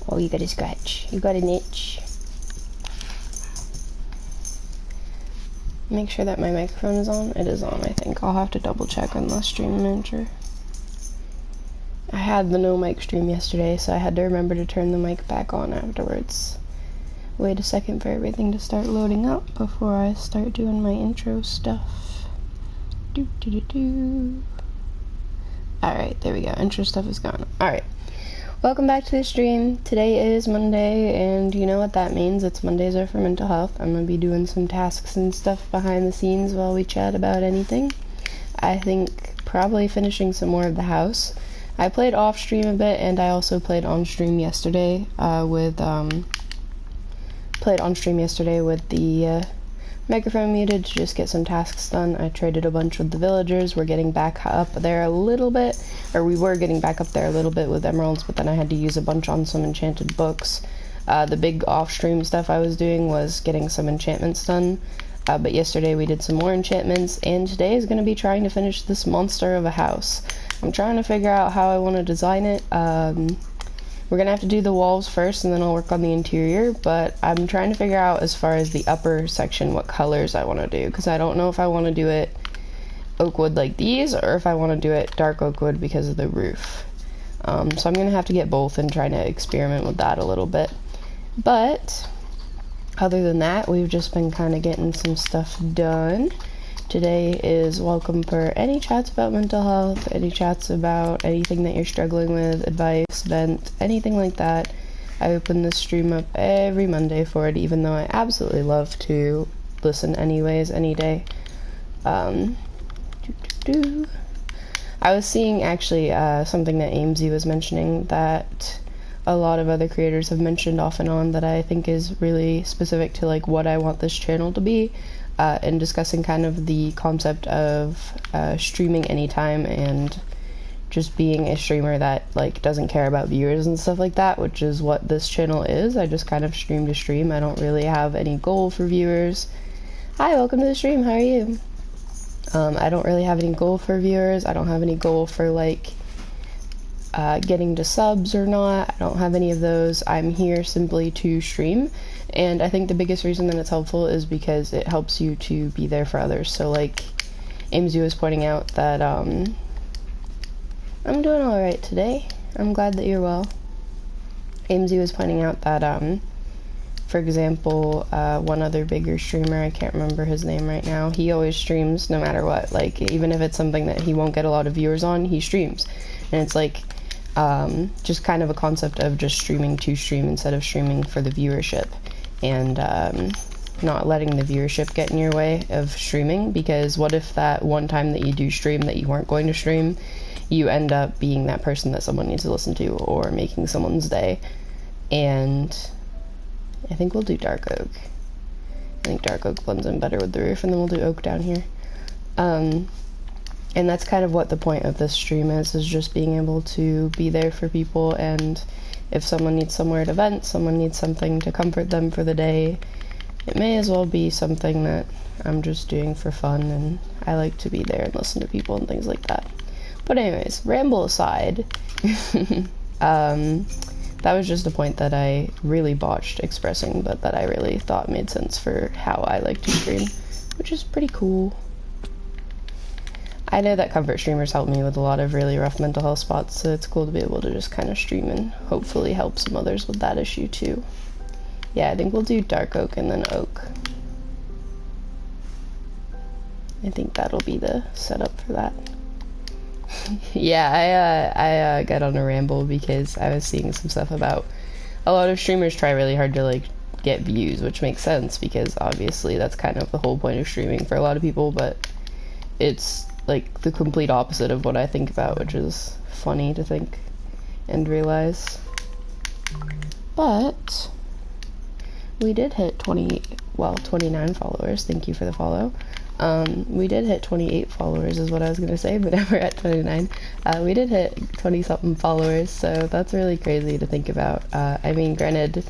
Oh, you got a scratch. You got an itch. Make sure that my microphone is on. It is on, I think. I'll have to double check on the stream manager. I had the no mic stream yesterday, so I had to remember to turn the mic back on afterwards. Wait a second for everything to start loading up before I start doing my intro stuff. Alright, there we go. Intro stuff is gone. Alright. Welcome back to the stream. Today is Monday, and you know what that means. It's Mondays are for mental health. I'm going to be doing some tasks and stuff behind the scenes while we chat about anything. I think probably finishing some more of the house. I played off stream a bit, and I also played on stream yesterday with the microphone muted to just get some tasks done. I traded a bunch with the villagers. We're getting back up there a little bit, or we were getting back up there a little bit with emeralds, but then I had to use a bunch on some enchanted books. The big off-stream stuff I was doing was getting some enchantments done, but yesterday we did some more enchantments, and today is going to be trying to finish this monster of a house. I'm trying to figure out how I want to design it. We're gonna have to do the walls first, and then I'll work on the interior, but I'm trying to figure out as far as the upper section what colors I want to do, because I don't know if I want to do it oak wood like these, or if I want to do it dark oak wood because of the roof. So I'm gonna have to get both and try to experiment with that a little bit. But other than that, we've just been kind of getting some stuff done. Today is welcome for any chats about mental health, any chats about anything that you're struggling with, advice, vent, anything like that. I open this stream up every Monday for it, even though I absolutely love to listen anyways, any day. I was seeing actually something that Amesy was mentioning that a lot of other creators have mentioned off and on that I think is really specific to like what I want this channel to be. And discussing kind of the concept of streaming anytime and just being a streamer that like doesn't care about viewers and stuff like that, which is what this channel is. I just kind of stream to stream. I don't really have any goal for viewers. Hi, welcome to the stream. How are you? I don't really have any goal for viewers. I don't have any goal for like getting to subs or not. I don't have any of those. I'm here simply to stream. And I think the biggest reason that it's helpful is because it helps you to be there for others. So like Amesy was pointing out that I'm doing alright today. I'm glad that you're well. Amesy was pointing out that for example, one other bigger streamer, I can't remember his name right now, he always streams no matter what. Like even if it's something that he won't get a lot of viewers on, he streams. And it's like just kind of a concept of just streaming to stream instead of streaming for the viewership. And not letting the viewership get in your way of streaming, because what if that one time that you do stream that you weren't going to stream, you end up being that person that someone needs to listen to or making someone's day. And I think we'll do dark oak. I think dark oak blends in better with the roof, and then we'll do oak down here. And that's kind of what the point of this stream is just being able to be there for people, and if someone needs somewhere to vent, someone needs something to comfort them for the day, it may as well be something that I'm just doing for fun, and I like to be there and listen to people and things like that. But anyways, ramble aside, that was just a point that I really botched expressing, but that I really thought made sense for how I like to stream, which is pretty cool. I know that comfort streamers help me with a lot of really rough mental health spots, so it's cool to be able to just kind of stream and hopefully help some others with that issue too. Yeah, I think we'll do dark oak and then oak. I think that'll be the setup for that. Yeah, I got on a ramble because I was seeing some stuff about a lot of streamers try really hard to like get views, which makes sense because obviously that's kind of the whole point of streaming for a lot of people, but it's like the complete opposite of what I think about, which is funny to think and realize. But we did hit 29 followers. Thank you for the follow. We did hit 28 followers is what I was gonna say, but now we're at 29. We did hit 20 something followers, so that's really crazy to think about. I mean, granted,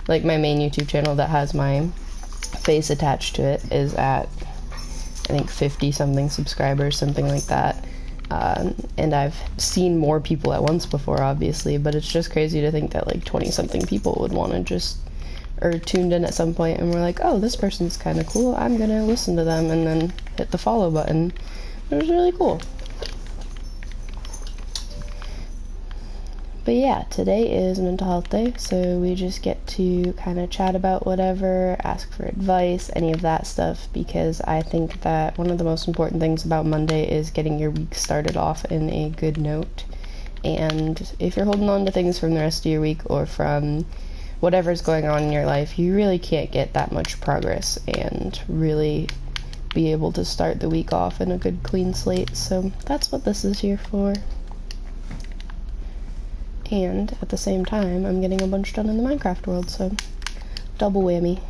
like my main YouTube channel that has my face attached to it is at I think 50 something subscribers, something like that. and I've seen more people at once before, obviously, but it's just crazy to think that like 20-something people would want to just, or tuned in at some point and were like, oh, this person's kind of cool, I'm gonna listen to them, and then hit the follow button. It was really cool. But yeah, today is mental health day, so we just get to kind of chat about whatever, ask for advice, any of that stuff, because I think that one of the most important things about Monday is getting your week started off in a good note. And if you're holding on to things from the rest of your week or from whatever's going on in your life, you really can't get that much progress and really be able to start the week off in a good clean slate. So that's what this is here for. And at the same time, I'm getting a bunch done in the Minecraft world, so double whammy.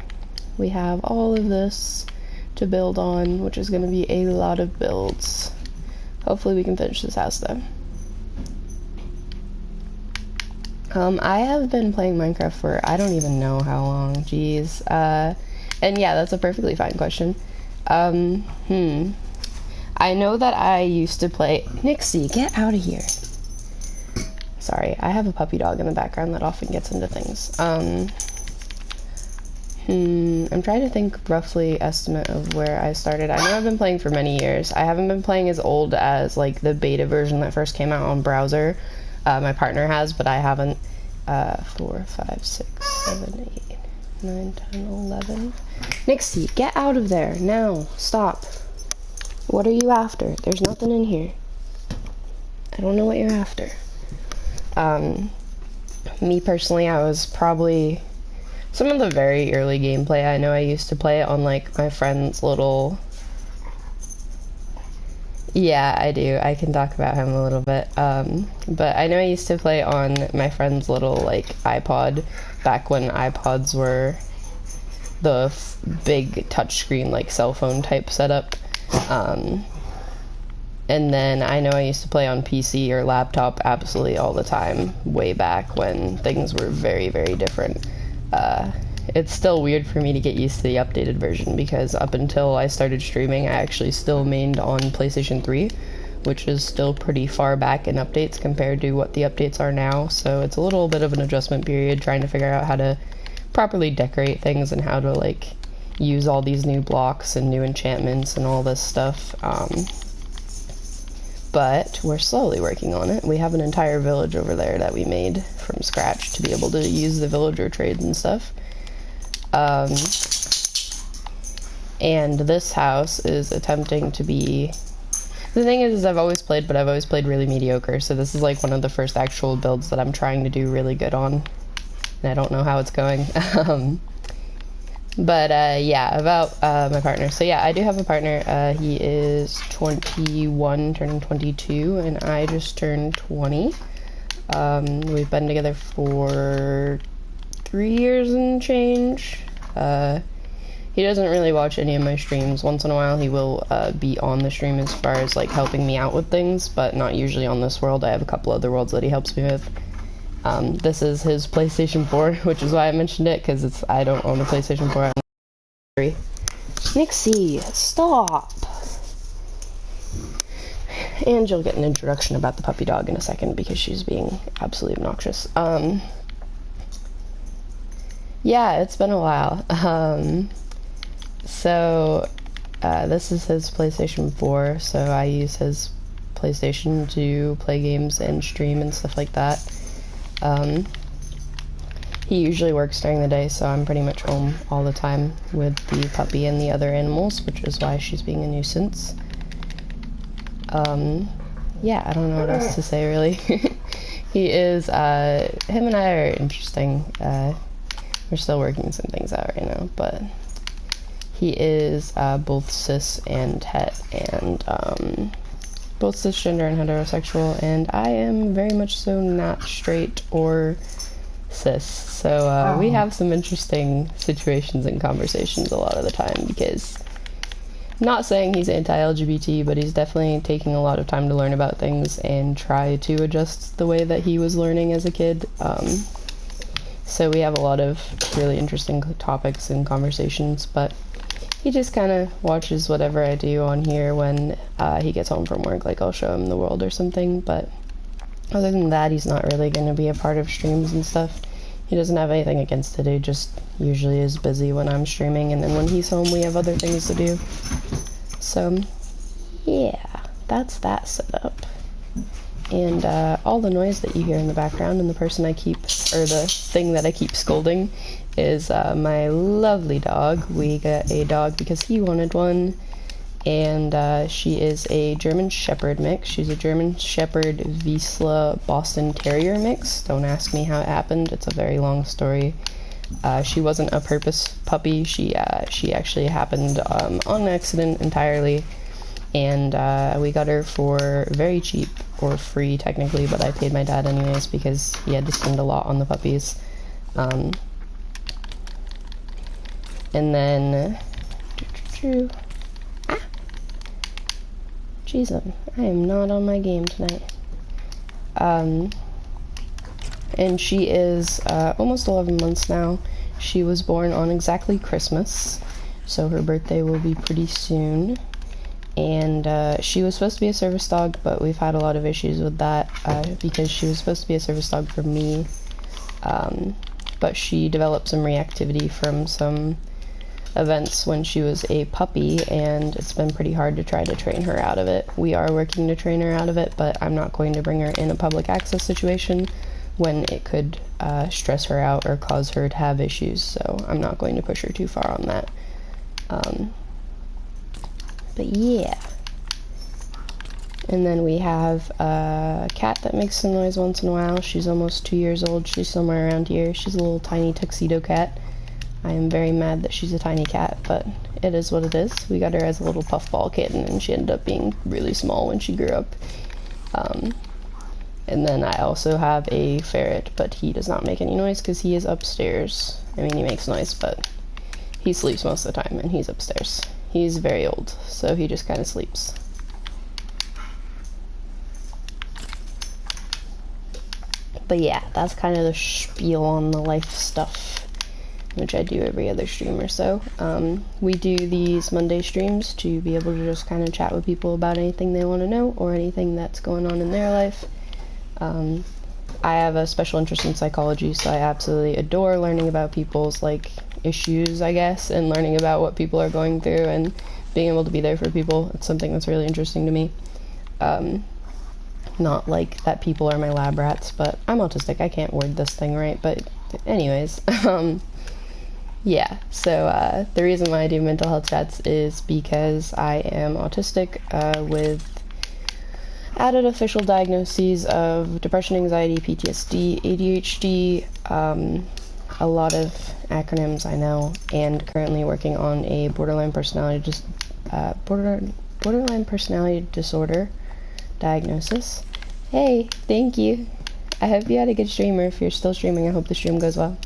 We have all of this to build on, which is going to be a lot of builds. Hopefully we can finish this house, though. I have been playing Minecraft for I don't even know how long, jeez. And yeah, that's a perfectly fine question. I know that I used to play... Nixie, get out of here. Sorry, I have a puppy dog in the background that often gets into things. I'm trying to think roughly estimate of where I started. I know I've been playing for many years. I haven't been playing as old as like the beta version that first came out on browser. My partner has, but I haven't. 4, 5, 6, 7, 8, 9, 10, 11. Nixie, get out of there now. Stop. What are you after? There's nothing in here. I don't know what you're after. Me personally, I was probably some of the very early gameplay. I know I used to play it on like my friend's little... Yeah, I do. I can talk about him a little bit. But I know I used to play on my friend's little like iPod back when iPods were the big touchscreen like cell phone type setup. And then I know I used to play on PC or laptop absolutely all the time, way back when things were very, very different. It's still weird for me to get used to the updated version, because up until I started streaming, I actually still mained on PlayStation 3, which is still pretty far back in updates compared to what the updates are now, so it's a little bit of an adjustment period trying to figure out how to properly decorate things and how to, like, use all these new blocks and new enchantments and all this stuff. But we're slowly working on it. We have an entire village over there that we made from scratch to be able to use the villager trades and stuff. And this house is attempting to be... The thing is I've always played, but I've always played really mediocre, so this is like one of the first actual builds that I'm trying to do really good on. And I don't know how it's going. But yeah, about my partner. So yeah, I do have a partner. He is 21, turning 22, and I just turned 20. We've been together for 3 years and change. He doesn't really watch any of my streams. Once in a while he will be on the stream as far as like helping me out with things, but not usually on this world. I have a couple other worlds that he helps me with. This is his PlayStation 4, which is why I mentioned it, because I don't own a PlayStation 4. I'm 3. Nixie, stop! And you'll get an introduction about the puppy dog in a second, because she's being absolutely obnoxious. Yeah, it's been a while. This is his PlayStation 4, so I use his PlayStation to play games and stream and stuff like that. He usually works during the day, so I'm pretty much home all the time with the puppy and the other animals, which is why she's being a nuisance. Yeah, I don't know what else to say, really. He is, him and I are interesting. We're still working some things out right now, but he is, both cis and het, and, both cisgender and heterosexual, and I am very much so not straight or cis, so we have some interesting situations and conversations a lot of the time, because not saying he's anti-LGBT, but he's definitely taking a lot of time to learn about things and try to adjust the way that he was learning as a kid. So we have a lot of really interesting topics and conversations, but he just kind of watches whatever I do on here when he gets home from work. Like, I'll show him the world or something, but other than that, he's not really going to be a part of streams and stuff. He doesn't have anything against it. He just usually is busy when I'm streaming, and then when he's home, we have other things to do. So, yeah, that's that setup. And all the noise that you hear in the background and the person I keep, or the thing that I keep scolding, is my lovely dog. We got a dog because he wanted one, and she is a German Shepherd mix. She's a German Shepherd Vizsla Boston Terrier mix. Don't ask me how it happened. It's a very long story. She wasn't a purpose puppy. She actually happened on accident entirely. And we got her for very cheap, or free technically, but I paid my dad anyways because he had to spend a lot on the puppies. And then, jeez, I am not on my game tonight. And she is almost 11 months now. She was born on exactly Christmas, so her birthday will be pretty soon. And she was supposed to be a service dog, but we've had a lot of issues with that because she was supposed to be a service dog for me, but she developed some reactivity from some events when she was a puppy, and it's been pretty hard to try to train her out of it. We are working to train her out of it, but I'm not going to bring her in a public access situation when it could stress her out or cause her to have issues, so I'm not going to push her too far on that. But yeah. And then we have a cat that makes some noise once in a while. She's almost 2 years old. She's somewhere around here. She's a little tiny tuxedo cat. I am very mad that she's a tiny cat, but it is what it is. We got her as a little puffball kitten, and she ended up being really small when she grew up. And then I also have a ferret, but he does not make any noise because he is upstairs. I mean, he makes noise, but he sleeps most of the time, and he's upstairs. He's very old, so he just kind of sleeps. But yeah, that's kind of the spiel on the life stuff, which I do every other stream or so. We do these Monday streams to be able to just kind of chat with people about anything they want to know or anything that's going on in their life. I have a special interest in psychology, so I absolutely adore learning about people's issues, I guess, and learning about what people are going through and being able to be there for people. It's something that's really interesting to me. Not like that people are my lab rats, but I'm autistic. I can't word this thing right, but anyways. Yeah, so the reason why I do mental health chats is because I am autistic with added official diagnoses of depression, anxiety, PTSD, ADHD, a lot of acronyms I know, and currently working on a borderline personality disorder diagnosis. Hey, thank you. I hope you had a good stream, or if you're still streaming, I hope the stream goes well.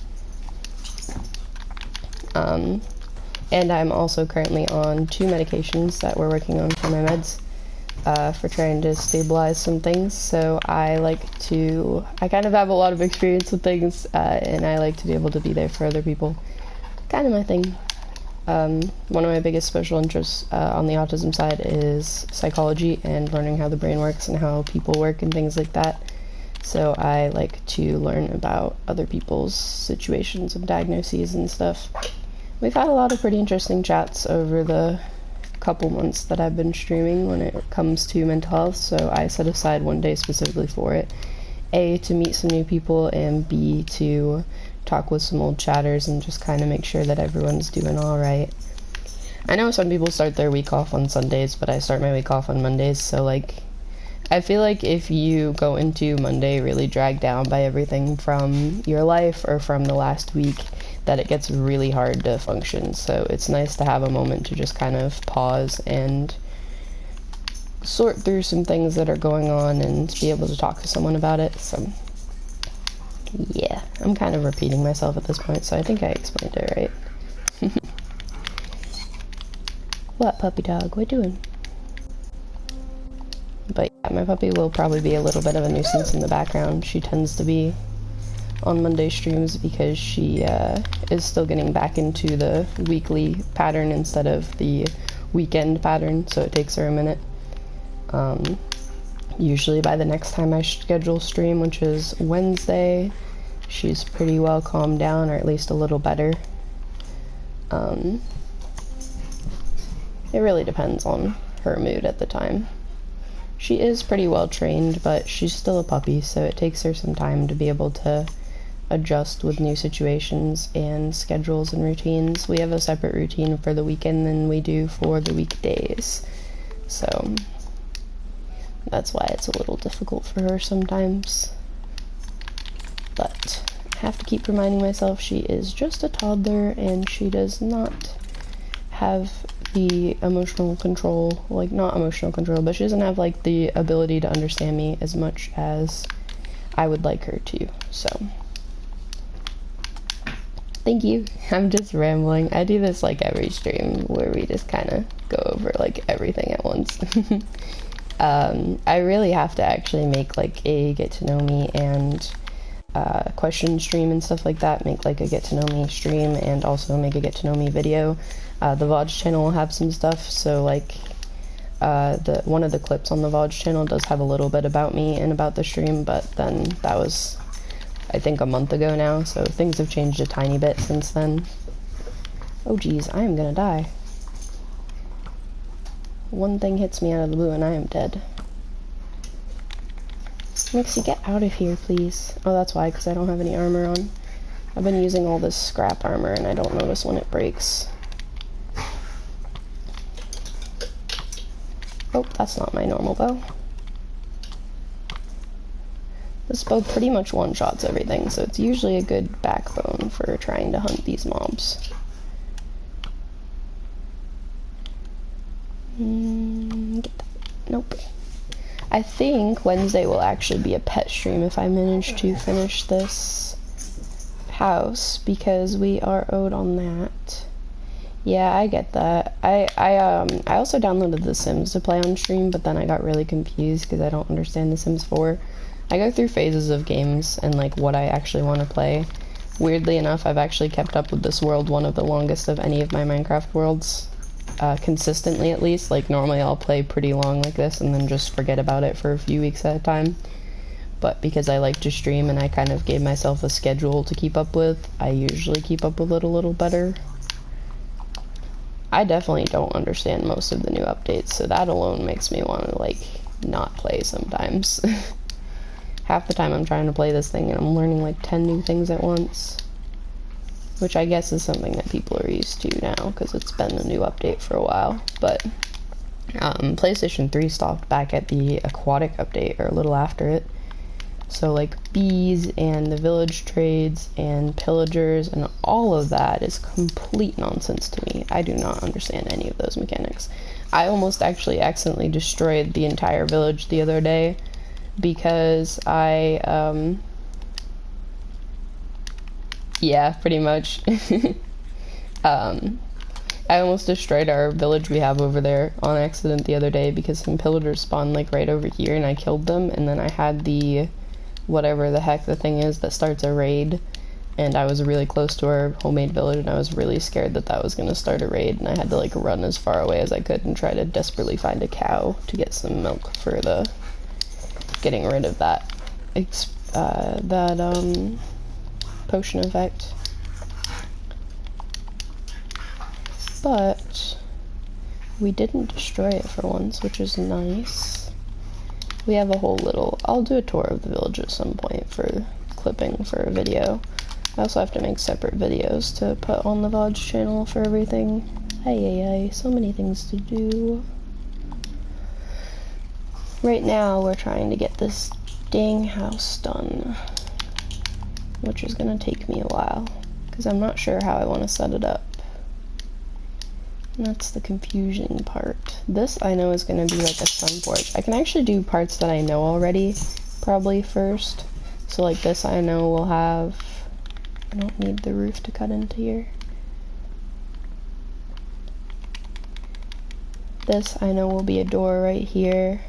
And I'm also currently on 2 medications that we're working on for my meds, for trying to stabilize some things. So I kind of have a lot of experience with things, and I like to be able to be there for other people. Kind of my thing. One of my biggest special interests on the autism side is psychology and learning how the brain works and how people work and things like that. So I like to learn about other people's situations and diagnoses and stuff. We've had a lot of pretty interesting chats over the couple months that I've been streaming when it comes to mental health, so I set aside one day specifically for it. A, to meet some new people, and B, to talk with some old chatters and just kind of make sure that everyone's doing alright. I know some people start their week off on Sundays, but I start my week off on Mondays, so I feel like if you go into Monday really dragged down by everything from your life or from the last week, that it gets really hard to function. So it's nice to have a moment to just kind of pause and sort through some things that are going on and be able to talk to someone about it. So yeah, I'm kind of repeating myself at this point, so I think I explained it right. What, puppy dog? What doing? But yeah, my puppy will probably be a little bit of a nuisance in the background. She tends to be on Monday streams because she is still getting back into the weekly pattern instead of the weekend pattern, so it takes her a minute. Usually by the next time I schedule stream, which is Wednesday, she's pretty well calmed down, or at least a little better. It really depends on her mood at the time. She is pretty well trained, but she's still a puppy, so it takes her some time to be able to adjust with new situations and schedules and routines. We have a separate routine for the weekend than we do for the weekdays, so that's why it's a little difficult for her sometimes. But I have to keep reminding myself she is just a toddler and she does not have the emotional control, like not emotional control, but she doesn't have like the ability to understand me as much as I would like her to, so. Thank you. I'm just rambling. I do this like every stream where we just kind of go over like everything at once. I really have to actually make like a get to know me and question stream and stuff like that, make like a get to know me stream and also make a get to know me video. The VOD channel will have some stuff, so like one of the clips on the VOD channel does have a little bit about me and about the stream, but then that was I think a month ago now, so things have changed a tiny bit since then. Oh geez, I am gonna die. One thing hits me out of the blue and I am dead. Mixie, get out of here, please. Oh, that's why, because I don't have any armor on. I've been using all this scrap armor and I don't notice when it breaks. Oh, that's not my normal bow. This bow pretty much one-shots everything, so it's usually a good backbone for trying to hunt these mobs. Get that. Nope. I think Wednesday will actually be a pet stream if I manage to finish this house, because we are owed on that. Yeah, I get that. I also downloaded The Sims to play on stream, but then I got really confused because I don't understand The Sims 4. I go through phases of games and like what I actually want to play. Weirdly enough, I've actually kept up with this world one of the longest of any of my Minecraft worlds. Consistently at least. Like normally I'll play pretty long like this and then just forget about it for a few weeks at a time. But because I like to stream and I kind of gave myself a schedule to keep up with, I usually keep up with it a little better. I definitely don't understand most of the new updates, so that alone makes me want to like not play sometimes. Half the time I'm trying to play this thing and I'm learning like 10 new things at once. Which I guess is something that people are used to now, because it's been a new update for a while. But PlayStation 3 stopped back at the aquatic update, or a little after it. So like bees and the village trades and pillagers and all of that is complete nonsense to me. I do not understand any of those mechanics. I almost actually accidentally destroyed the entire village the other day because yeah, pretty much. I almost destroyed our village we have over there on accident the other day because some pillagers spawned like right over here and I killed them, and then I had the whatever the heck the thing is that starts a raid, and I was really close to our homemade village and I was really scared that that was going to start a raid, and I had to like run as far away as I could and try to desperately find a cow to get some milk for the getting rid of that potion effect. But we didn't destroy it for once, which is nice. We have a whole little, I'll do a tour of the village at some point for clipping for a video. I also have to make separate videos to put on the VOD channel for everything. Hey, so many things to do. Right now we're trying to get this dang house done, which is gonna take me a while, because I'm not sure how I want to set it up. And that's the confusing part. This I know is gonna be like a sun porch. I can actually do parts that I know already, probably first. So like this I know will have, I don't need the roof to cut into here. This I know will be a door right here.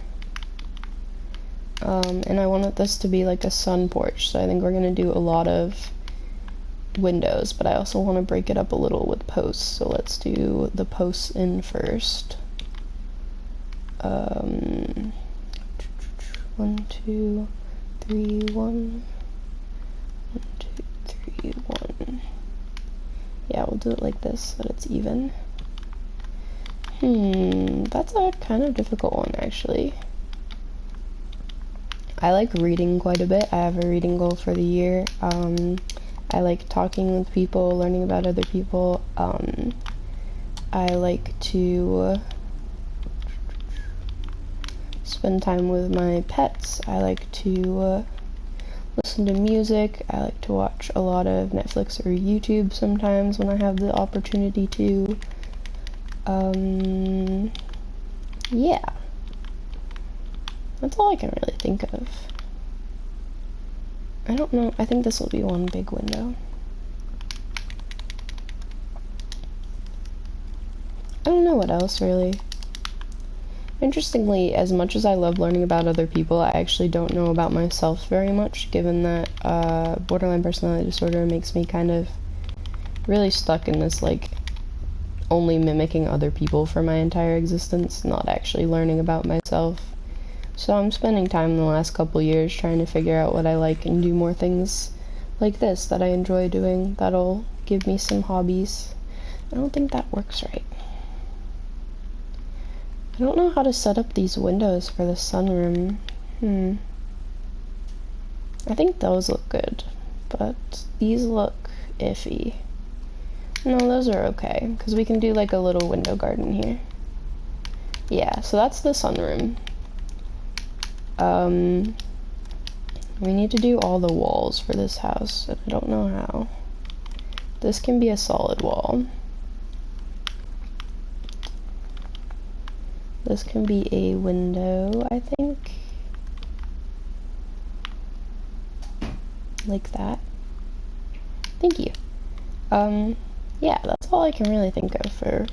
And I wanted this to be like a sun porch, so I think we're going to do a lot of windows, but I also want to break it up a little with posts, so let's do the posts in first. 1, 2, 3, 1. 1, 2, 3, 1. Yeah, we'll do it like this so that it's even. That's a kind of difficult one, actually. I like reading quite a bit. I have a reading goal for the year. I like talking with people, learning about other people. I like to spend time with my pets. I like to listen to music. I like to watch a lot of Netflix or YouTube sometimes when I have the opportunity to. Yeah. That's all I can really think of. I don't know. I think this will be one big window. I don't know what else, really. Interestingly, as much as I love learning about other people, I actually don't know about myself very much, given that borderline personality disorder makes me kind of really stuck in this, like, only mimicking other people for my entire existence, not actually learning about myself. So I'm spending time in the last couple years trying to figure out what I like and do more things like this that I enjoy doing that'll give me some hobbies. I don't think that works right. I don't know how to set up these windows for the sunroom. I think those look good, but these look iffy. No, those are okay, because we can do like a little window garden here. Yeah, so that's the sunroom. We need to do all the walls for this house, and I don't know how. This can be a solid wall. This can be a window, I think. Like that. Thank you. Yeah, that's all I can really think of for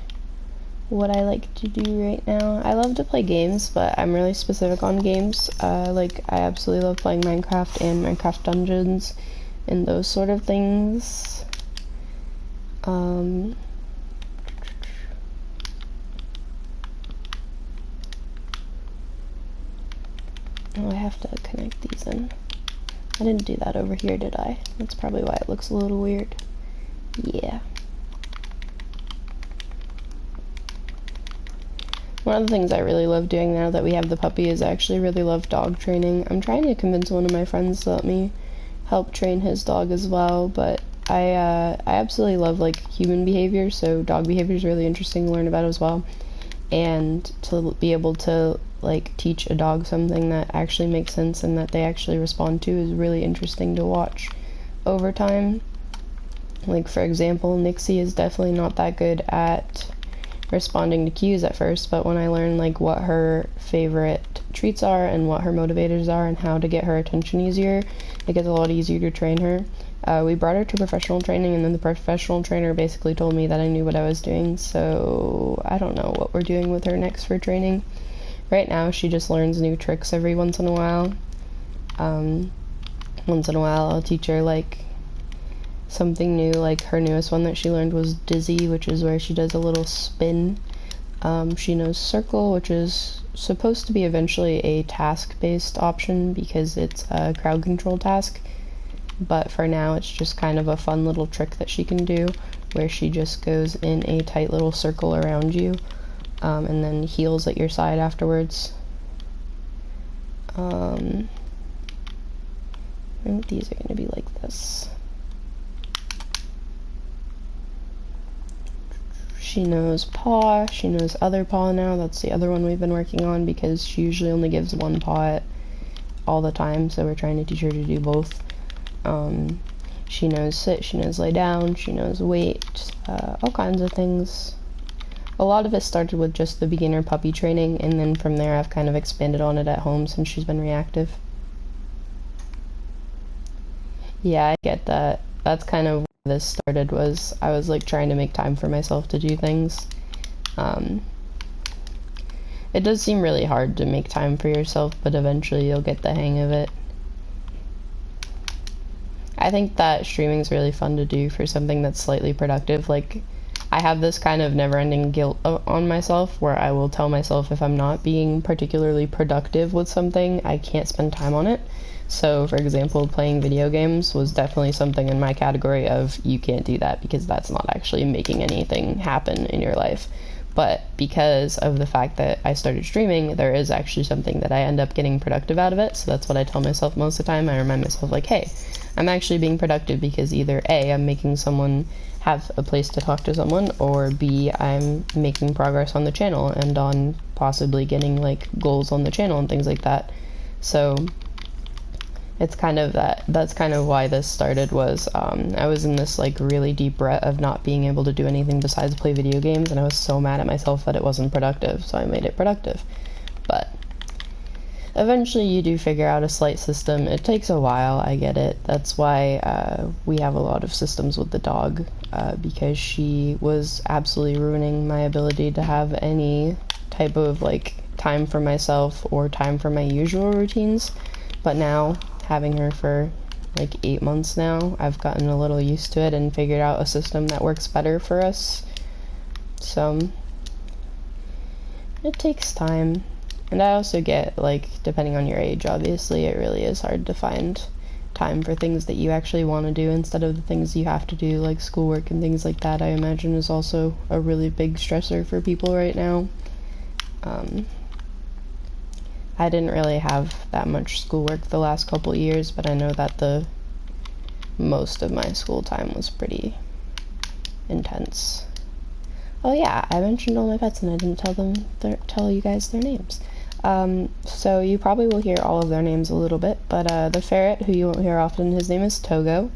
what I like to do right now. I love to play games, but I'm really specific on games. Like, I absolutely love playing Minecraft and Minecraft Dungeons and those sort of things. Oh, I have to connect these in. I didn't do that over here, did I? That's probably why it looks a little weird. Yeah. One of the things I really love doing now that we have the puppy is I actually really love dog training. I'm trying to convince one of my friends to let me help train his dog as well, but I absolutely love, like, human behavior, so dog behavior is really interesting to learn about as well. And to be able to, like, teach a dog something that actually makes sense and that they actually respond to is really interesting to watch over time. Like, for example, Nixie is definitely not that good at responding to cues at first, but when I learn, like, what her favorite treats are and what her motivators are and how to get her attention easier, it gets a lot easier to train her. We brought her to professional training, and then the professional trainer basically told me that I knew what I was doing, so I don't know what we're doing with her next for training. Right now, she just learns new tricks every once in a while. Once in a while, I'll teach her, like, something new. Like, her newest one that she learned was Dizzy, which is where she does a little spin. She knows Circle, which is supposed to be eventually a task-based option because it's a crowd control task, but for now it's just kind of a fun little trick that she can do where she just goes in a tight little circle around you and then heals at your side afterwards. I think these are going to be like this. She knows paw, she knows other paw now. That's the other one we've been working on because she usually only gives one paw all the time, so we're trying to teach her to do both. She knows sit, she knows lay down, she knows wait, all kinds of things. A lot of it started with just the beginner puppy training, and then from there I've kind of expanded on it at home since she's been reactive. Yeah, I get that. That's kind of where this started, was I was like trying to make time for myself to do things. it does seem really hard to make time for yourself, but eventually you'll get the hang of it. I think that streaming is really fun to do for something that's slightly productive. Like, I have this kind of never-ending guilt on myself where I will tell myself if I'm not being particularly productive with something, I can't spend time on it. So, for example, playing video games was definitely something in my category of you can't do that because that's not actually making anything happen in your life. But because of the fact that I started streaming, there is actually something that I end up getting productive out of it. So that's what I tell myself most of the time. I remind myself, like, hey, I'm actually being productive because either A, I'm making someone have a place to talk to someone, or B, I'm making progress on the channel and on possibly getting like goals on the channel and things like that. So it's kind of that's kind of why this started. Was I was in this like really deep rut of not being able to do anything besides play video games, and I was so mad at myself that it wasn't productive, so I made it productive. But eventually you do figure out a slight system. It takes a while, I get it. That's why we have a lot of systems with the dog, because she was absolutely ruining my ability to have any type of like time for myself or time for my usual routines. But now, having her for like 8 months now, I've gotten a little used to it and figured out a system that works better for us. So it takes time. And I also get, like, depending on your age, obviously, it really is hard to find time for things that you actually want to do instead of the things you have to do, like schoolwork and things like that. I imagine is also a really big stressor for people right now. I didn't really have that much schoolwork the last couple years, but I know that the most of my school time was pretty intense. Oh yeah, I mentioned all my pets and I didn't tell you guys their names. So you probably will hear all of their names a little bit, but the ferret, who you won't hear often, his name is Togo.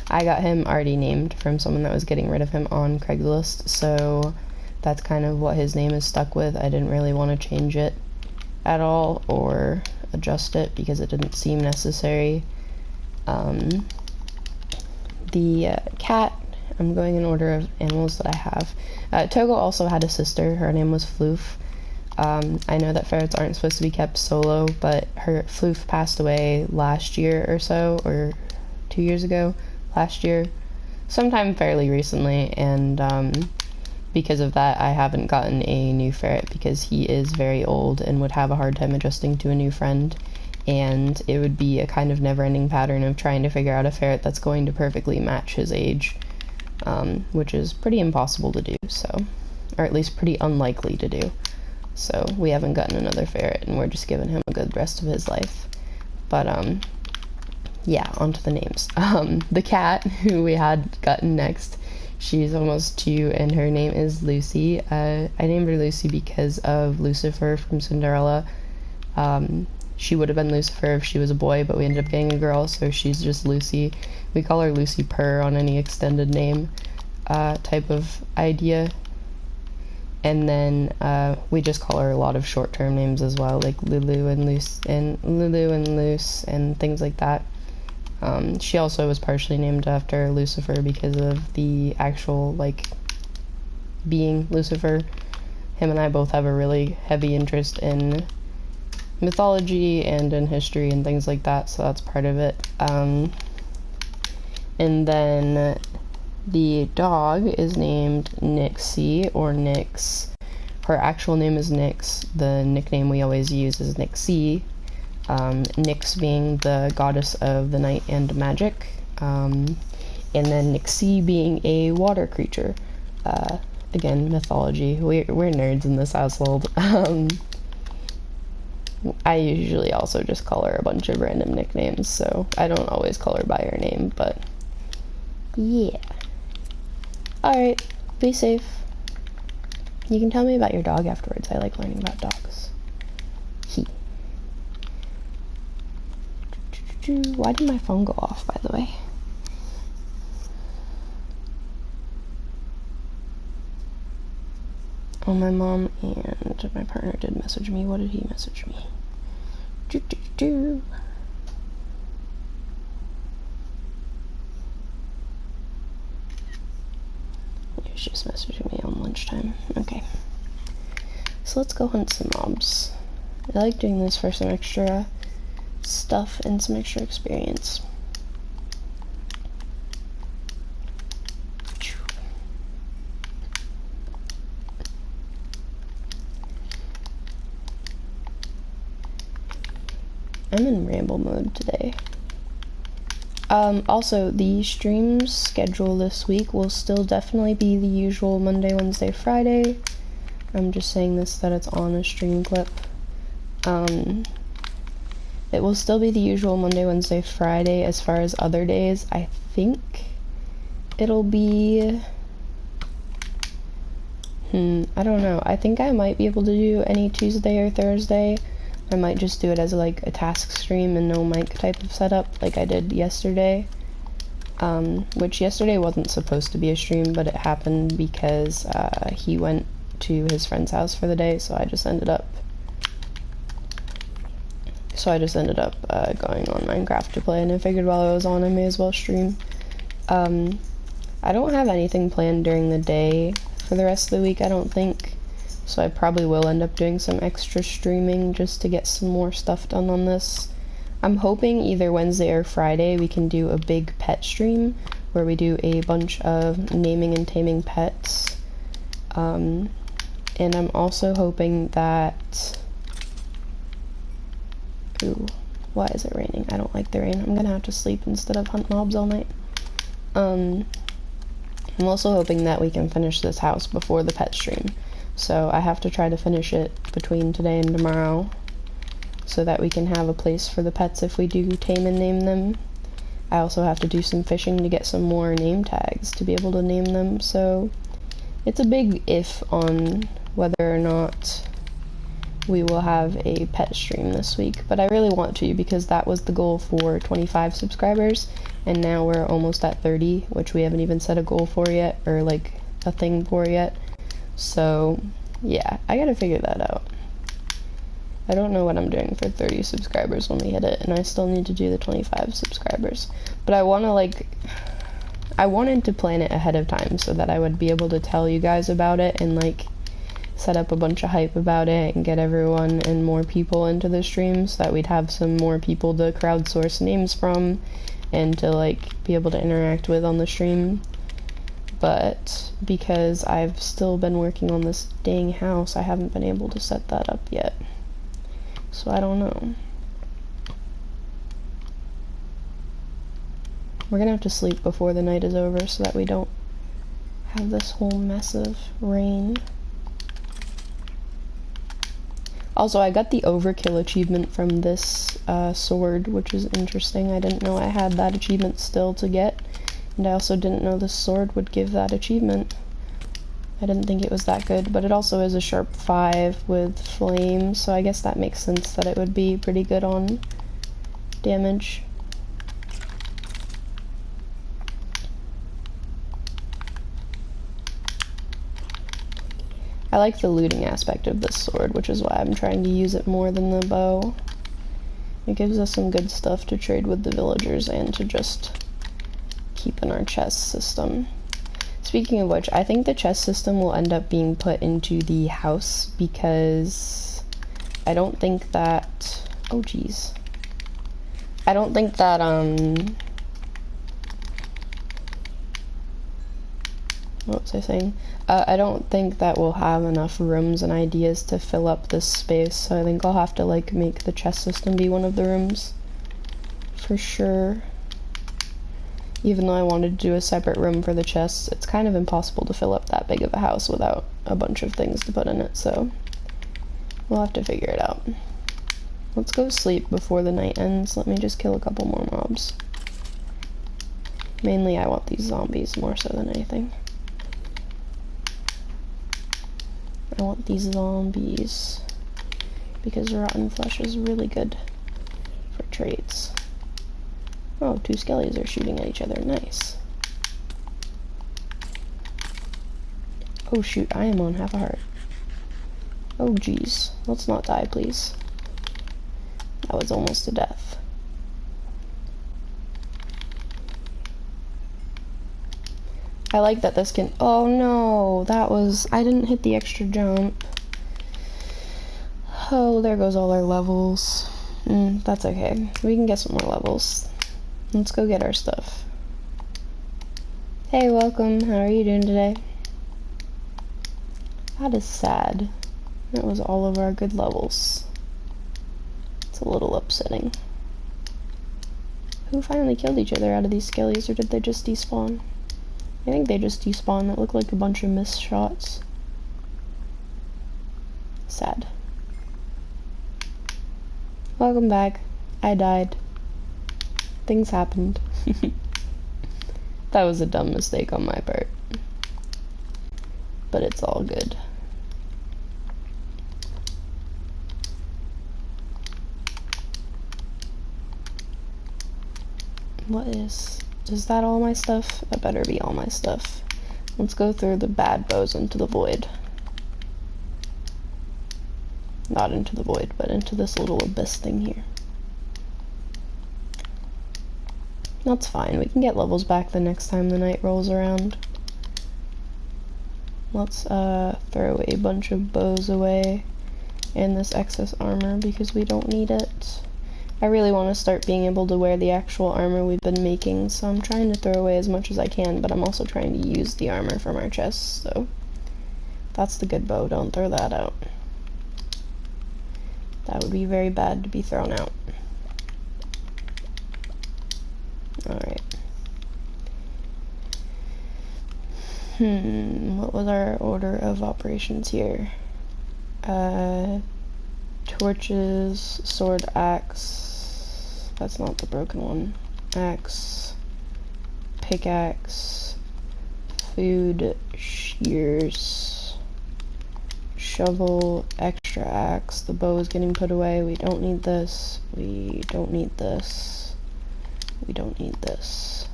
I got him already named from someone that was getting rid of him on Craigslist, so that's kind of what his name is stuck with. I didn't really want to change it at all or adjust it because it didn't seem necessary. The cat, I'm going in order of animals that I have. Togo also had a sister. Her name was Floof. I know that ferrets aren't supposed to be kept solo, but her Floof passed away last year or so, or 2 years ago, last year, sometime fairly recently, and because of that, I haven't gotten a new ferret because he is very old and would have a hard time adjusting to a new friend, and it would be a kind of never-ending pattern of trying to figure out a ferret that's going to perfectly match his age, which is pretty impossible to do, so, or at least pretty unlikely to do. So we haven't gotten another ferret, and we're just giving him a good rest of his life. But, yeah, on to the names. The cat, who we had gotten next, she's almost 2, and her name is Lucy. I named her Lucy because of Lucifer from Cinderella. She would have been Lucifer if she was a boy, but we ended up getting a girl, so she's just Lucy. We call her Lucy Purr on any extended name type of idea. And then we just call her a lot of short-term names as well, like Lulu and Luce and things like that. She also was partially named after Lucifer because of the actual, like, being Lucifer. Him and I both have a really heavy interest in mythology and in history and things like that, so that's part of it. And then the dog is named Nixie, or Nix. Her actual name is Nix. The nickname we always use is Nixie. Nyx being the goddess of the night and magic, and then Nixie being a water creature. Again, mythology. We're nerds in this household. I usually also just call her a bunch of random nicknames, so I don't always call her by her name, but yeah. Alright, be safe. You can tell me about your dog afterwards. I like learning about dogs. Why did my phone go off, by the way? Oh, my mom and my partner did message me. What did he message me? He was just messaging me on lunchtime. Okay. So let's go hunt some mobs. I like doing this for some extra stuff and some extra experience. I'm in ramble mode today. Also, the stream schedule this week will still definitely be the usual Monday, Wednesday, Friday. I'm just saying this that it's on a stream clip. It will still be the usual Monday, Wednesday, Friday. As far as other days, I think it'll be... I don't know. I think I might be able to do any Tuesday or Thursday. I might just do it as like a task stream and no mic type of setup like I did yesterday. Which yesterday wasn't supposed to be a stream, but it happened because he went to his friend's house for the day, so I just ended up going on Minecraft to play, and I figured while I was on I may as well stream. I don't have anything planned during the day for the rest of the week, I don't think, so I probably will end up doing some extra streaming just to get some more stuff done on this. I'm hoping either Wednesday or Friday we can do a big pet stream where we do a bunch of naming and taming pets. And I'm also hoping that... Ooh, why is it raining? I don't like the rain. I'm gonna have to sleep instead of hunt mobs all night. I'm also hoping that we can finish this house before the pet stream. So I have to try to finish it between today and tomorrow so that we can have a place for the pets if we do tame and name them. I also have to do some fishing to get some more name tags to be able to name them, so it's a big if on whether or not we will have a pet stream this week, but I really want to because that was the goal for 25 subscribers, and now we're almost at 30, which we haven't even set a goal for yet, or like a thing for yet. So yeah, I gotta figure that out. I don't know what I'm doing for 30 subscribers when we hit it, and I still need to do the 25 subscribers. But I wanted to plan it ahead of time so that I would be able to tell you guys about it and like set up a bunch of hype about it and get everyone and more people into the stream so that we'd have some more people to crowdsource names from and to like be able to interact with on the stream. But because I've still been working on this dang house, I haven't been able to set that up yet. So I don't know. We're gonna have to sleep before the night is over so that we don't have this whole mess of rain. Also, I got the overkill achievement from this sword, which is interesting. I didn't know I had that achievement still to get, and I also didn't know this sword would give that achievement. I didn't think it was that good, but it also is a sharp 5 with flame, so I guess that makes sense that it would be pretty good on damage. I like the looting aspect of this sword, which is why I'm trying to use it more than the bow. It gives us some good stuff to trade with the villagers and to just keep in our chest system. Speaking of which, I think the chest system will end up being put into the house because I don't think that... Oh, geez. I don't think that, what was I saying? I don't think that we'll have enough rooms and ideas to fill up this space, so I think I'll have to, like, make the chest system be one of the rooms. For sure. Even though I wanted to do a separate room for the chests, it's kind of impossible to fill up that big of a house without a bunch of things to put in it, so we'll have to figure it out. Let's go sleep before the night ends. Let me just kill a couple more mobs. Mainly I want these zombies more so than anything. I want these zombies because rotten flesh is really good for traits. Oh, 2 skellies are shooting at each other. Nice. Oh shoot, I am on half a heart. Oh geez. Let's not die, please. That was almost a death. I like that this can... Oh no! That was... I didn't hit the extra jump. Oh, there goes all our levels. That's okay. We can get some more levels. Let's go get our stuff. Hey, welcome. How are you doing today? That is sad. That was all of our good levels. It's a little upsetting. Who finally killed each other out of these skellies, or did they just despawn? I think they just despawned. That looked like a bunch of missed shots. Sad. Welcome back. I died. Things happened. That was a dumb mistake on my part. But it's all good. Is that all my stuff? That better be all my stuff. Let's go through the bad bows into the void. Not into the void, but into this little abyss thing here. That's fine, we can get levels back the next time the night rolls around. Let's throw a bunch of bows away and this excess armor because we don't need it. I really want to start being able to wear the actual armor we've been making, so I'm trying to throw away as much as I can, but I'm also trying to use the armor from our chests, so that's the good bow, don't throw that out. That would be very bad to be thrown out. Alright. What was our order of operations here? Torches, sword, axe. That's not the broken one. Axe, pickaxe, food, shears, shovel, extra axe. The bow is getting put away. We don't need this. We don't need this. We don't need this.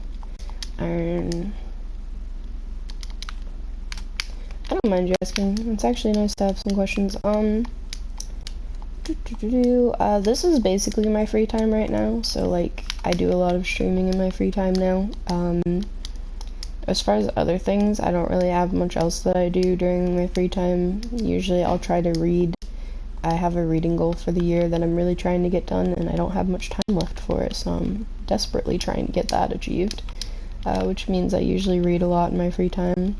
Iron. I don't mind you asking. It's actually nice to have some questions. This is basically my free time right now, so like I do a lot of streaming in my free time now. As far as other things, I don't really have much else that I do during my free time. Usually I'll try to read. I have a reading goal for the year that I'm really trying to get done, and I don't have much time left for it, so I'm desperately trying to get that achieved, which means I usually read a lot in my free time.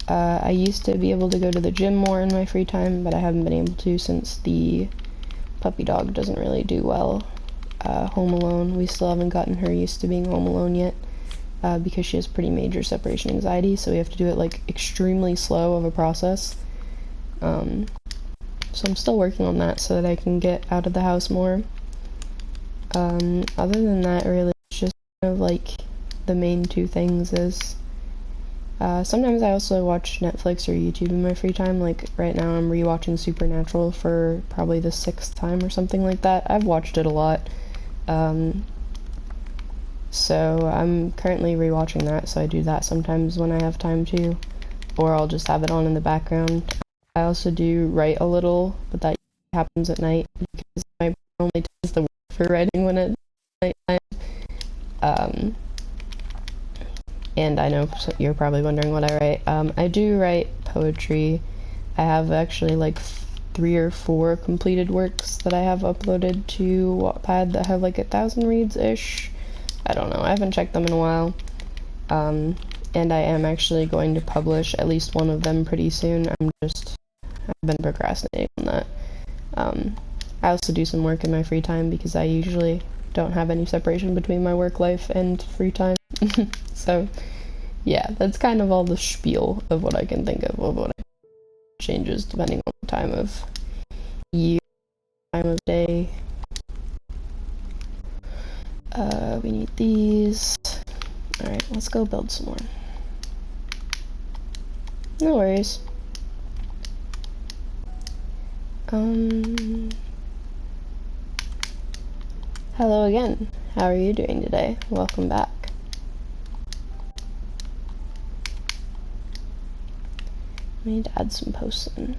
I used to be able to go to the gym more in my free time, but I haven't been able to since the puppy dog doesn't really do well home alone. We still haven't gotten her used to being home alone yet, because she has pretty major separation anxiety, so we have to do it like extremely slow of a process. So I'm still working on that so that I can get out of the house more. Other than that, really, it's just kind of like the main two things is sometimes I also watch Netflix or YouTube in my free time. Like right now I'm rewatching Supernatural for probably the 6th time or something like that. I've watched it a lot. So I'm currently rewatching that, so I do that sometimes when I have time to, or I'll just have it on in the background. I also do write a little, but that happens at night because my brain only does the work for writing when it's nighttime. And I know you're probably wondering what I write. I do write poetry. I have actually like 3 or 4 completed works that I have uploaded to Wattpad that have like 1,000 reads-ish. I don't know, I haven't checked them in a while. And I am actually going to publish at least one of them pretty soon. I've been procrastinating on that. I also do some work in my free time because I usually don't have any separation between my work life and free time. So, yeah, that's kind of all the spiel of what I can think of what changes depending on the time of year, time of day. We need these. Alright, let's go build some more. No worries. Hello again. How are you doing today? Welcome back. I need to add some posts in.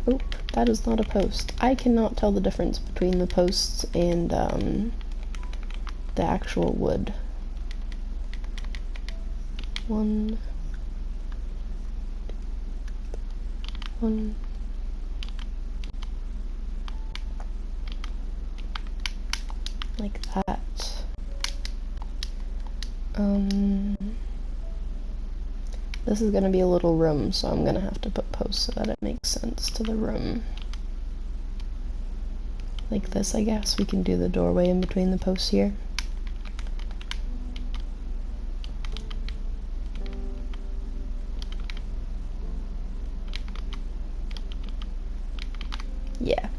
Oop, that is not a post. I cannot tell the difference between the posts and the actual wood. One, like that. This is gonna be a little room, so I'm gonna have to put posts so that it makes sense to the room. Like this, I guess. We can do the doorway in between the posts here. Yeah.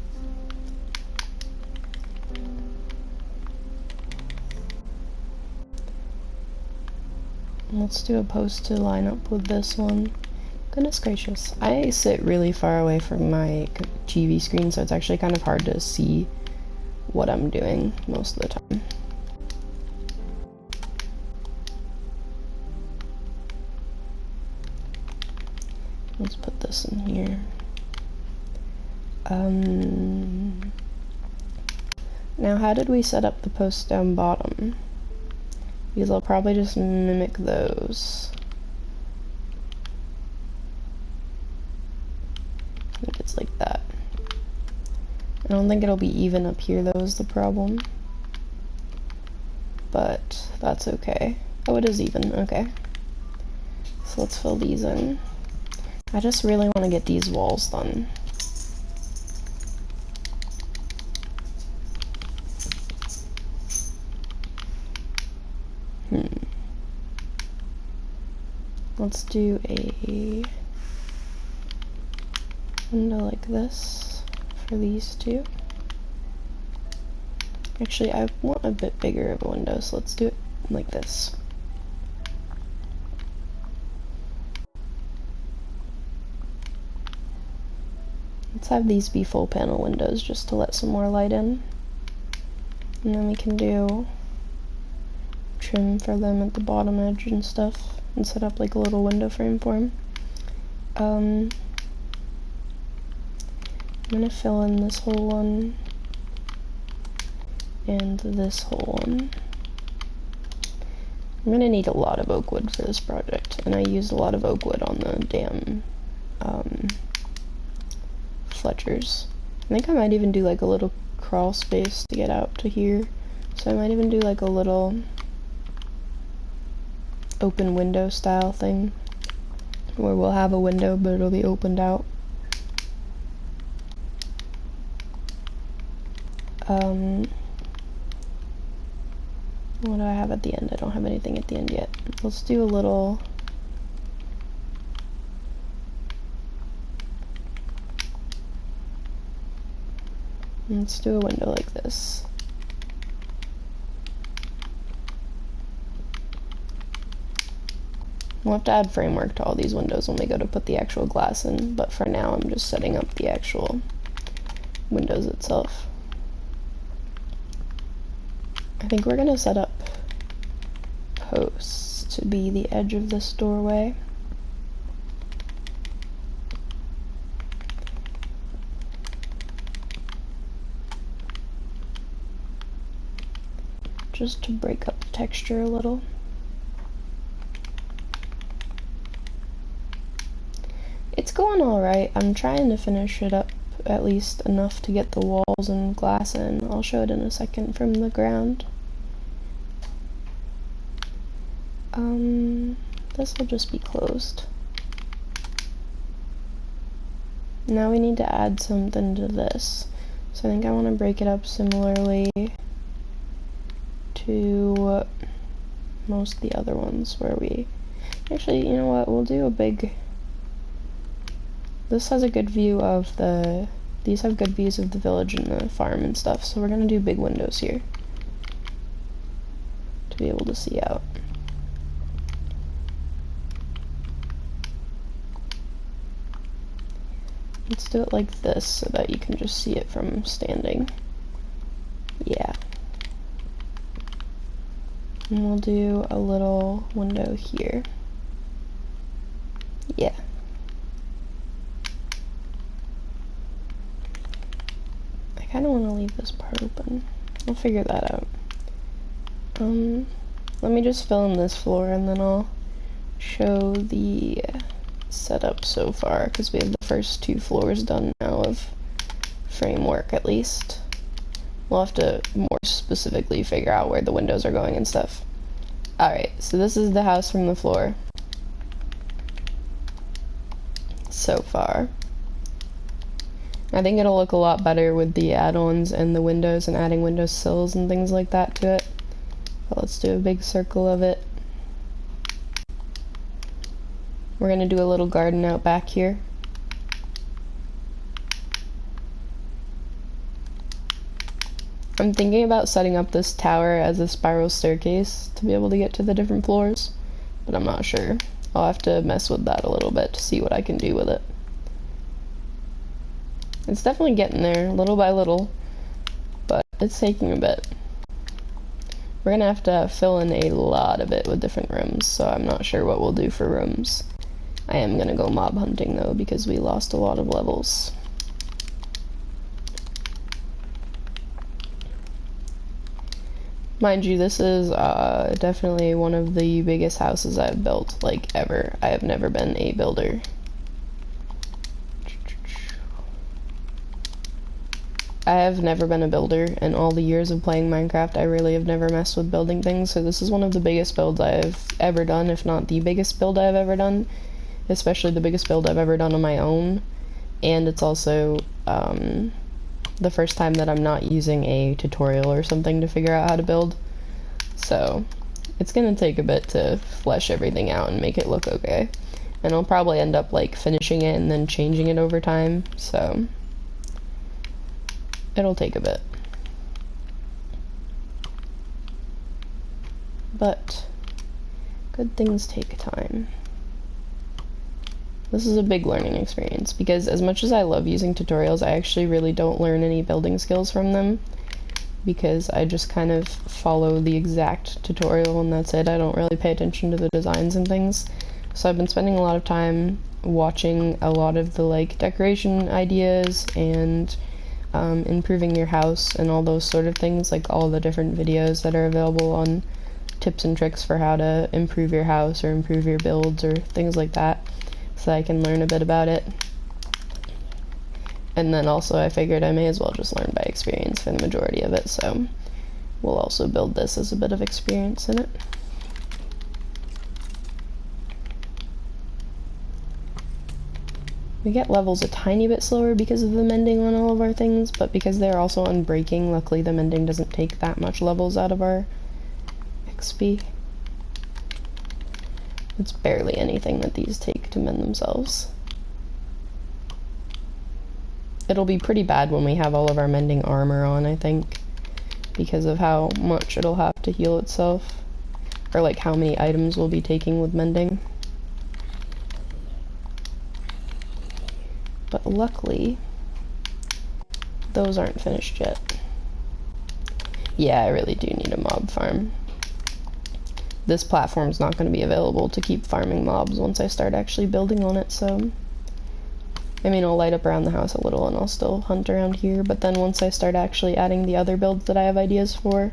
Let's do a post to line up with this one. Goodness gracious. I sit really far away from my TV screen, so it's actually kind of hard to see what I'm doing most of the time. Let's put this in here. Now how did we set up the posts down bottom? Because I'll probably just mimic those. I think it's like that. I don't think it'll be even up here though is the problem. But that's okay. Oh, it is even, okay. So let's fill these in. I just really want to get these walls done. Let's do a window like this for these two. Actually, I want a bit bigger of a window, so let's do it like this. Let's have these be full panel windows just to let some more light in. And then we can do trim for them at the bottom edge and stuff, and set up like a little window frame for them. I'm gonna fill in this whole one and this whole one. I'm gonna need a lot of oak wood for this project, and I used a lot of oak wood on the damn Fletchers. I think I might even do like a little crawl space to get out to here, so I might even do like a little open window style thing where we'll have a window but it'll be opened out. What do I have at the end? I don't have anything at the end yet. Let's do a little let's do a window like this. We'll have to add framework to all these windows when we go to put the actual glass in, but for now I'm just setting up the actual windows itself. I think we're gonna set up posts to be the edge of this doorway. Just to break up the texture a little. It's going alright. I'm trying to finish it up at least enough to get the walls and glass in. I'll show it in a second from the ground. This will just be closed. Now we need to add something to this. So I think I want to break it up similarly to most of the other ones where we... Actually, you know what? We'll do a big... This has a good view of the... These have good views of the village and the farm and stuff, so we're gonna do big windows here to be able to see out. Let's do it like this so that you can just see it from standing. Yeah. And we'll do a little window here. Yeah. I kind of want to leave this part open. I'll figure that out. Let me just fill in this floor and then I'll show the setup so far, because we have the first 2 floors done now of framework at least. We'll have to more specifically figure out where the windows are going and stuff. Alright, so this is the house from the floor. So far. I think it'll look a lot better with the add-ons and the windows and adding window sills and things like that to it. But let's do a big circle of it. We're gonna do a little garden out back here. I'm thinking about setting up this tower as a spiral staircase to be able to get to the different floors, but I'm not sure. I'll have to mess with that a little bit to see what I can do with it. It's definitely getting there, little by little, but it's taking a bit. We're gonna have to fill in a lot of it with different rooms, so I'm not sure what we'll do for rooms. I am gonna go mob hunting though, because we lost a lot of levels. Mind you, this is definitely one of the biggest houses I've built, like, ever. I have never been a builder. I have never been a builder. In all the years of playing Minecraft, I really have never messed with building things, so this is one of the biggest builds I've ever done, if not the biggest build I've ever done. Especially the biggest build I've ever done on my own. And it's also, the first time that I'm not using a tutorial or something to figure out how to build. So it's gonna take a bit to flesh everything out and make it look okay. And I'll probably end up like finishing it and then changing it over time, so it'll take a bit. But good things take time. This is a big learning experience, because as much as I love using tutorials, I actually really don't learn any building skills from them, because I just kind of follow the exact tutorial and that's it. I don't really pay attention to the designs and things. So I've been spending a lot of time watching a lot of the like decoration ideas and improving your house and all those sort of things, like all the different videos that are available on tips and tricks for how to improve your house or improve your builds or things like that, so I can learn a bit about it. And then also I figured I may as well just learn by experience for the majority of it, so we'll also build this as a bit of experience in it. We get levels a tiny bit slower because of the mending on all of our things, but because they're also unbreaking, luckily the mending doesn't take that much levels out of our XP. It's barely anything that these take to mend themselves. It'll be pretty bad when we have all of our mending armor on, I think, because of how much it'll have to heal itself, or like how many items we'll be taking with mending. But luckily, those aren't finished yet. Yeah, I really do need a mob farm. This platform's not going to be available to keep farming mobs once I start actually building on it, so I mean, I'll light up around the house a little and I'll still hunt around here, but then once I start actually adding the other builds that I have ideas for,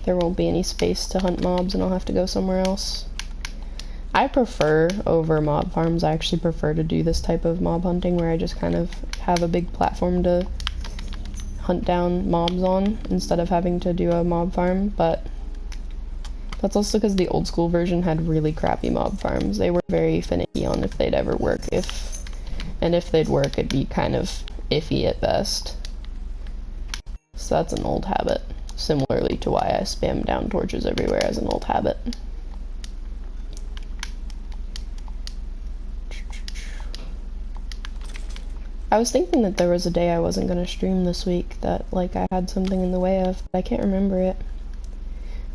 there won't be any space to hunt mobs and I'll have to go somewhere else. I prefer, over mob farms, I actually prefer to do this type of mob hunting where I just kind of have a big platform to hunt down mobs on instead of having to do a mob farm, but that's also because the old school version had really crappy mob farms. They were very finicky on if they'd ever work, and if they'd work, it'd be kind of iffy at best. So that's an old habit, similarly to why I spam down torches everywhere as an old habit. I was thinking that there was a day I wasn't going to stream this week that, like, I had something in the way of, but I can't remember it.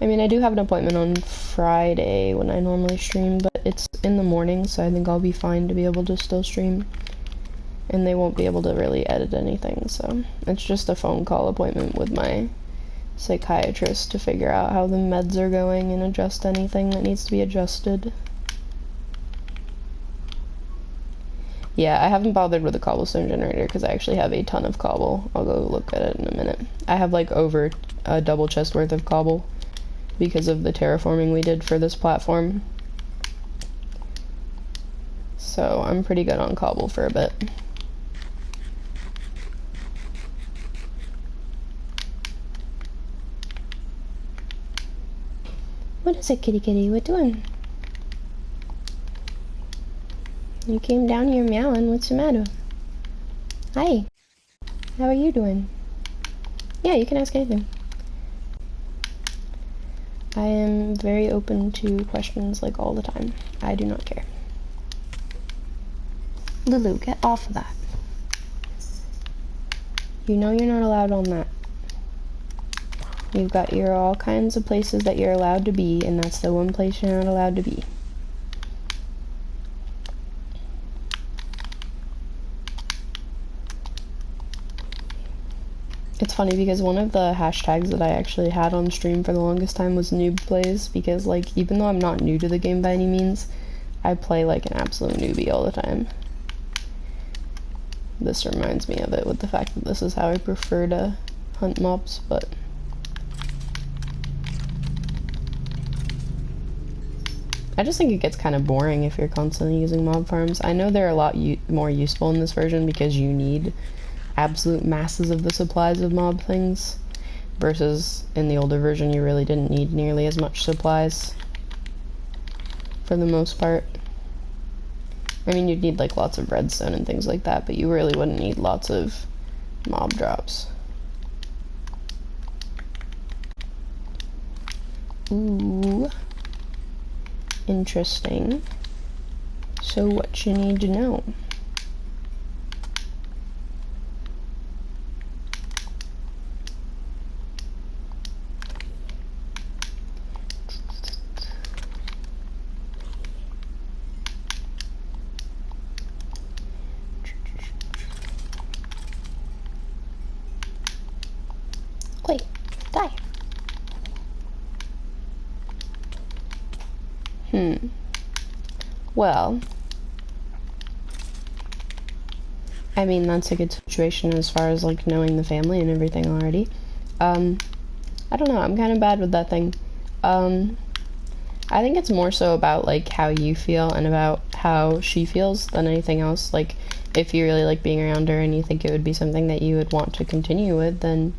I mean, I do have an appointment on Friday when I normally stream, but it's in the morning, so I think I'll be fine to be able to still stream. And they won't be able to really edit anything, so it's just a phone call appointment with my psychiatrist to figure out how the meds are going and adjust anything that needs to be adjusted. Yeah, I haven't bothered with the cobblestone generator because I actually have a ton of cobble. I'll go look at it in a minute. I have like over a double chest worth of cobble because of the terraforming we did for this platform. So I'm pretty good on cobble for a bit. What is it, kitty kitty? What doing? You came down here meowing. What's the matter? Hi. How are you doing? Yeah, you can ask anything. I am very open to questions like all the time. I do not care. Lulu, get off of that. You know you're not allowed on that. You've got your all kinds of places that you're allowed to be, and that's the one place you're not allowed to be. It's funny because one of the hashtags that I actually had on stream for the longest time was noob plays, because like even though I'm not new to the game by any means, I play like an absolute newbie all the time. This reminds me of it with the fact that this is how I prefer to hunt mobs, but I just think it gets kind of boring if you're constantly using mob farms. I know they're a lot more useful in this version because you need absolute masses of the supplies of mob things, versus in the older version you really didn't need nearly as much supplies for the most part. I mean, you'd need like lots of redstone and things like that, but you really wouldn't need lots of mob drops. Ooh, interesting. So what you need to know? Wait, die. Well, I mean, that's a good situation as far as like knowing the family and everything already. I don't know, I'm kind of bad with that thing. I think it's more so about like how you feel and about how she feels than anything else. Like, if you really like being around her and you think it would be something that you would want to continue with, then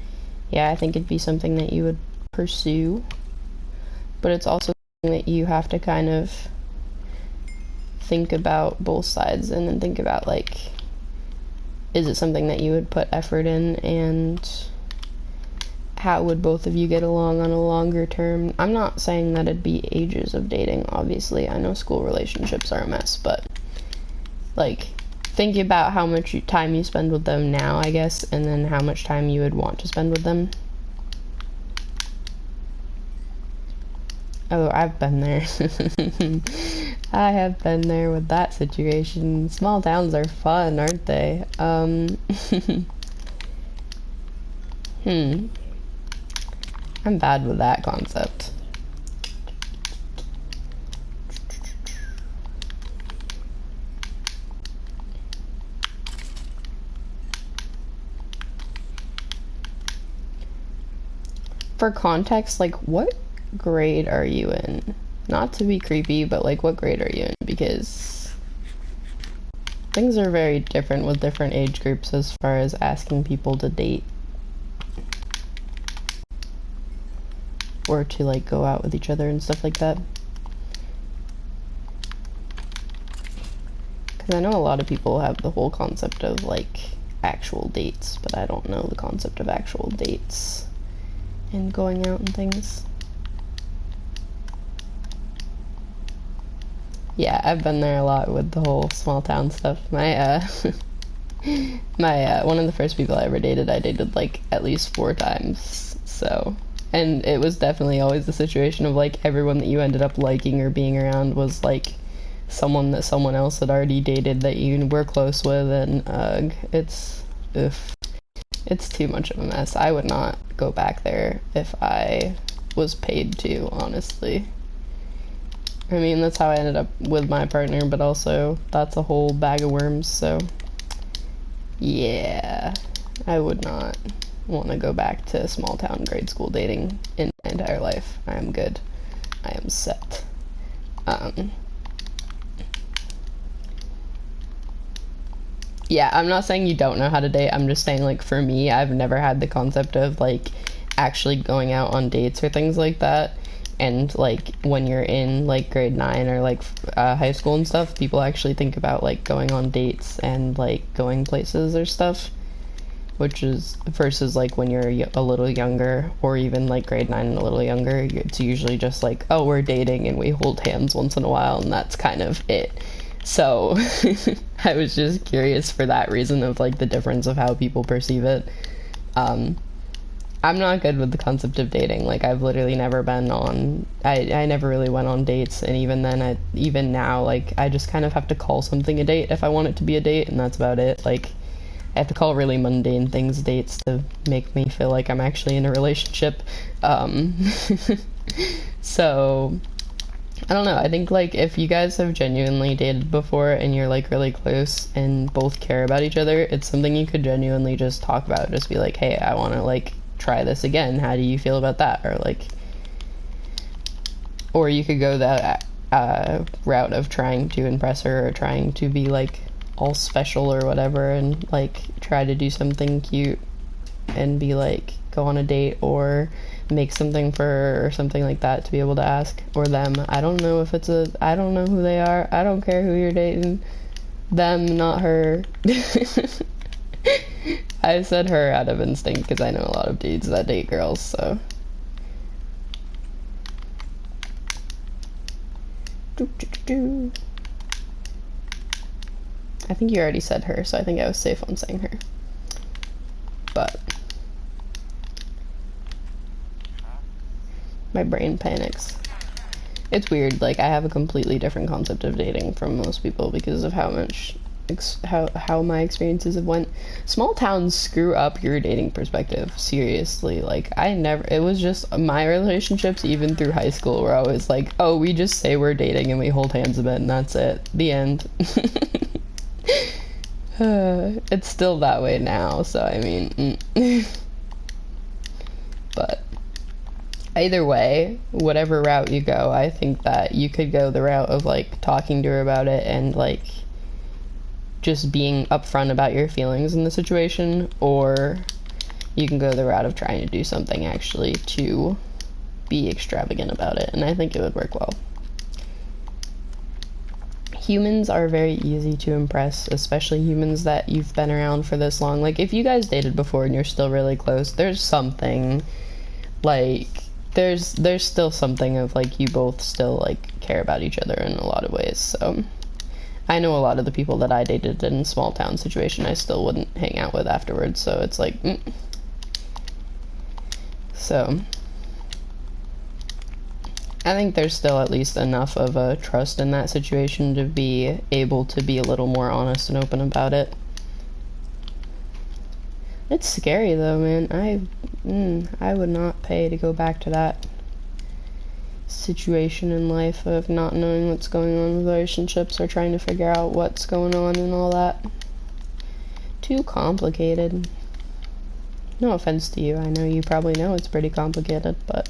yeah, I think it'd be something that you would pursue. But it's also something that you have to kind of think about both sides and then think about like, is it something that you would put effort in, and how would both of you get along on a longer term? I'm not saying that it'd be ages of dating, obviously. I know school relationships are a mess, but like, think about how much time you spend with them now, I guess, and then how much time you would want to spend with them. Oh, I've been there. I have been there with that situation. Small towns are fun, aren't they? I'm bad with that concept. For context, like, what grade are you in? Not to be creepy, but like, what grade are you in? Because things are very different with different age groups as far as asking people to date or to like go out with each other and stuff like that. Because I know a lot of people have the whole concept of like actual dates, but I don't know the concept of actual dates and going out and things. Yeah, I've been there a lot with the whole small town stuff. My one of the first people I ever dated, I dated like at least 4 times. So, and it was definitely always the situation of like everyone that you ended up liking or being around was like someone that someone else had already dated that you were close with, and it's too much of a mess. I would not go back there if I was paid to, honestly. I mean, that's how I ended up with my partner, but also that's a whole bag of worms, so yeah, I would not want to go back to small town grade school dating in my entire life. I am good. I am set. Yeah, I'm not saying you don't know how to date. I'm just saying, like, for me, I've never had the concept of like actually going out on dates or things like that, And like when you're in like grade 9 or like high school and stuff, people actually think about like going on dates and like going places or stuff, which is versus like when you're a little younger, or even like grade 9 and a little younger, it's usually just like, oh, we're dating and we hold hands once in a while, and that's kind of it. So I was just curious for that reason of like the difference of how people perceive it. I'm not good with the concept of dating. Like, I've literally never been on, I never really went on dates, and even then, even now, like, I just kind of have to call something a date if I want it to be a date, and that's about it. Like, I have to call really mundane things dates to make me feel like I'm actually in a relationship. So, I don't know, I think, like, if you guys have genuinely dated before and you're, like, really close and both care about each other, it's something you could genuinely just talk about. Just be like, hey, I want to, like, try this again. How do you feel about that? Or, like, or you could go that route of trying to impress her or trying to be, like, all special or whatever, and, like, try to do something cute and be, like, go on a date or make something for her or something like that to be able to ask, or them. I don't know if it's a, I don't know who they are. I don't care who you're dating. Them, not her. I said her out of instinct because I know a lot of dudes that date girls, so. I think you already said her, so I think I was safe on saying her. But my brain panics. It's weird, like, I have a completely different concept of dating from most people because of how much how my experiences have went. Small towns screw up your dating perspective, seriously. Like, it was just my relationships even through high school were always like, oh, we just say we're dating and we hold hands a bit and that's it, the end. It's still that way now, so I mean, but either way, whatever route you go, I think that you could go the route of, like, talking to her about it and, like, just being upfront about your feelings in the situation, or you can go the route of trying to do something actually to be extravagant about it, and I think it would work well. Humans are very easy to impress, especially humans that you've been around for this long. Like, if you guys dated before and you're still really close, there's something, like, there's still something of, like, you both still, like, care about each other in a lot of ways. So I know a lot of the people that I dated in small town situation I still wouldn't hang out with afterwards, so it's like, So I think there's still at least enough of a trust in that situation to be able to be a little more honest and open about it. It's scary though, man. I would not pay to go back to that situation in life of not knowing what's going on with relationships or trying to figure out what's going on and all that. Too complicated. No offense to you, I know you probably know it's pretty complicated, but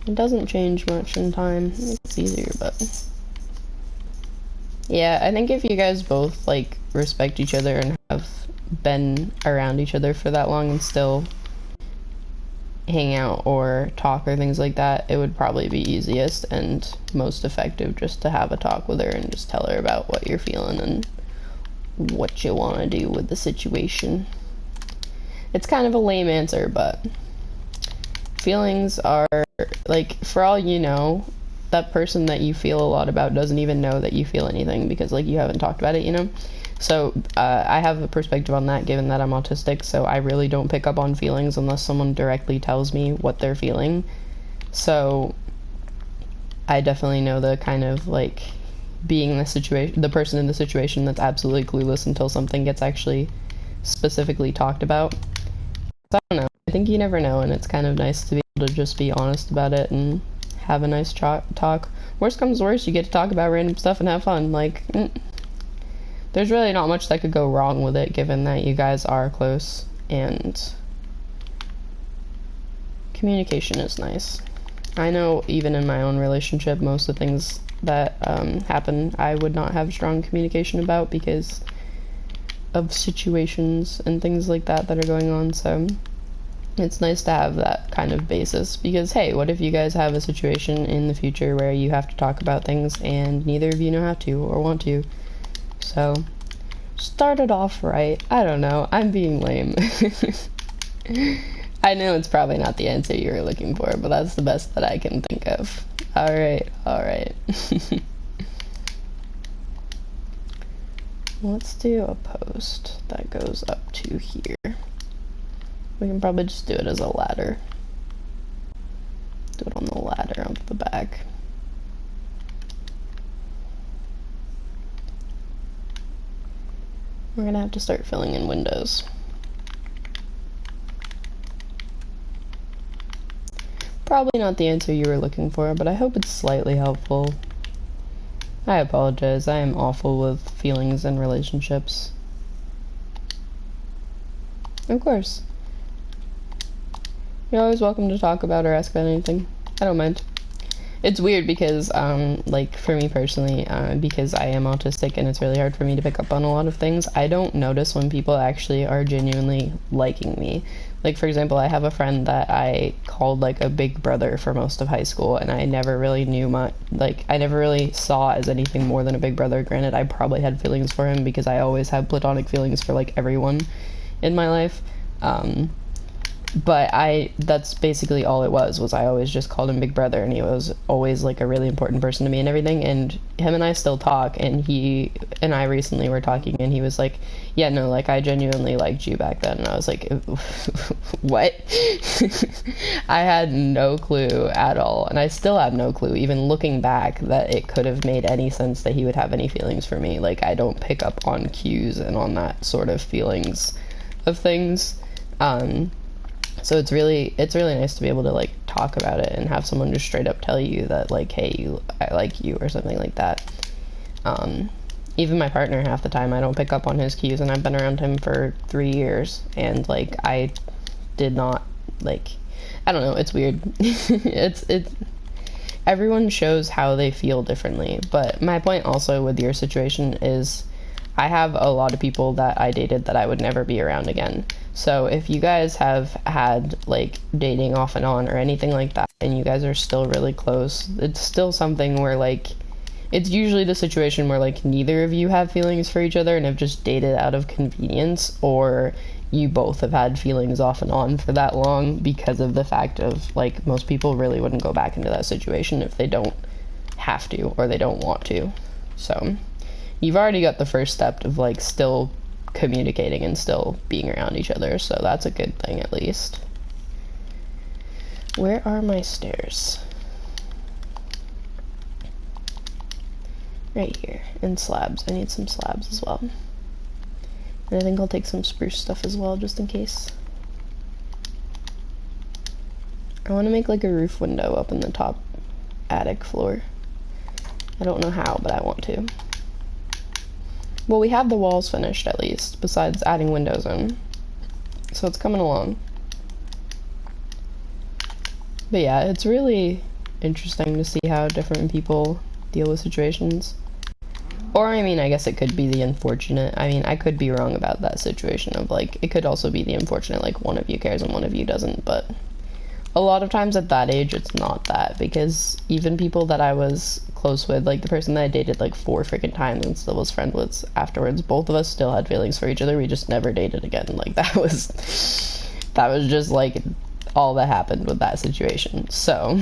it doesn't change much in time. It's easier, but yeah, I think if you guys both, like, respect each other and have been around each other for that long and still hang out or talk or things like that, it would probably be easiest and most effective just to have a talk with her and just tell her about what you're feeling and what you want to do with the situation. It's kind of a lame answer, but feelings are, like, for all you know, that person that you feel a lot about doesn't even know that you feel anything because, like, you haven't talked about it, you know? So, I have a perspective on that given that I'm autistic, so I really don't pick up on feelings unless someone directly tells me what they're feeling. So, I definitely know the kind of, like, being the person in the situation that's absolutely clueless until something gets actually specifically talked about. So, I don't know. I think you never know, and it's kind of nice to be able to just be honest about it and have a nice talk. Worst comes to worst, you get to talk about random stuff and have fun. Like, there's really not much that could go wrong with it, given that you guys are close, and communication is nice. I know even in my own relationship, most of the things that happen, I would not have strong communication about because of situations and things like that that are going on, so it's nice to have that kind of basis, because hey, what if you guys have a situation in the future where you have to talk about things and neither of you know how to or want to? So start it off right. I don't know, I'm being lame. I know it's probably not the answer you were looking for, but that's the best that I can think of. Alright. Let's do a post that goes up to here. We can probably just do it as a ladder. Do it on the ladder on the back. We're gonna have to start filling in windows. Probably not the answer you were looking for, but I hope it's slightly helpful. I apologize, I am awful with feelings and relationships. Of course. You're always welcome to talk about or ask about anything. I don't mind. It's weird because, like, for me personally, because I am autistic and it's really hard for me to pick up on a lot of things, I don't notice when people actually are genuinely liking me. Like, for example, I have a friend that I called, like, a big brother for most of high school, and I never really knew much, like, I never really saw as anything more than a big brother. Granted, I probably had feelings for him because I always had platonic feelings for, like, everyone in my life. But that's basically all it was I always just called him Big Brother, and he was always, like, a really important person to me and everything, and him and I still talk, and he and I recently were talking, and he was like, yeah, no, like, I genuinely liked you back then, and I was like, what? I had no clue at all, and I still have no clue, even looking back, that it could have made any sense that he would have any feelings for me. Like, I don't pick up on cues and on that sort of feelings of things. So it's really nice to be able to, like, talk about it and have someone just straight up tell you that, like, hey, I like you, or something like that. Even my partner, half the time, I don't pick up on his cues, and I've been around him for 3 years, and, like, I did not, like, I don't know, it's weird. it's everyone shows how they feel differently, but my point also with your situation is I have a lot of people that I dated that I would never be around again. So if you guys have had, like, dating off and on or anything like that, and you guys are still really close, it's still something where, like, it's usually the situation where, like, neither of you have feelings for each other and have just dated out of convenience, or you both have had feelings off and on for that long because of the fact of, like, most people really wouldn't go back into that situation if they don't have to or they don't want to. So you've already got the first step of, like, still communicating and still being around each other, so that's a good thing at least. Where are my stairs? Right here. And slabs. I need some slabs as well. And I think I'll take some spruce stuff as well, just in case. I want to make, like, a roof window up in the top attic floor. I don't know how, but I want to. Well, we have the walls finished, at least, besides adding windows in. So it's coming along. But yeah, it's really interesting to see how different people deal with situations. Or, I mean, I guess it could be the unfortunate. I mean, I could be wrong about that situation of, like, it could also be the unfortunate, like, one of you cares and one of you doesn't, but a lot of times at that age, it's not that, because even people that I was close with, like the person that I dated, like, 4 freaking times and still was friends with afterwards, both of us still had feelings for each other, we just never dated again. Like, that was just, like, all that happened with that situation. So,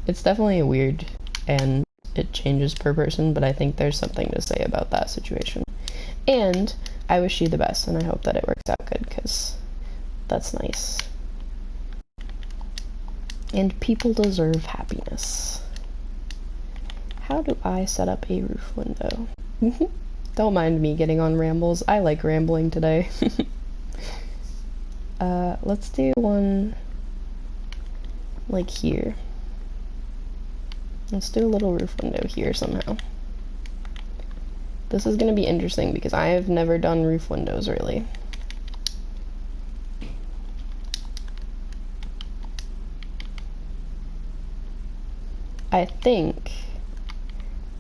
it's definitely weird, and it changes per person, but I think there's something to say about that situation. And I wish you the best, and I hope that it works out good, because that's nice. And people deserve happiness. How do I set up a roof window? Don't mind me getting on rambles. I like rambling today. Let's do one, like, here. Let's do a little roof window here somehow. This is gonna be interesting because I have never done roof windows, really. I think,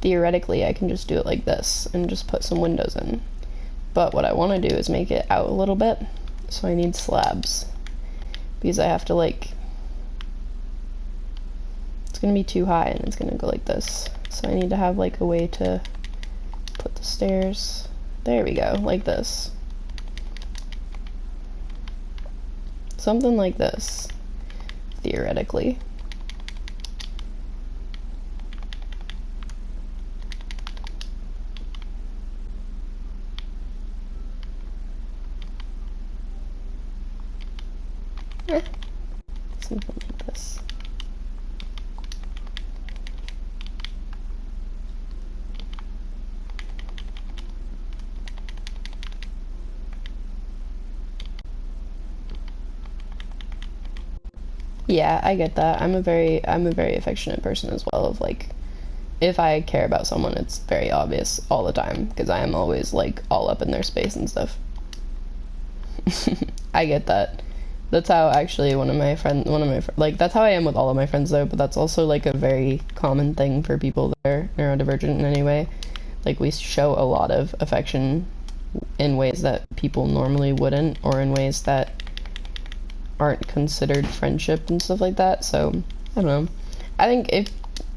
theoretically, I can just do it like this and just put some windows in. But what I want to do is make it out a little bit, so I need slabs, because I have to, like, it's gonna be too high and it's gonna go like this, so I need to have like a way to put the stairs, there we go, like this, something like this, theoretically. Something like this. Yeah, I get that. I'm a very affectionate person as well, of like, if I care about someone, it's very obvious all the time, because I am always like all up in their space and stuff. I get that. That's how actually like, that's how I am with all of my friends though, but that's also like a very common thing for people that are neurodivergent in any way. Like, we show a lot of affection in ways that people normally wouldn't, or in ways that aren't considered friendship and stuff like that. So I don't know, I think if,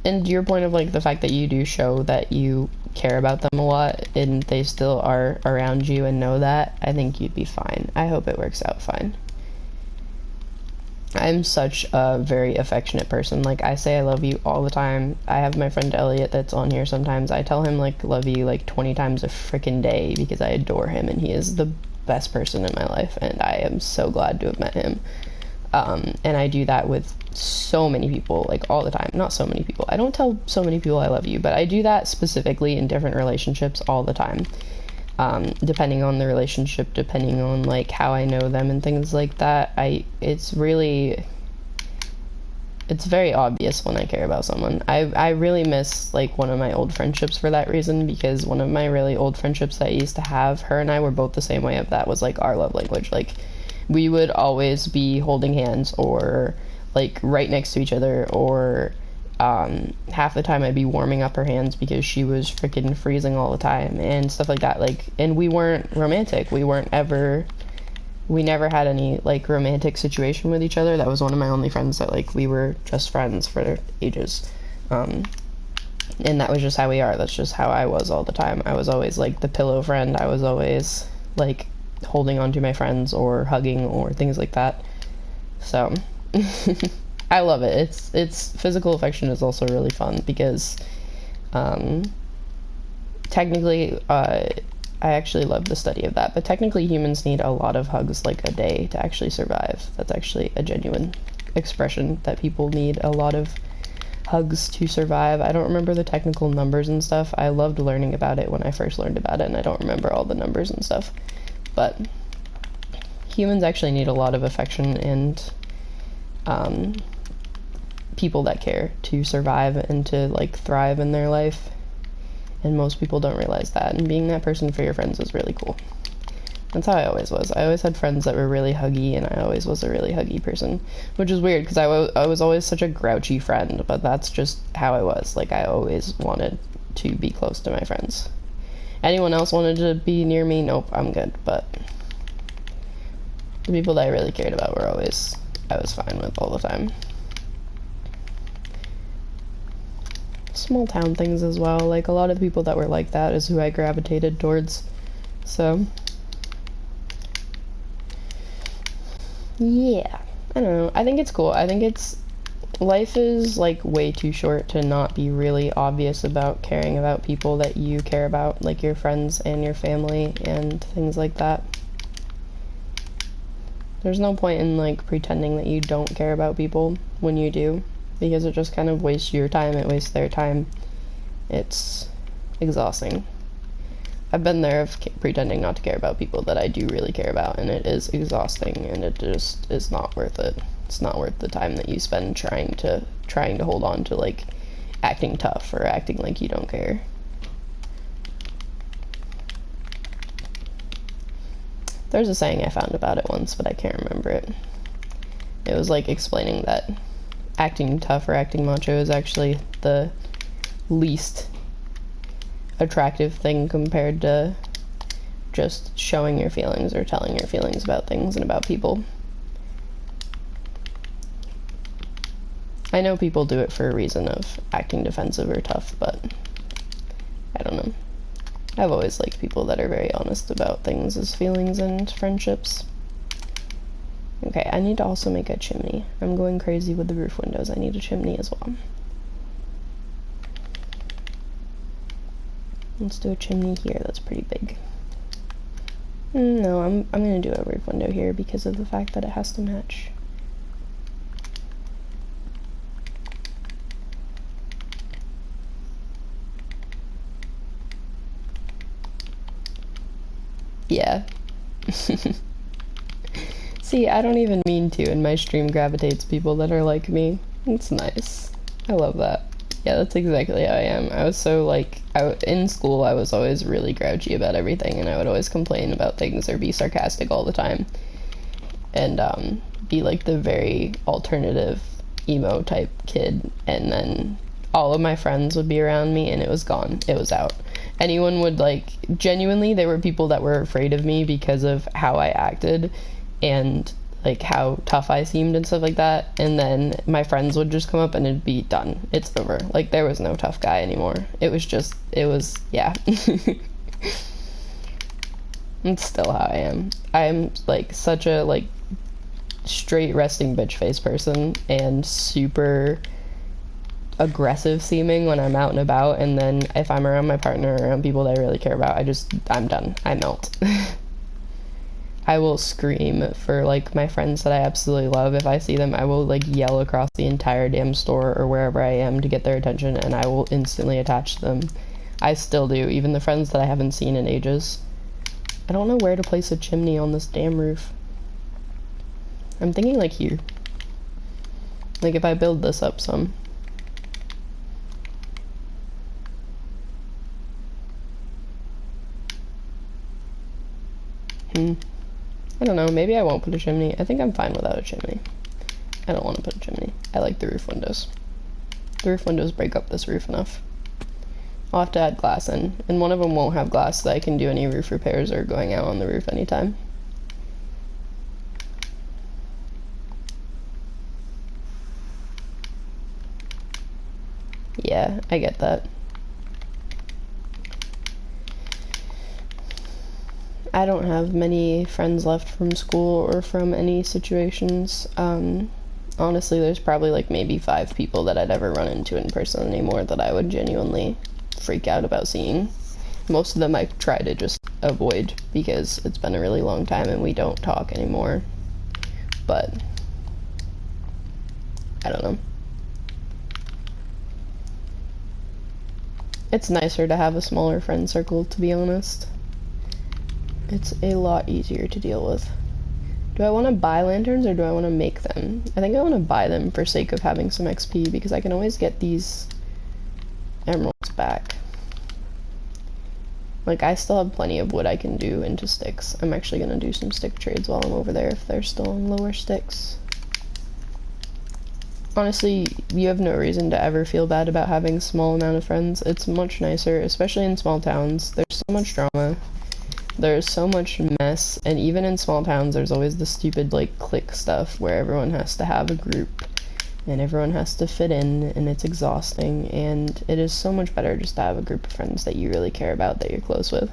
and to your point of like the fact that you do show that you care about them a lot and they still are around you and know that, I think you'd be fine. I hope it works out fine. I'm such a very affectionate person. Like, I say I love you all the time. I have my friend Elliot that's on here sometimes. I tell him like love you like 20 times a freaking day because I adore him and he is the best person in my life, and I am so glad to have met him. And I do that with so many people, like all the time. Not so many people. I don't tell so many people I love you, but I do that specifically in different relationships all the time. Depending on the relationship, depending on like how I know them and things like that. It's very obvious when I care about someone. I really miss like one of my old friendships for that reason, because one of my really old friendships that I used to have, her and I were both the same way of that, was like our love language. Like, we would always be holding hands or like right next to each other, or half the time I'd be warming up her hands because she was freaking freezing all the time and stuff like that. Like, and we weren't romantic. We never had any like romantic situation with each other. That was one of my only friends that like we were just friends for ages. And that was just how we are. That's just how I was all the time. I was always like the pillow friend. I was always like holding on to my friends or hugging or things like that. So I love it. It's physical affection is also really fun because technically I actually love the study of that, but technically humans need a lot of hugs like a day to actually survive. That's actually a genuine expression, that people need a lot of hugs to survive. I don't remember the technical numbers and stuff. I loved learning about it when I first learned about it, and I don't remember all the numbers and stuff. But humans actually need a lot of affection and people that care to survive and to like thrive in their life, and most people don't realize that, and being that person for your friends is really cool. That's how I always was. I always had friends that were really huggy, and I always was a really huggy person, which is weird because I was always such a grouchy friend, but that's just how I was. Like, I always wanted to be close to my friends. Anyone else wanted to be near me? Nope, I'm good. But the people that I really cared about I was fine with all the time. Small town things as well. Like, a lot of the people that were like that is who I gravitated towards. So yeah, I don't know. I think it's cool. I think life is like way too short to not be really obvious about caring about people that you care about, like your friends and your family and things like that. There's no point in like pretending that you don't care about people when you do, because it just kind of wastes your time, it wastes their time. It's exhausting. I've been there of pretending not to care about people that I do really care about, and it is exhausting, and it just is not worth it. It's not worth the time that you spend trying to hold on to like acting tough or acting like you don't care. There's a saying I found about it once, but I can't remember it. It was like explaining that acting tough or acting macho is actually the least attractive thing compared to just showing your feelings or telling your feelings about things and about people. I know people do it for a reason of acting defensive or tough, but I don't know. I've always liked people that are very honest about things as feelings and friendships. Okay, I need to also make a chimney. I'm going crazy with the roof windows. I need a chimney as well. Let's do a chimney here. That's pretty big. No, I'm gonna do a roof window here because of the fact that it has to match. Yeah. See, I don't even mean to, and my stream gravitates people that are like me. It's nice. I love that. Yeah, that's exactly how I am. I was so, like, in school, I was always really grouchy about everything, and I would always complain about things or be sarcastic all the time. And, be, like, the very alternative emo type kid, and then all of my friends would be around me, and it was gone. It was out. Anyone would, like, genuinely, there were people that were afraid of me because of how I acted, and like how tough I seemed and stuff like that, and then my friends would just come up and it'd be done. It's over. Like, there was no tough guy anymore. It was, yeah. It's still how I am. I'm, like, such a, like, straight resting bitch face person, and super aggressive seeming when I'm out and about, and then if I'm around my partner or around people that I really care about, I'm done. I melt. I will scream for, like, my friends that I absolutely love. If I see them, I will, like, yell across the entire damn store or wherever I am to get their attention, and I will instantly attach to them. I still do, even the friends that I haven't seen in ages. I don't know where to place a chimney on this damn roof. I'm thinking, like, here. Like, if I build this up some. I don't know, maybe I won't put a chimney. I think I'm fine without a chimney. I don't want to put a chimney. I like the roof windows. The roof windows break up this roof enough. I'll have to add glass in, and one of them won't have glass so I can do any roof repairs or going out on the roof anytime. Yeah, I get that. I don't have many friends left from school or from any situations. Honestly, there's probably, like, maybe 5 people that I'd ever run into in person anymore that I would genuinely freak out about seeing. Most of them I try to just avoid because it's been a really long time and we don't talk anymore. But I don't know. It's nicer to have a smaller friend circle, to be honest. It's a lot easier to deal with. Do I want to buy lanterns or do I want to make them? I think I want to buy them for sake of having some XP because I can always get these emeralds back. Like, I still have plenty of wood I can do into sticks. I'm actually going to do some stick trades while I'm over there if they're still on lower sticks. Honestly, you have no reason to ever feel bad about having a small amount of friends. It's much nicer, especially in small towns. There's so much drama. There's so much mess, and even in small towns there's always the stupid, like, clique stuff where everyone has to have a group and everyone has to fit in, and it's exhausting, and it is so much better just to have a group of friends that you really care about, that you're close with.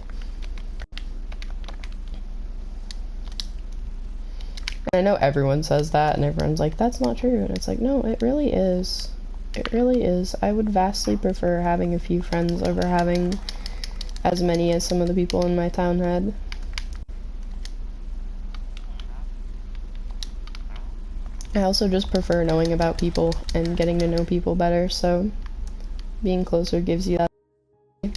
And I know everyone says that, and everyone's like, that's not true, and it's like, no, it really is. It really is. I would vastly prefer having a few friends over having as many as some of the people in my town had. I also just prefer knowing about people and getting to know people better, so being closer gives you that. I'm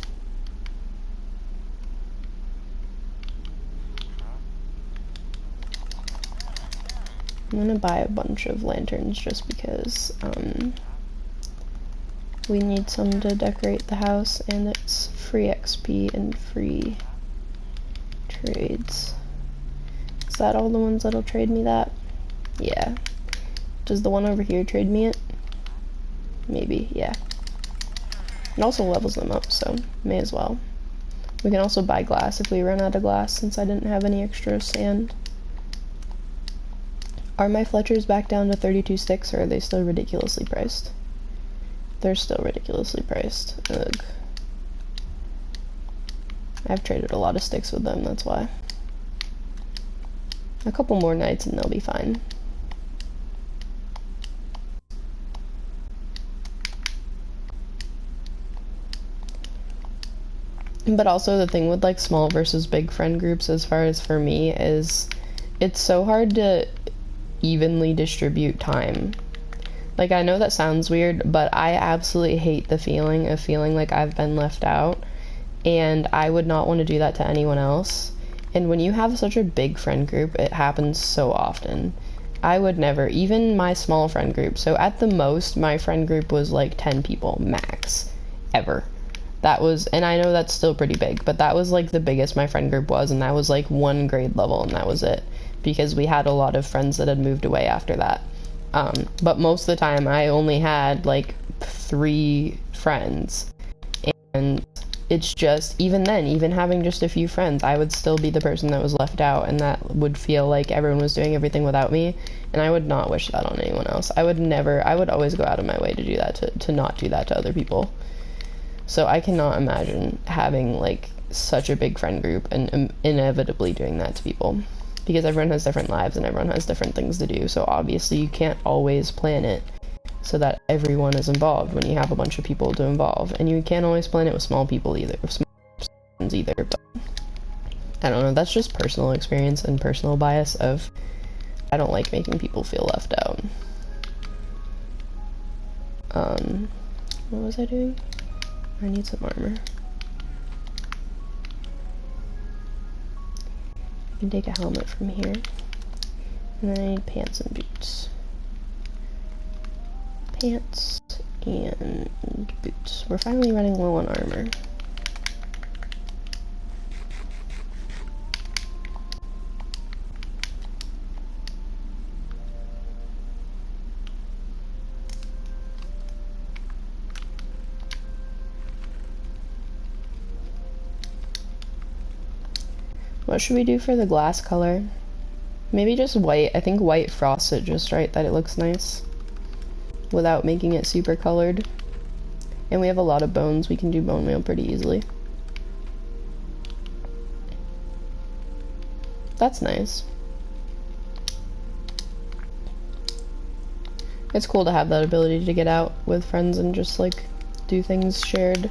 gonna buy a bunch of lanterns just because we need some to decorate the house, and it's free XP and free trades. Is that all the ones that'll trade me that? Yeah. Does the one over here trade me it? Maybe, yeah. It also levels them up, so may as well. We can also buy glass if we run out of glass, since I didn't have any extra sand. Are my Fletchers back down to 32 sticks, or are they still ridiculously priced? They're still ridiculously priced. Ugh. I've traded a lot of sticks with them, that's why. A couple more nights and they'll be fine. But also the thing with like small versus big friend groups, as far as for me, is it's so hard to evenly distribute time. Like, I know that sounds weird, but I absolutely hate the feeling of feeling like I've been left out, and I would not want to do that to anyone else. And when you have such a big friend group, it happens so often. I would never, even my small friend group, so at the most, my friend group was like 10 people, max, ever. That was, and I know that's still pretty big, but that was like the biggest my friend group was, and that was like one grade level, and that was it. Because we had a lot of friends that had moved away after that. But most of the time, I only had like 3 friends. And it's just, even then, even having just a few friends, I would still be the person that was left out, and that would feel like everyone was doing everything without me, and I would not wish that on anyone else. I would always go out of my way to do that, to not do that to other people. So I cannot imagine having like such a big friend group and inevitably doing that to people, because everyone has different lives and everyone has different things to do, so obviously you can't always plan it so that everyone is involved when you have a bunch of people to involve, and you can't always plan it with small people either, but I don't know, that's just personal experience and personal bias of I don't like making people feel left out. What was I doing? I need some armor. I can take a helmet from here. And then I need pants and boots. Pants and boots. We're finally running low on armor. What should we do for the glass color? Maybe just white. I think white frosts it just right that it looks nice without making it super colored. And we have a lot of bones. We can do bone meal pretty easily. That's nice. It's cool to have that ability to get out with friends and just like do things shared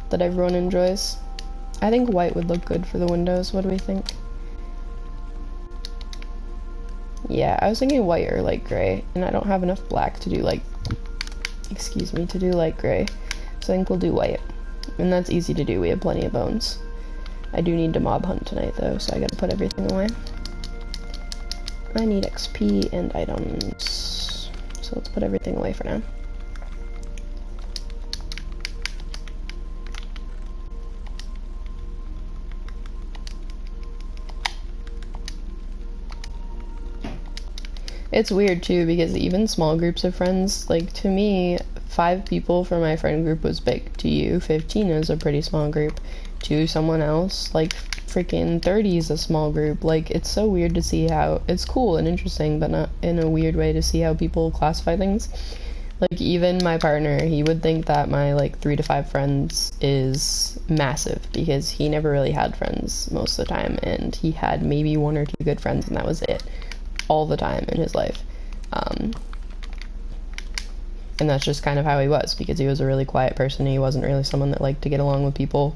that everyone enjoys. I think white would look good for the windows. What do we think? Yeah, I was thinking white or light gray, and I don't have enough black to do like, excuse me, to do light gray. So I think we'll do white. And that's easy to do, we have plenty of bones. I do need to mob hunt tonight though, so I gotta put everything away. I need XP and items. So let's put everything away for now. It's weird too, because even small groups of friends, like to me, 5 people for my friend group was big. To you, 15 is a pretty small group. To someone else, like freaking 30 is a small group. Like, it's so weird to see how, it's cool and interesting, but not in a weird way to see how people classify things. Like, even my partner, he would think that my like 3 to 5 friends is massive, because he never really had friends most of the time, and he had maybe 1 or 2 good friends, and that was it. All the time in his life. And that's just kind of how he was, because he was a really quiet person. He wasn't really someone that liked to get along with people,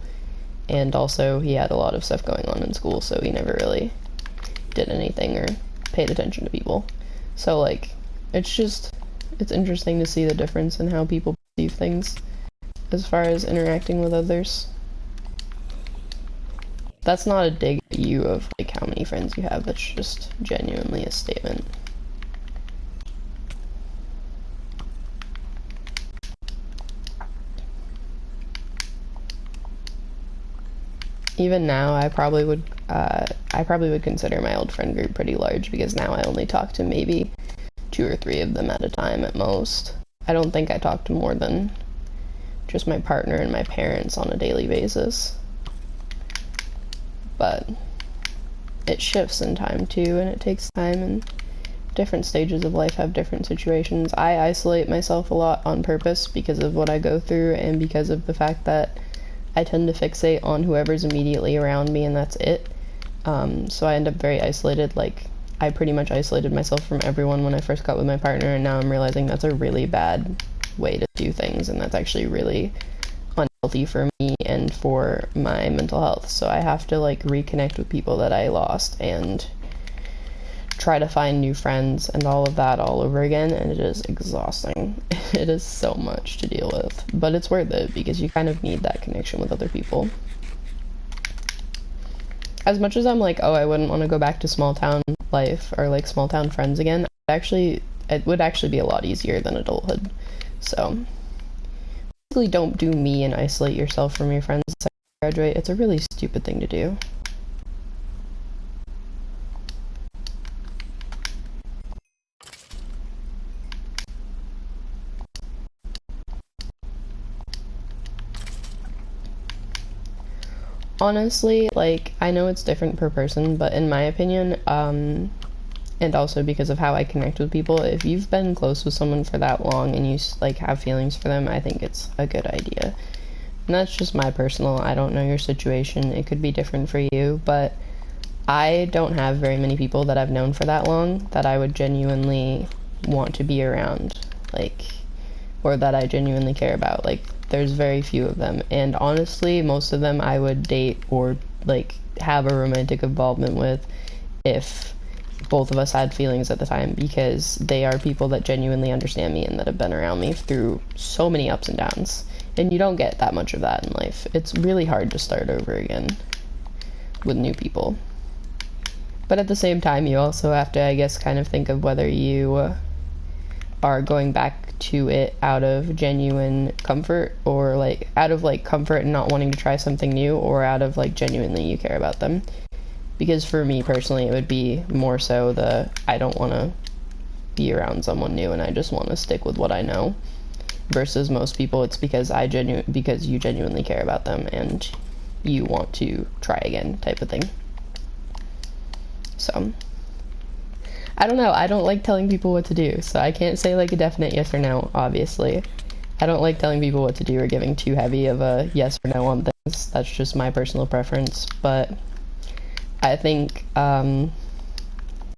and also he had a lot of stuff going on in school, so he never really did anything or paid attention to people. So like, it's interesting to see the difference in how people perceive things as far as interacting with others. That's not a dig at you of like how many friends you have, that's just genuinely a statement. Even now, I probably would consider my old friend group pretty large, because now I only talk to maybe 2 or 3 of them at a time at most. I don't think I talk to more than just my partner and my parents on a daily basis. but it shifts in time too, and it takes time, and different stages of life have different situations. I isolate myself a lot on purpose because of what I go through, and because of the fact that I tend to fixate on whoever's immediately around me, and that's it. So I end up very isolated. Like, I pretty much isolated myself from everyone when I first got with my partner, and now I'm realizing that's a really bad way to do things, and that's actually really unhealthy for me and for my mental health. So I have to like reconnect with people that I lost and try to find new friends and all of that all over again, and it is exhausting. It is so much to deal with, but it's worth it because you kind of need that connection with other people. As much as I'm like, oh, I wouldn't want to go back to small town life or like small town friends again, it would actually be a lot easier than adulthood. So basically, don't do me and isolate yourself from your friends as you graduate. It's a really stupid thing to do. Honestly, like, I know it's different per person, but in my opinion, and also because of how I connect with people, if you've been close with someone for that long and you, like, have feelings for them, I think it's a good idea. And that's just my personal, I don't know your situation, it could be different for you, but I don't have very many people that I've known for that long that I would genuinely want to be around, like, or that I genuinely care about. Like, there's very few of them, and honestly, most of them I would date or, like, have a romantic involvement with if both of us had feelings at the time, because they are people that genuinely understand me and that have been around me through so many ups and downs, and you don't get that much of that in life. It's really hard to start over again with new people. But at the same time, you also have to, I guess, kind of think of whether you are going back to it out of genuine comfort, or like out of like comfort and not wanting to try something new, or out of like genuinely you care about them. Because for me personally, it would be more so the I don't want to be around someone new and I just want to stick with what I know, versus most people it's because because you genuinely care about them and you want to try again, type of thing. So I don't know, I don't like telling people what to do, so I can't say like a definite yes or no, obviously. I don't like telling people what to do or giving too heavy of a yes or no on things. That's just my personal preference, but I think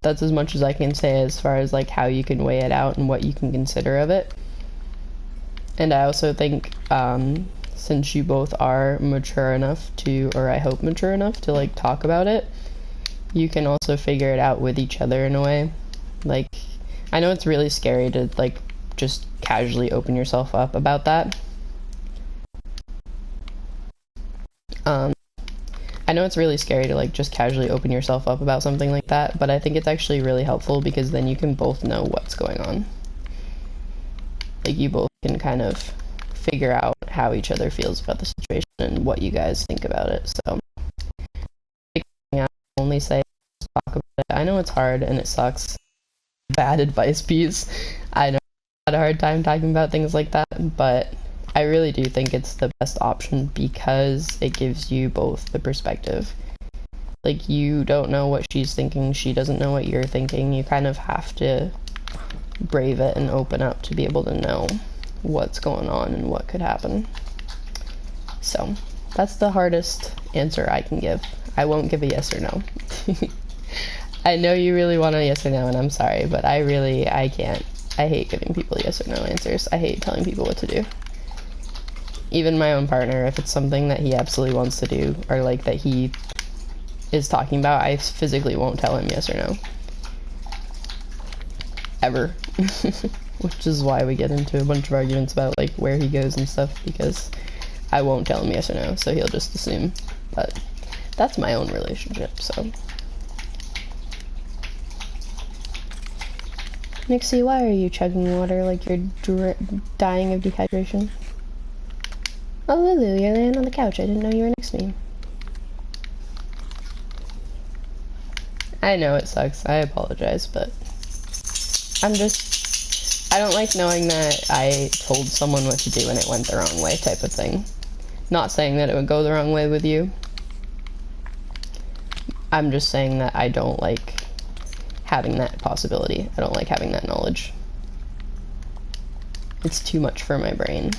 that's as much as I can say as far as like how you can weigh it out and what you can consider of it. And I also think since you both are mature enough to, or I hope mature enough to like talk about it, you can also figure it out with each other in a way. Like, I know it's really scary to like just casually open yourself up about that. I know it's really scary to like just casually open yourself up about something like that, but I think it's actually really helpful because then you can both know what's going on. Like, you both can kind of figure out how each other feels about the situation and what you guys think about it. So I only say talk about it. I know it's hard and it sucks. Bad advice piece. I know I had a hard time talking about things like that, but I really do think it's the best option because it gives you both the perspective. Like, you don't know what she's thinking, she doesn't know what you're thinking. You kind of have to brave it and open up to be able to know what's going on and what could happen. So that's the hardest answer I can give. I won't give a yes or no. I know you really want a yes or no, and I'm sorry, but I can't. I hate giving people yes or no answers. I hate telling people what to do. Even my own partner, if it's something that he absolutely wants to do, or like that he is talking about, I physically won't tell him yes or no. Ever. Which is why we get into a bunch of arguments about like where he goes and stuff, because I won't tell him yes or no, so he'll just assume. But that's my own relationship, so. Nixie, why are you chugging water like you're dying of dehydration? Oh, Lulu, you're laying on the couch. I didn't know you were next to me. I know it sucks. I apologize, but I don't like knowing that I told someone what to do and it went the wrong way, type of thing. Not saying that it would go the wrong way with you, I'm just saying that I don't like having that possibility. I don't like having that knowledge. It's too much for my brain.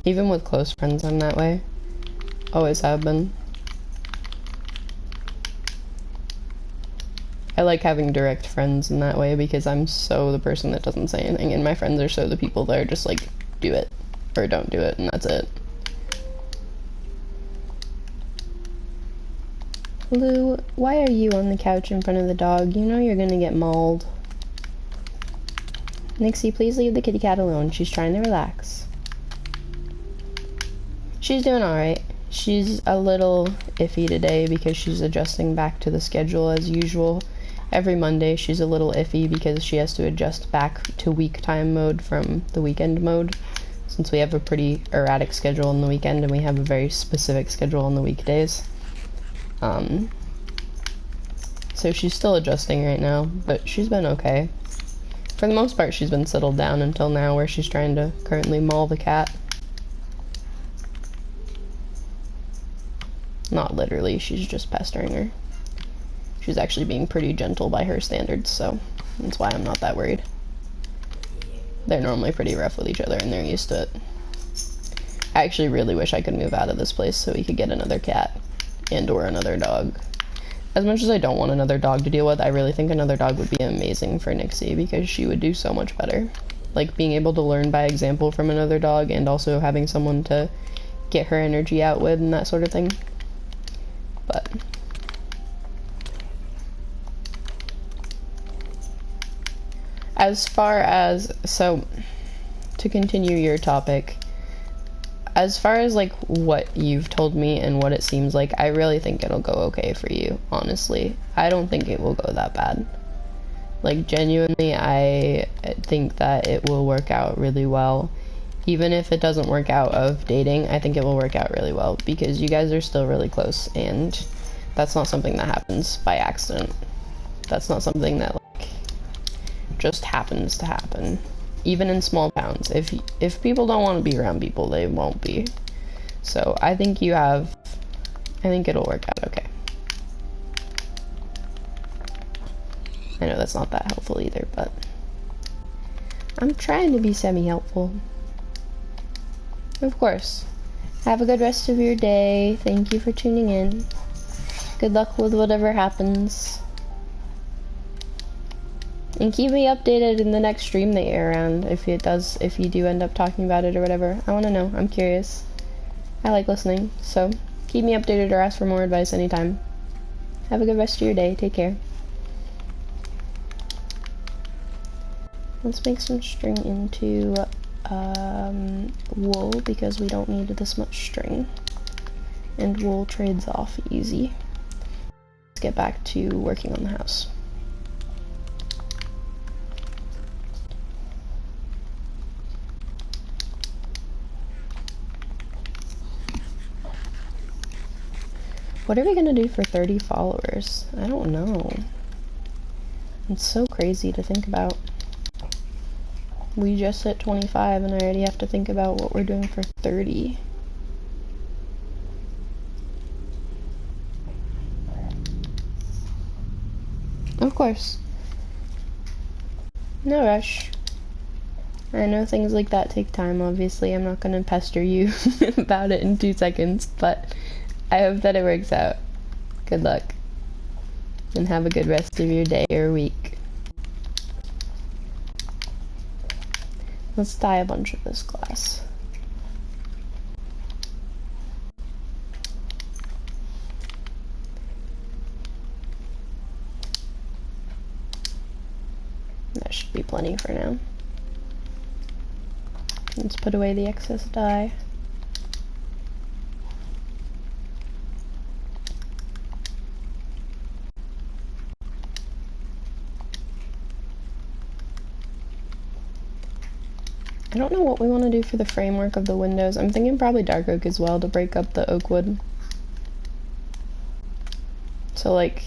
Even with close friends, I'm that way. Always have been. I like having direct friends in that way because I'm so the person that doesn't say anything, and my friends are so the people that are just like, do it, or don't do it, and that's it. Lou, why are you on the couch in front of the dog? You know you're gonna get mauled. Nixie, please leave the kitty cat alone. She's trying to relax. She's doing alright. She's a little iffy today because she's adjusting back to the schedule as usual. Every Monday she's a little iffy because she has to adjust back to week time mode from the weekend mode, since we have a pretty erratic schedule on the weekend and we have a very specific schedule on the weekdays. So she's still adjusting right now, but she's been okay. For the most part, she's been settled down until now, where she's trying to currently maul the cat. Not literally, she's just pestering her. She's actually being pretty gentle by her standards, so that's why I'm not that worried. They're normally pretty rough with each other and they're used to it. I actually really wish I could move out of this place so we could get another cat and or another dog. As much as I don't want another dog to deal with, I really think another dog would be amazing for Nixie because she would do so much better. Like being able to learn by example from another dog and also having someone to get her energy out with and that sort of thing. But as far as, so to continue your topic, as far as like what you've told me and what it seems like, I really think it'll go okay for you, honestly. I don't think it will go that bad. Like genuinely, I think that it will work out really well. Even if it doesn't work out of dating, I think it will work out really well because you guys are still really close and that's not something that happens by accident. That's not something that like just happens to happen. Even in small towns, if people don't want to be around people, they won't be. So I think it'll work out okay. I know that's not that helpful either, but I'm trying to be semi-helpful. Of course. Have a good rest of your day. Thank you for tuning in. Good luck with whatever happens. And keep me updated in the next stream that you're around, if you do end up talking about it or whatever. I want to know. I'm curious. I like listening, so keep me updated or ask for more advice anytime. Have a good rest of your day. Take care. Let's make some string into wool because we don't need this much string. And wool trades off easy. Let's get back to working on the house. What are we gonna do for 30 followers? I don't know. It's so crazy to think about. We just hit 25 and I already have to think about what we're doing for 30. Of course. No rush. I know things like that take time, obviously. I'm not gonna pester you about it in 2 seconds, but I hope that it works out. Good luck. And have a good rest of your day or week. Let's dye a bunch of this glass. That should be plenty for now. Let's put away the excess dye. I don't know what we want to do for the framework of the windows. I'm thinking probably dark oak as well to break up the oak wood. So like,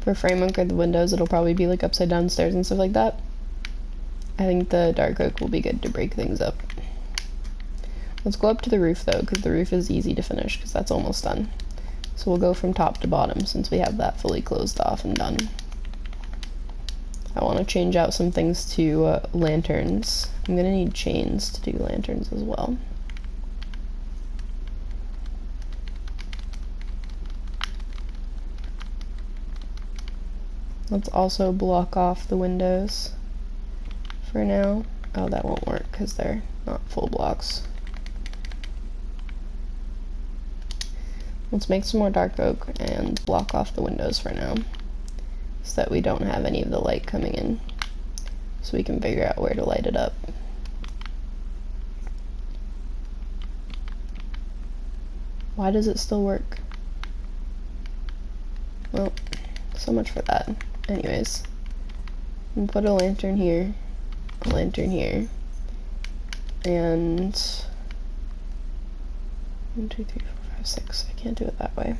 for framework of the windows, it'll probably be like upside down stairs and stuff like that. I think the dark oak will be good to break things up. Let's go up to the roof though, because the roof is easy to finish, because that's almost done. So we'll go from top to bottom, since we have that fully closed off and done. I want to change out some things to lanterns. I'm gonna need chains to do lanterns as well. Let's also block off the windows for now. Oh, that won't work because they're not full blocks. Let's make some more dark oak and block off the windows for now, so that we don't have any of the light coming in, so we can figure out where to light it up. Why does it still work? Well, so much for that. Anyways, we'll put a lantern here, and 1, 2, 3, 4, 5, 6. I can't do it that way.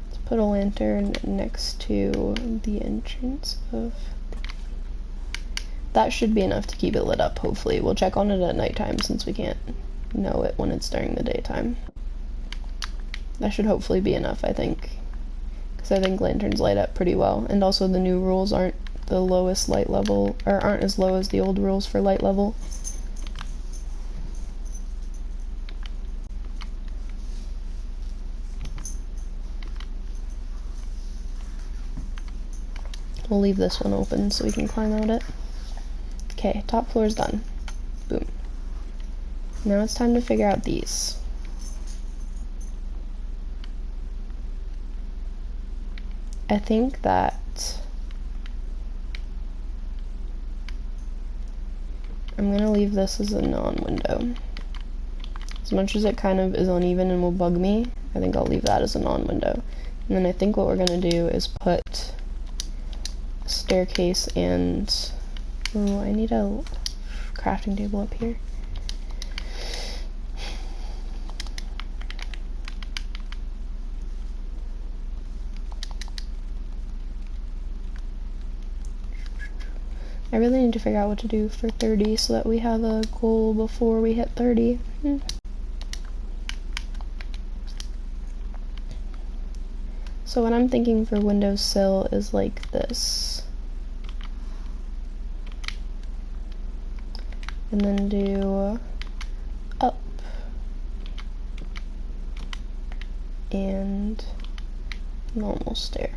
Let's put a lantern next to the entrance of... That should be enough to keep it lit up, hopefully. We'll check on it at nighttime since we can't know it when it's during the daytime. That should hopefully be enough, I think. Because I think lanterns light up pretty well. And also the new rules aren't the lowest light level, or aren't as low as the old rules for light level. We'll leave this one open so we can climb out it. Okay, top floor's done. Boom. Now it's time to figure out these. I think that I'm gonna leave this as a non-window. As much as it kind of is uneven and will bug me, I think I'll leave that as a non-window. And then I think what we're gonna do is put a staircase and... Oh, I need a crafting table up here. I really need to figure out what to do for 30 so that we have a goal before we hit 30. So what I'm thinking for windowsill is like this. And then do up and normal stair.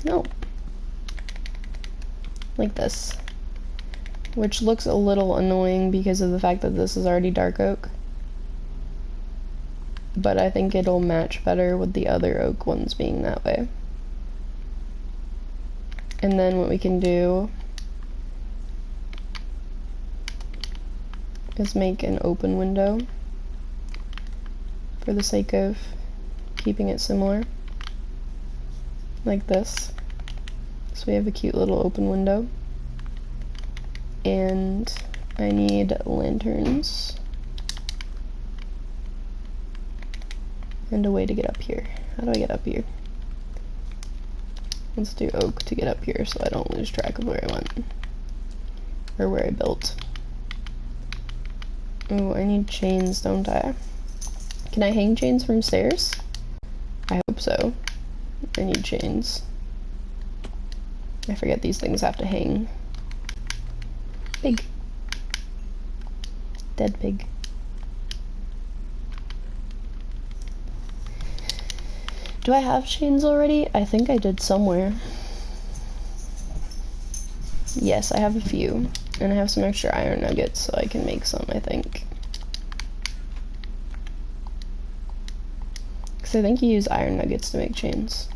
No. Like this. Which looks a little annoying because of the fact that this is already dark oak. But I think it'll match better with the other oak ones being that way. And then what we can do is make an open window for the sake of keeping it similar. Like this. So we have a cute little open window. And I need lanterns. And a way to get up here. How do I get up here? Let's do oak to get up here so I don't lose track of where I went. Or where I built. Oh, I need chains, don't I? Can I hang chains from stairs? I hope so. I need chains. I forget these things have to hang. Pig. Dead pig. Do I have chains already? I think I did somewhere. Yes, I have a few. And I have some extra iron nuggets, so I can make some, I think. Because I think you use iron nuggets to make chains.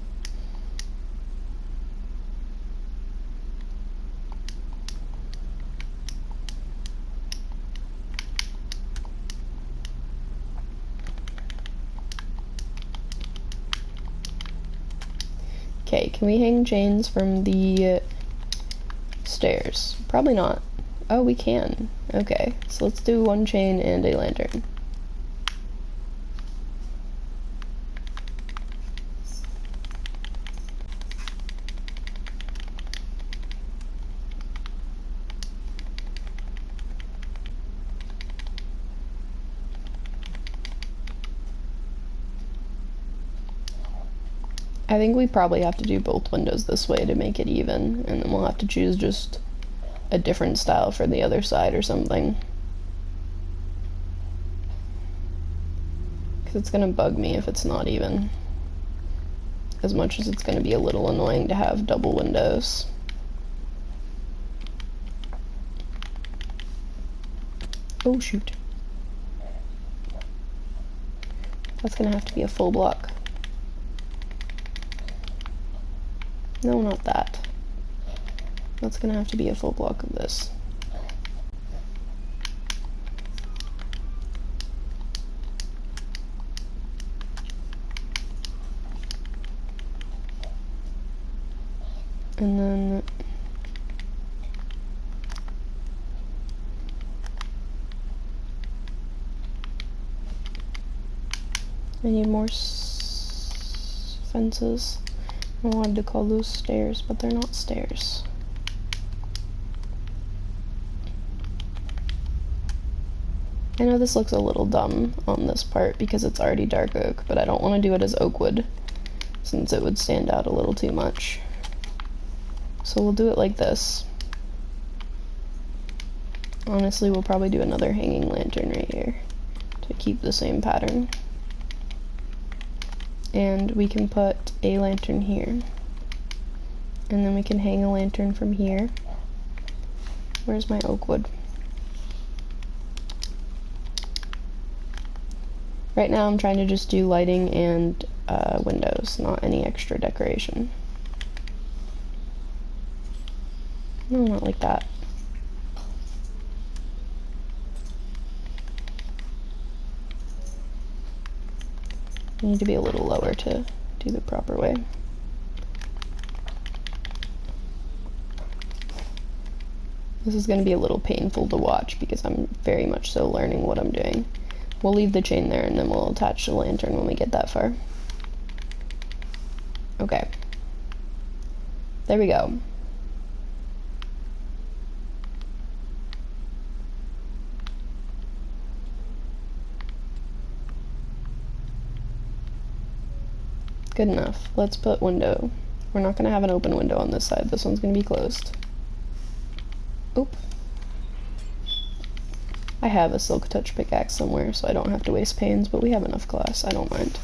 Okay, can we hang chains from the stairs? Probably not. Oh, we can. Okay, so let's do one chain and a lantern. I think we probably have to do both windows this way to make it even, and then we'll have to choose just a different style for the other side or something. Because it's gonna bug me if it's not even. As much as it's gonna be a little annoying to have double windows. Oh shoot. That's gonna have to be a full block. No, not that. That's gonna have to be a full block of this. And then I need more fences. I wanted to call those stairs, but they're not stairs. I know this looks a little dumb on this part because it's already dark oak, but I don't want to do it as oak wood since it would stand out a little too much. So we'll do it like this. Honestly, we'll probably do another hanging lantern right here to keep the same pattern. And we can put a lantern here. And then we can hang a lantern from here. Where's my oak wood? Right now I'm trying to just do lighting and windows, not any extra decoration. No, not like that. I need to be a little lower to do the proper way. This is going to be a little painful to watch because I'm very much so learning what I'm doing. We'll leave the chain there and then we'll attach the lantern when we get that far. Okay. There we go. Good enough. Let's put window. We're not going to have an open window on this side. This one's going to be closed. Oop. I have a silk touch pickaxe somewhere, so I don't have to waste pains, but we have enough glass. I don't mind.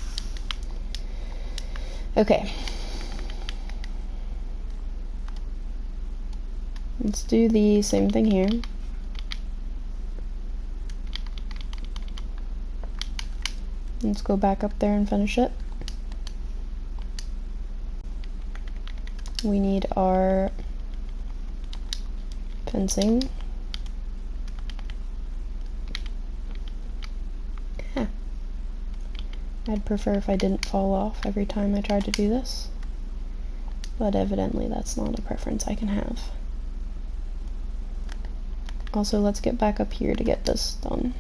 Okay. Let's do the same thing here. Let's go back up there and finish it. We need our fencing. Huh. I'd prefer if I didn't fall off every time I tried to do this, but evidently that's not a preference I can have. Also, let's get back up here to get this done.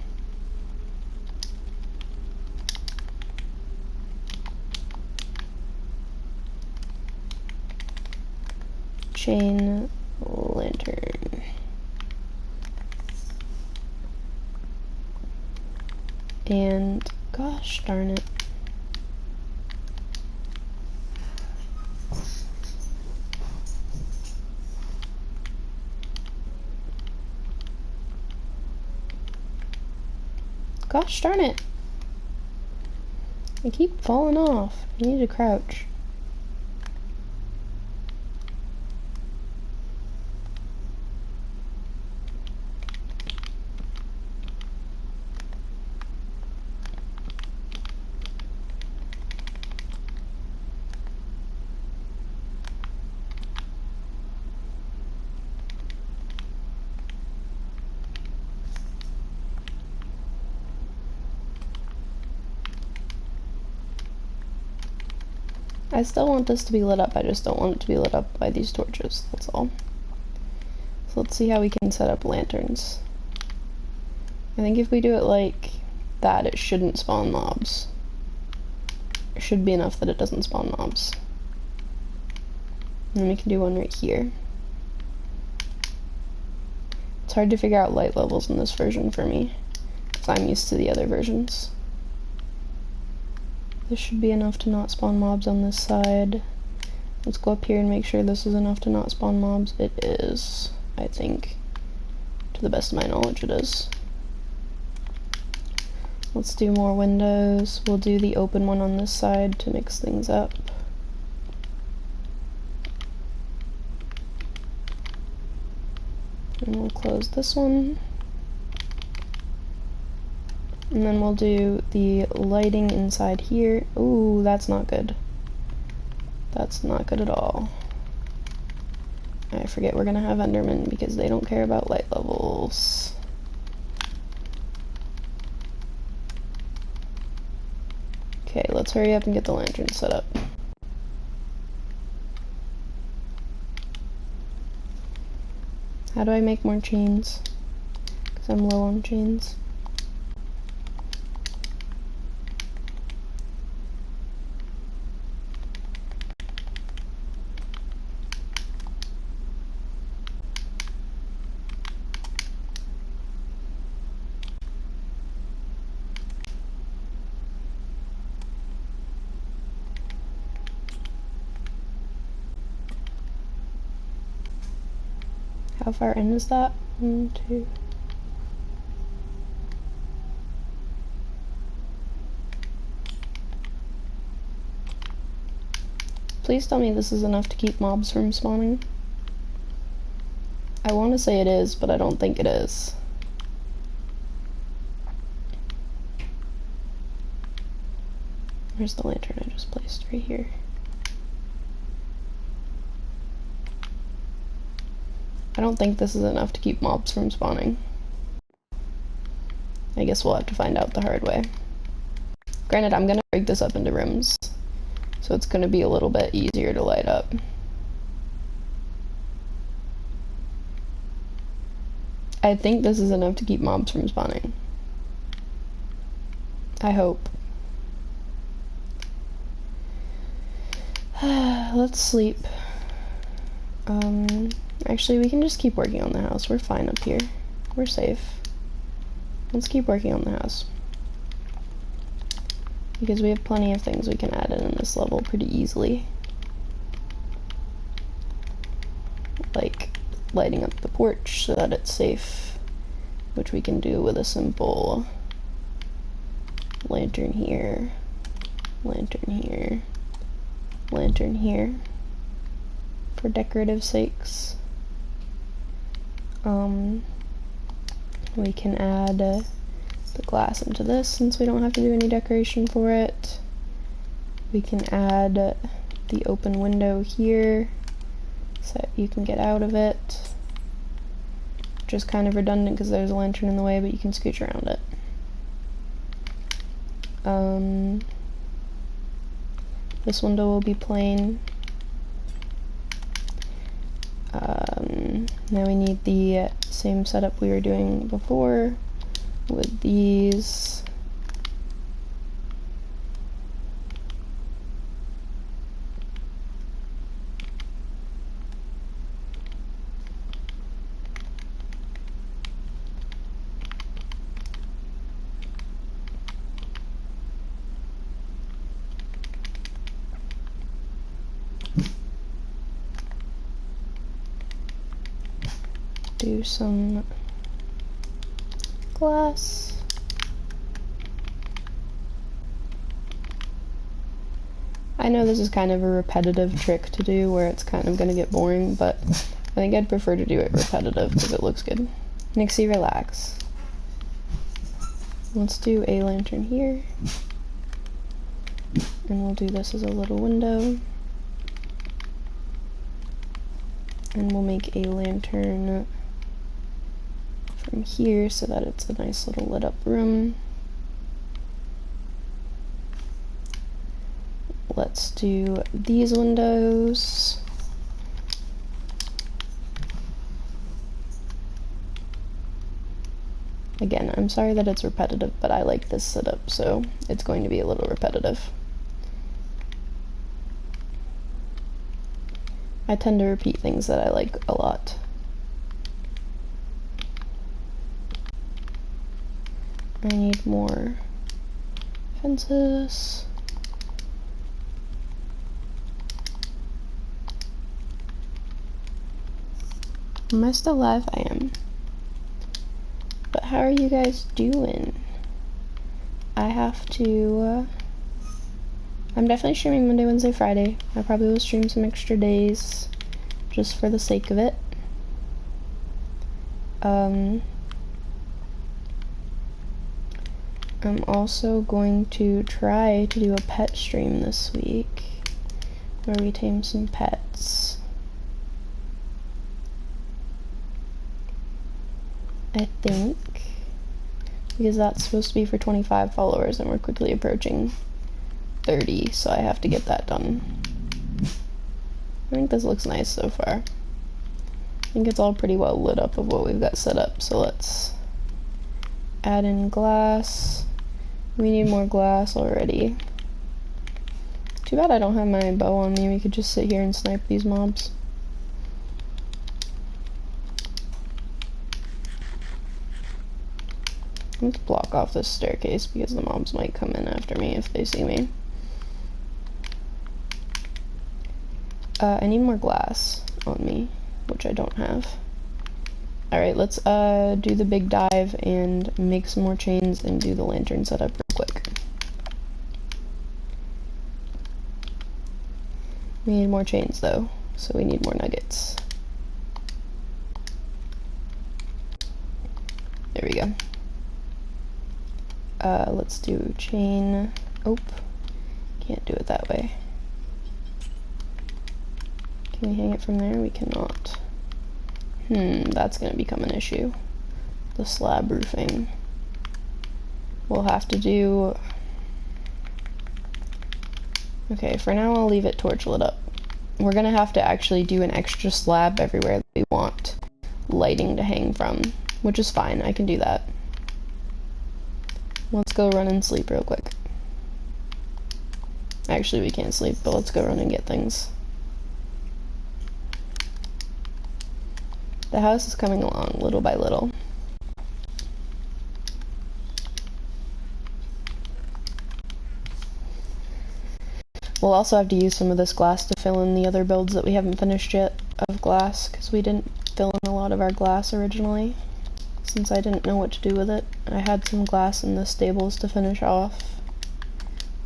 Chain lantern. And gosh darn it. Gosh darn it. I keep falling off. I need to crouch. I still want this to be lit up, I just don't want it to be lit up by these torches, that's all. So let's see how we can set up lanterns. I think if we do it like that, it shouldn't spawn mobs. It should be enough that it doesn't spawn mobs. And then we can do one right here. It's hard to figure out light levels in this version for me, because I'm used to the other versions. This should be enough to not spawn mobs on this side. Let's go up here and make sure this is enough to not spawn mobs. It is, I think. To the best of my knowledge, it is. Let's do more windows. We'll do the open one on this side to mix things up. And we'll close this one. And then we'll do the lighting inside here. Ooh, that's not good. That's not good at all. I forget we're gonna have Endermen because they don't care about light levels. Okay, let's hurry up and get the lantern set up. How do I make more chains? Because I'm low on chains. How far in is that? 1, 2. Please tell me this is enough to keep mobs from spawning. I want to say it is, but I don't think it is. Where's the lantern I just placed? Right here. I don't think this is enough to keep mobs from spawning. I guess we'll have to find out the hard way. Granted, I'm gonna break this up into rooms, so it's gonna be a little bit easier to light up. I think this is enough to keep mobs from spawning. I hope. Let's sleep. Actually, we can just keep working on the house. We're fine up here. We're safe. Let's keep working on the house. Because we have plenty of things we can add in this level pretty easily. Like lighting up the porch so that it's safe, which we can do with a simple lantern here, lantern here, lantern here, for decorative sakes. We can add the glass into this since we don't have to do any decoration for it. We can add the open window here so that you can get out of it. Just kind of redundant because there's a lantern in the way, but you can scooch around it. This window will be plain. Now we need the same setup we were doing before with these. Do some glass. I know this is kind of a repetitive trick to do where it's kind of going to get boring, but I think I'd prefer to do it repetitive because it looks good. Nixie, relax. Let's do a lantern here. And we'll do this as a little window. And we'll make a lantern from here so that it's a nice little lit up room. Let's do these windows. Again, I'm sorry that it's repetitive, but I like this setup, so it's going to be a little repetitive. I tend to repeat things that I like a lot. I need more fences. Am I still live? I am. But how are you guys doing? I have to, I'm definitely streaming Monday, Wednesday, Friday. I probably will stream some extra days just for the sake of it. I'm also going to try to do a pet stream this week where we tame some pets. I think, because that's supposed to be for 25 followers and we're quickly approaching 30, so I have to get that done. I think this looks nice so far. I think it's all pretty well lit up of what we've got set up, so let's add in glass. We need more glass already. Too bad I don't have my bow on me. We could just sit here and snipe these mobs. Let's block off this staircase because the mobs might come in after me if they see me. I need more glass on me, which I don't have. Alright, let's do the big dive and make some more chains and do the lantern setup real quick. We need more chains though, so we need more nuggets. There we go. Let's do chain. Oh, can't do it that way. Can we hang it from there? We cannot. That's gonna become an issue. The slab roofing. We'll have to do... Okay, for now I'll leave it torch lit up. We're gonna have to actually do an extra slab everywhere that we want lighting to hang from, which is fine, I can do that. Let's go run and sleep real quick. Actually, we can't sleep, but let's go run and get things. The house is coming along little by little. We'll also have to use some of this glass to fill in the other builds that we haven't finished yet of glass, because we didn't fill in a lot of our glass originally, since I didn't know what to do with it. I had some glass in the stables to finish off.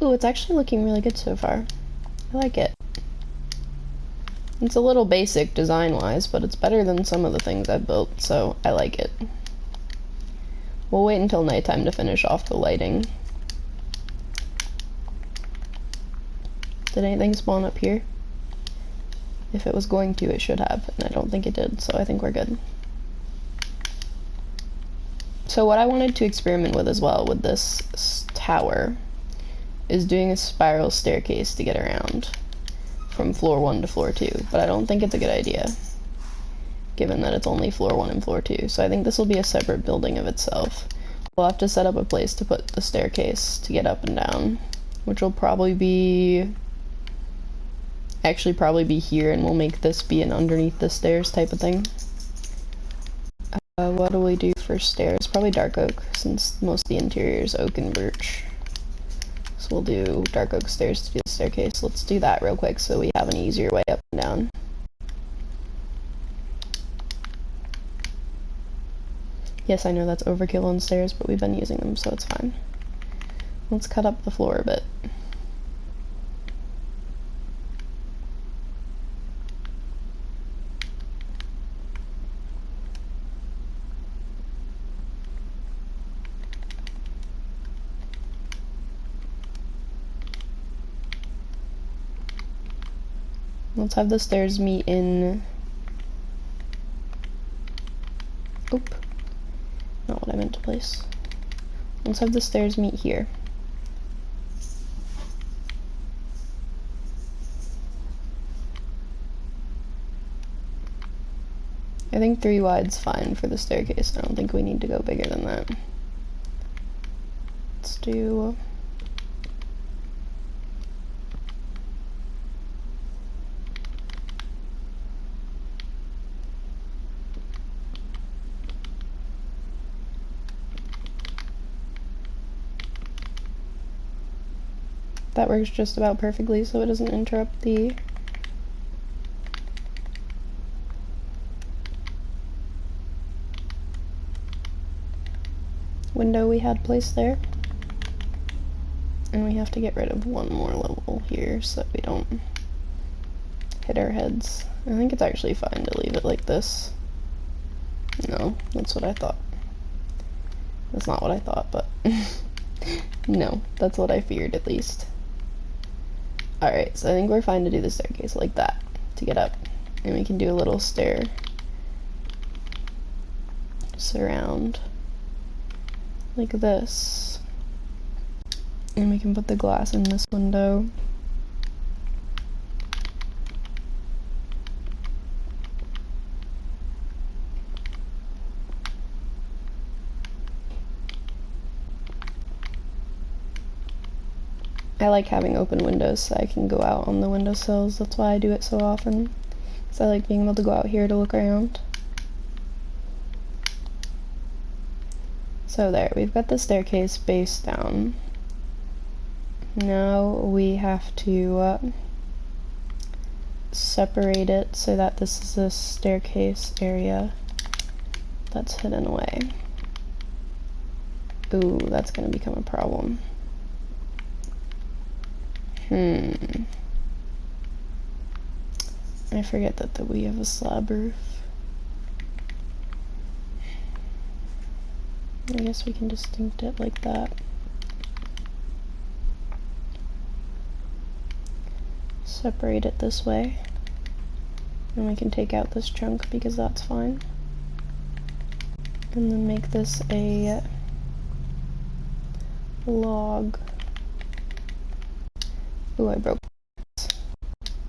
Ooh, it's actually looking really good so far. I like it. It's a little basic design-wise, but it's better than some of the things I've built, so I like it. We'll wait until nighttime to finish off the lighting. Did anything spawn up here? If it was going to, it should have, and I don't think it did, so I think we're good. So what I wanted to experiment with as well with this tower is doing a spiral staircase to get around from floor 1 to floor 2, but I don't think it's a good idea given that it's only floor 1 and floor 2, so I think this will be a separate building of itself. We'll have to set up a place to put the staircase to get up and down, which will probably be here, and we'll make this be an underneath the stairs type of thing. What do we do for stairs? Probably dark oak, since most of the interior is oak and birch. So we'll do dark oak stairs to be the staircase. Let's do that real quick so we have an easier way up and down. Yes, I know that's overkill on stairs, but we've been using them, so it's fine. Let's cut up the floor a bit. Let's have the stairs meet in... Oop. Not what I meant to place. Let's have the stairs meet here. I think 3 wide's fine for the staircase. I don't think we need to go bigger than that. Let's do... That works just about perfectly so it doesn't interrupt the... window we had placed there. And we have to get rid of one more level here so that we don't hit our heads. I think it's actually fine to leave it like this. No, that's what I thought. That's not what I thought, but no, that's what I feared at least. Alright, so I think we're fine to do the staircase like that to get up. And we can do a little stair surround like this. And we can put the glass in this window. I like having open windows so I can go out on the windowsills. That's why I do it so often. Because I like being able to go out here to look around. So there, we've got the staircase base down. Now we have to separate it so that this is a staircase area that's hidden away. Ooh, that's gonna become a problem. I forget that we have a slab roof. I guess we can distinct it like that. Separate it this way. And we can take out this chunk because that's fine. And then make this a log. Ooh, I broke this.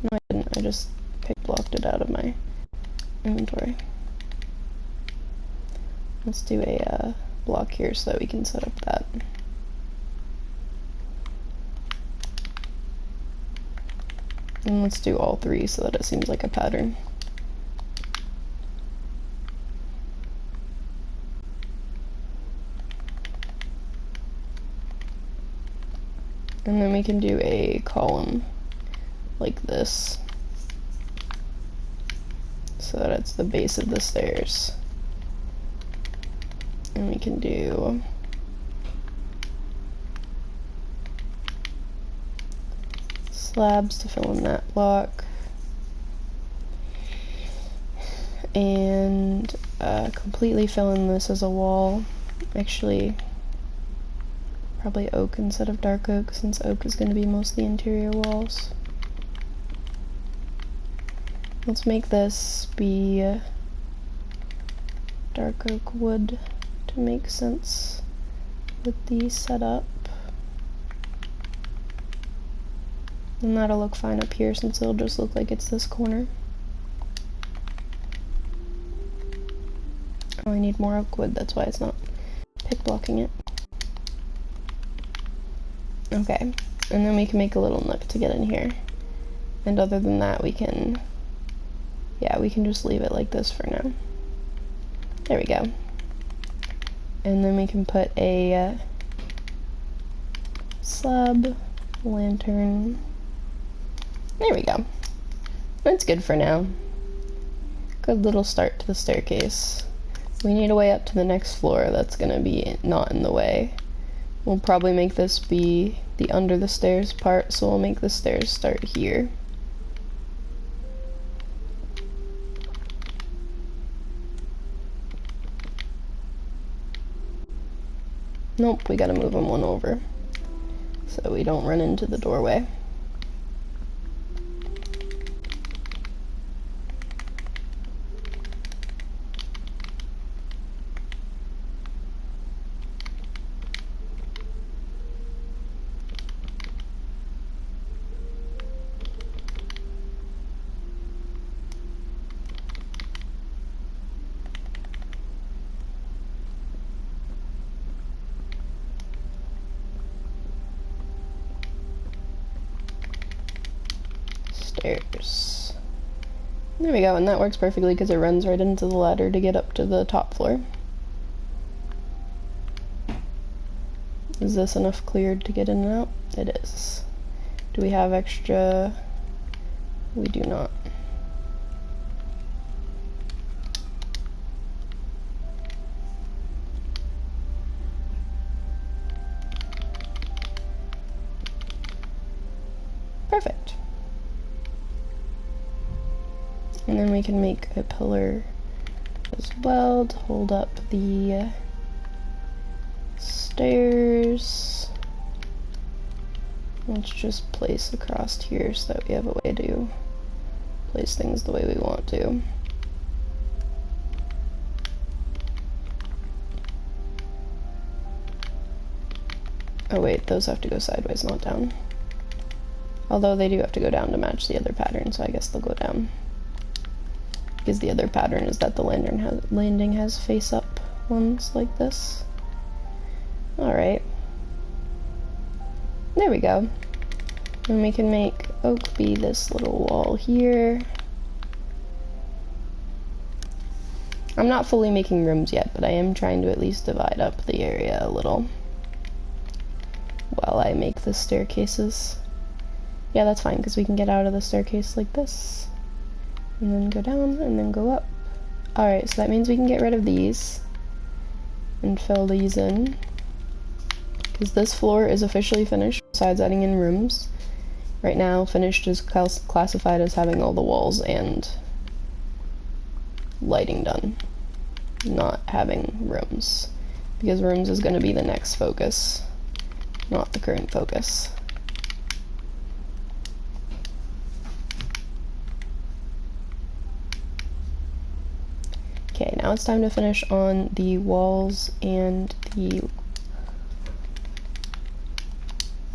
No, I didn't. I just blocked it out of my inventory. Let's do a block here so that we can set up that. And let's do all three so that it seems like a pattern. And then we can do a column like this so that it's the base of the stairs. And we can do slabs to fill in that block. And completely fill in this as a wall. Actually, probably oak instead of dark oak, since oak is going to be mostly interior walls. Let's make this be dark oak wood to make sense with the setup. And that'll look fine up here since it'll just look like it's this corner. Oh, I need more oak wood, that's why it's not pick blocking it. Okay, and then we can make a little nook to get in here. And other than that, we can just leave it like this for now. There we go. And then we can put a slab, lantern. There we go. That's good for now. Good little start to the staircase. We need a way up to the next floor that's gonna be not in the way. We'll probably make this be the under the stairs part, so we'll make the stairs start here. Nope, we gotta move them one over so we don't run into the doorway. Stairs. There we go, and that works perfectly because it runs right into the ladder to get up to the top floor. Is this enough cleared to get in and out? It is. Do we have extra? We do not. Perfect. And then we can make a pillar as well to hold up the stairs. Let's just place across here so that we have a way to place things the way we want to. Oh wait, those have to go sideways, not down. Although they do have to go down to match the other pattern, so I guess they'll go down. Because the other pattern is that the landing has face-up ones like this. Alright. There we go. And we can make oak be this little wall here. I'm not fully making rooms yet, but I am trying to at least divide up the area a little while I make the staircases. Yeah, that's fine, because we can get out of the staircase like this. And then go down, and then go up. Alright, so that means we can get rid of these and fill these in. Because this floor is officially finished, besides adding in rooms. Right now, finished is classified as having all the walls and lighting done. Not having rooms. Because rooms is going to be the next focus, not the current focus. Okay, now it's time to finish on the walls and the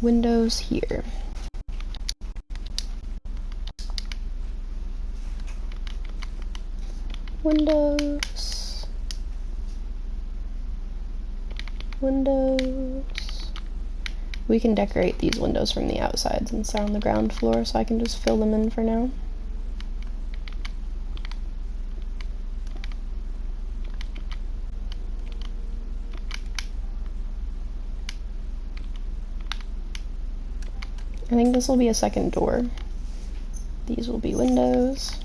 windows here. Windows. Windows. We can decorate these windows from the outside since they're on the ground floor, so I can just fill them in for now. I think this will be a second door. These will be windows.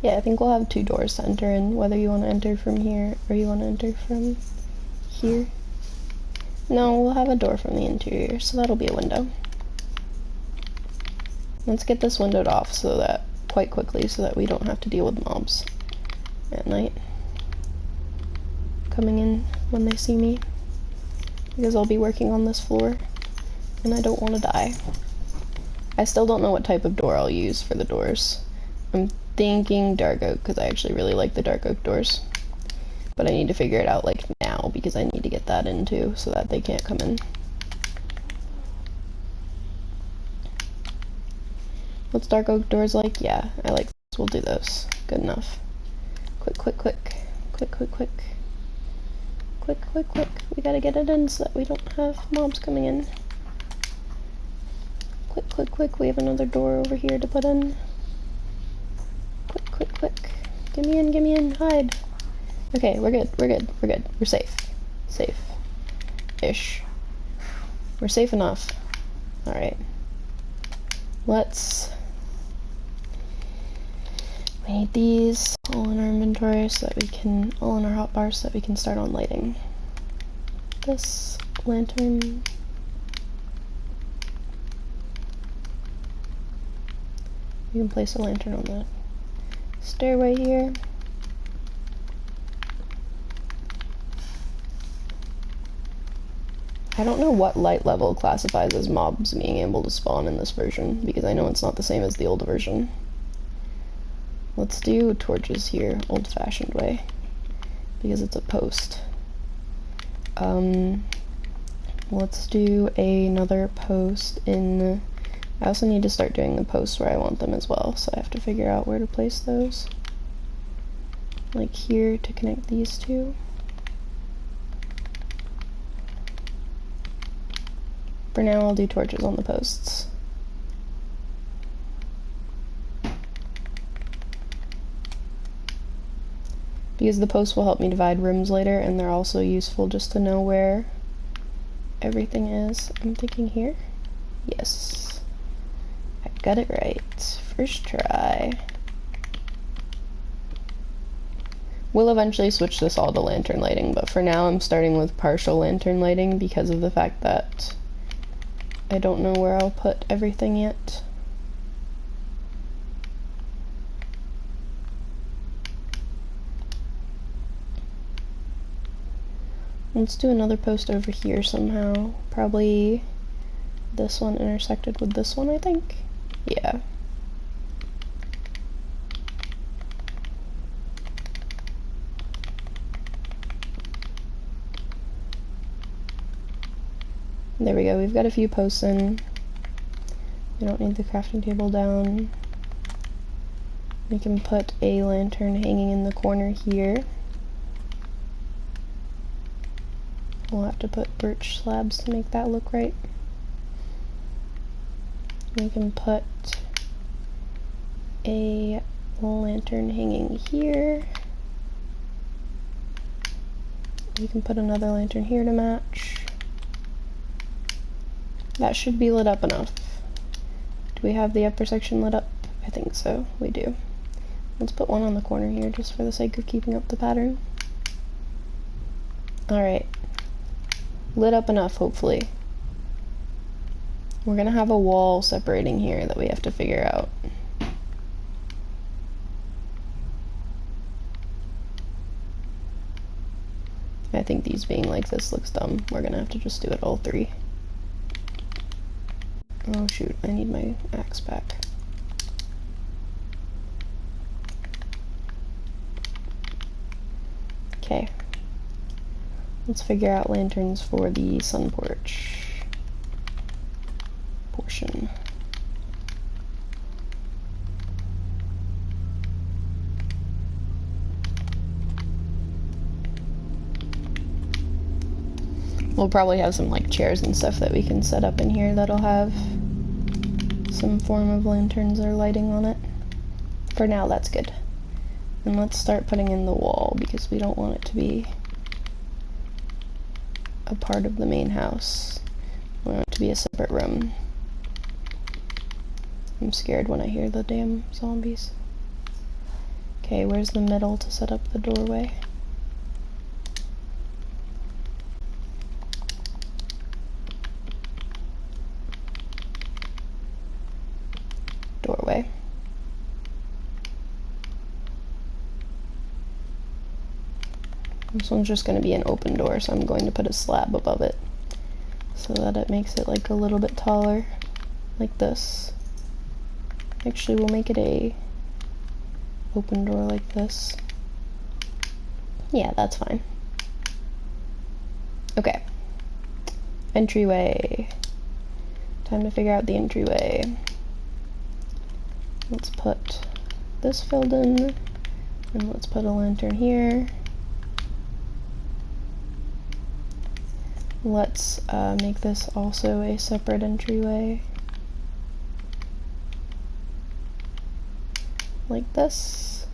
Yeah, I think we'll have 2 doors to enter in, whether you want to enter from here or you want to enter from here. No, we'll have a door from the interior, so that'll be a window. Let's get this windowed off quite quickly so that we don't have to deal with mobs at night coming in when they see me. Because I'll be working on this floor and I don't want to die. I still don't know what type of door I'll use for the doors. I'm thinking dark oak because I actually really like the dark oak doors. But I need to figure it out like now because I need to get that in too so that they can't come in. What's dark oak doors like? Yeah, I like those. We'll do those. Good enough. Quick, quick, quick. Quick, quick, quick. Quick, quick, quick. We gotta get it in so that we don't have mobs coming in. Quick, quick, quick. We have another door over here to put in. Quick, quick, quick. Get me in, get me in. Hide. Okay, we're good, we're good, we're good. We're safe. Safe-ish. We're safe enough. Alright. Let's... We need these all in our inventory so that we can... all in our hotbar so that we can start on lighting. This lantern... We can place a lantern on the stairway here. I don't know what light level classifies as mobs being able to spawn in this version, because I know it's not the same as the old version. Let's do torches here, old-fashioned way, because it's a post. Let's do another post in... I also need to start doing the posts where I want them as well, so I have to figure out where to place those. Like here to connect these two. For now, I'll do torches on the posts. Because the posts will help me divide rooms later, and they're also useful just to know where everything is. I'm thinking here. Yes. I got it right. First try. We'll eventually switch this all to lantern lighting, but for now I'm starting with partial lantern lighting because of the fact that I don't know where I'll put everything yet. Let's do another post over here somehow. Probably this one intersected with this one, I think. Yeah. There we go, we've got a few posts in. We don't need the crafting table down. We can put a lantern hanging in the corner here. We'll have to put birch slabs to make that look right. We can put a lantern hanging here. We can put another lantern here to match. That should be lit up enough. Do we have the upper section lit up? I think so, we do. Let's put one on the corner here just for the sake of keeping up the pattern. Alright. Lit up enough, hopefully. We're gonna have a wall separating here that we have to figure out. I think these being like this looks dumb. We're gonna have to just do it all three. Oh shoot, I need my axe back. Okay. Let's figure out lanterns for the sun porch portion. We'll probably have some like chairs and stuff that we can set up in here that'll have some form of lanterns or lighting on it. For now, that's good. And let's start putting in the wall because we don't want it to be a part of the main house. We want it to be a separate room. I'm scared when I hear the damn zombies. Okay, where's the middle to set up the doorway? Doorway. This one's just going to be an open door, so I'm going to put a slab above it so that it makes it like a little bit taller, like this. Actually, we'll make it a open door like this. Yeah, that's fine. Okay. Entryway. Time to figure out the entryway. Let's put this filled in, and let's put a lantern here. Let's make this also a separate entryway. Like this,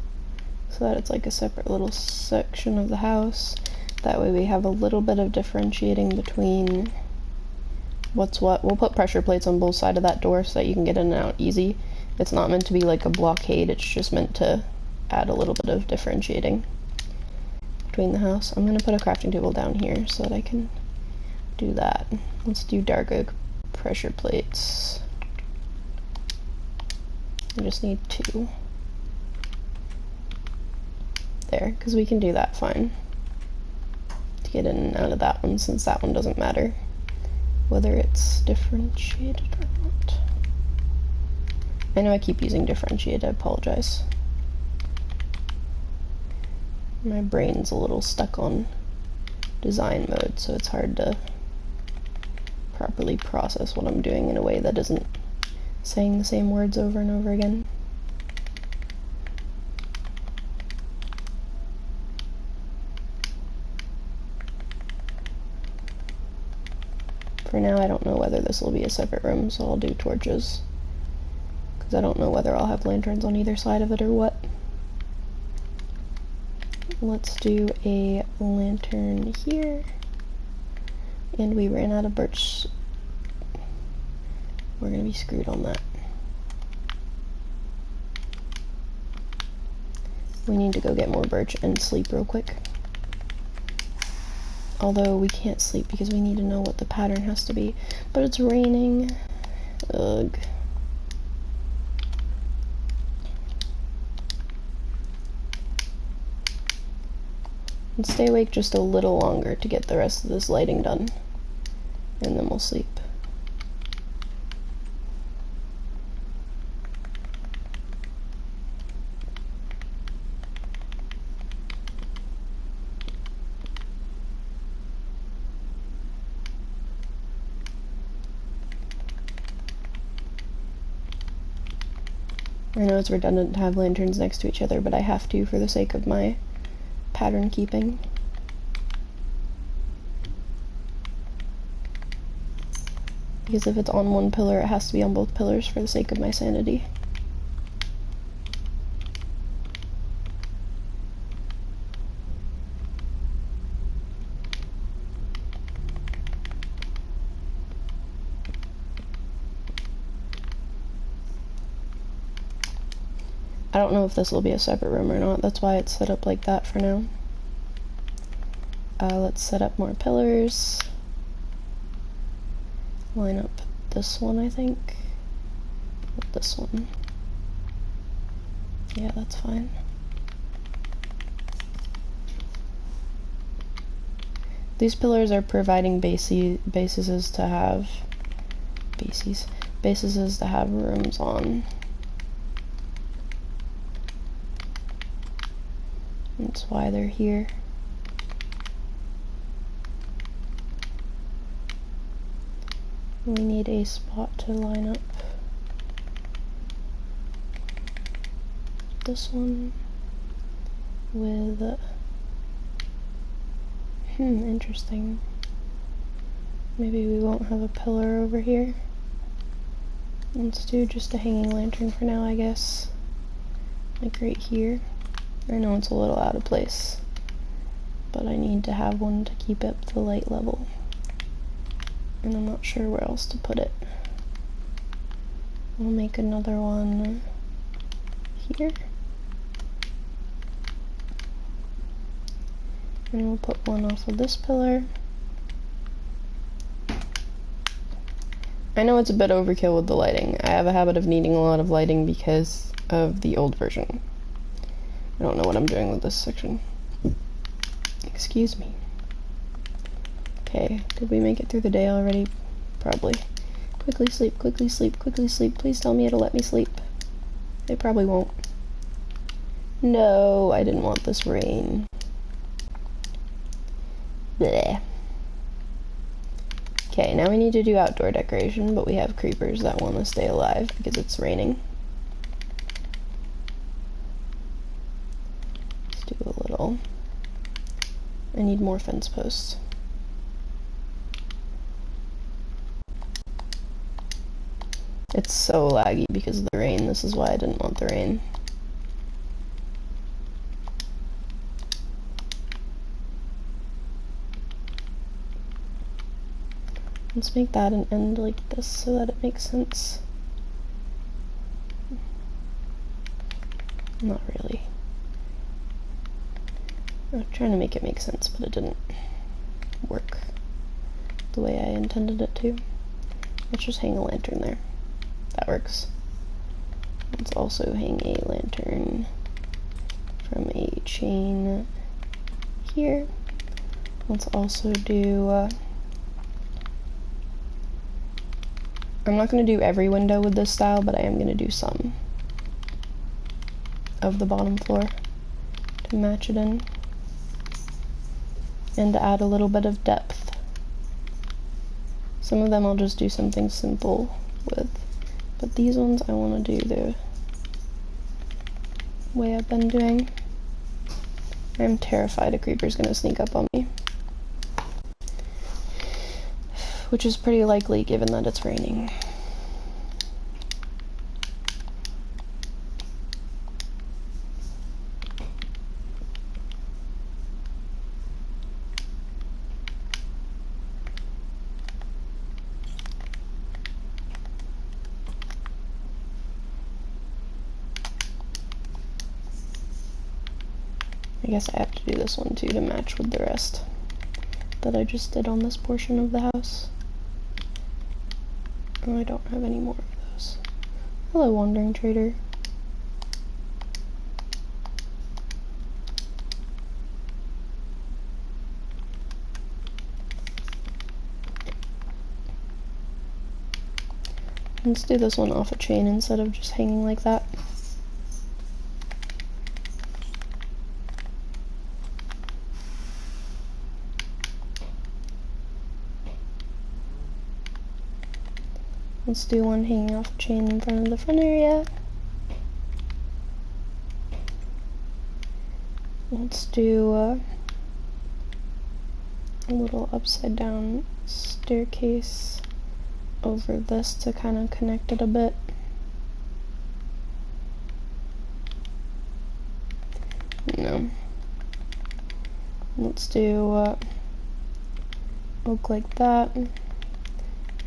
so that it's like a separate little section of the house. That way we have a little bit of differentiating between what's what. We'll put pressure plates on both sides of that door so that you can get in and out easy. It's not meant to be like a blockade, it's just meant to add a little bit of differentiating between the house. I'm going to put a crafting table down here so that I can do that. Let's do dark oak pressure plates. I just need 2. There, because we can do that fine. To get in and out of that one, since that one doesn't matter whether it's differentiated or not. I know I keep using differentiated, I apologize. My brain's a little stuck on design mode, so it's hard to properly process what I'm doing in a way that isn't saying the same words over and over again. For now, I don't know whether this will be a separate room, so I'll do torches. Because I don't know whether I'll have lanterns on either side of it or what. Let's do a lantern here. And we ran out of birch. We're gonna be screwed on that. We need to go get more birch and sleep real quick. Although we can't sleep because we need to know what the pattern has to be. But it's raining. Ugh. And stay awake just a little longer to get the rest of this lighting done. And then we'll sleep. I know it's redundant to have lanterns next to each other, but I have to for the sake of my pattern keeping. Because if it's on one pillar, it has to be on both pillars for the sake of my sanity. I don't know if this will be a separate room or not, that's why it's set up like that for now. Let's set up more pillars. Line up this one, I think, with this one. Yeah, that's fine. These pillars are providing bases to have rooms on. That's why they're here. We need a spot to line up this one with, interesting. Maybe we won't have a pillar over here. Let's do just a hanging lantern for now, I guess. Like right here. I know it's a little out of place, but I need to have one to keep up the light level. And I'm not sure where else to put it. We'll make another one here. And we'll put one off of this pillar. I know it's a bit overkill with the lighting. I have a habit of needing a lot of lighting because of the old version. I don't know what I'm doing with this section. Excuse me. Okay, did we make it through the day already? Probably. Quickly sleep, quickly sleep, quickly sleep. Please tell me it'll let me sleep. It probably won't. No, I didn't want this rain. Bleh. Okay, now we need to do outdoor decoration, but we have creepers that want to stay alive because it's raining. Let's do a little. I need more fence posts. It's so laggy because of the rain. This is why I didn't want the rain. Let's make that an end like this so that it makes sense. Not really. I was trying to make it make sense, but it didn't work the way I intended it to. Let's just hang a lantern there. That works. Let's also hang a lantern from a chain here. Let's also do I'm not going to do every window with this style, but I am going to do some of the bottom floor to match it in and to add a little bit of depth. Some of them I'll just do something simple with, but these ones I want to do the way I've been doing. I'm terrified a creeper's going to sneak up on me, which is pretty likely given that it's raining. I guess I have to do this one too to match with the rest that I just did on this portion of the house. Oh, I don't have any more of those. Hello, Wandering Trader. Let's do this one off a chain instead of just hanging like that. Let's do one hanging off a chain in front of the front area. Let's do a little upside down staircase over this to kind of connect it a bit. No. Let's do oak like that.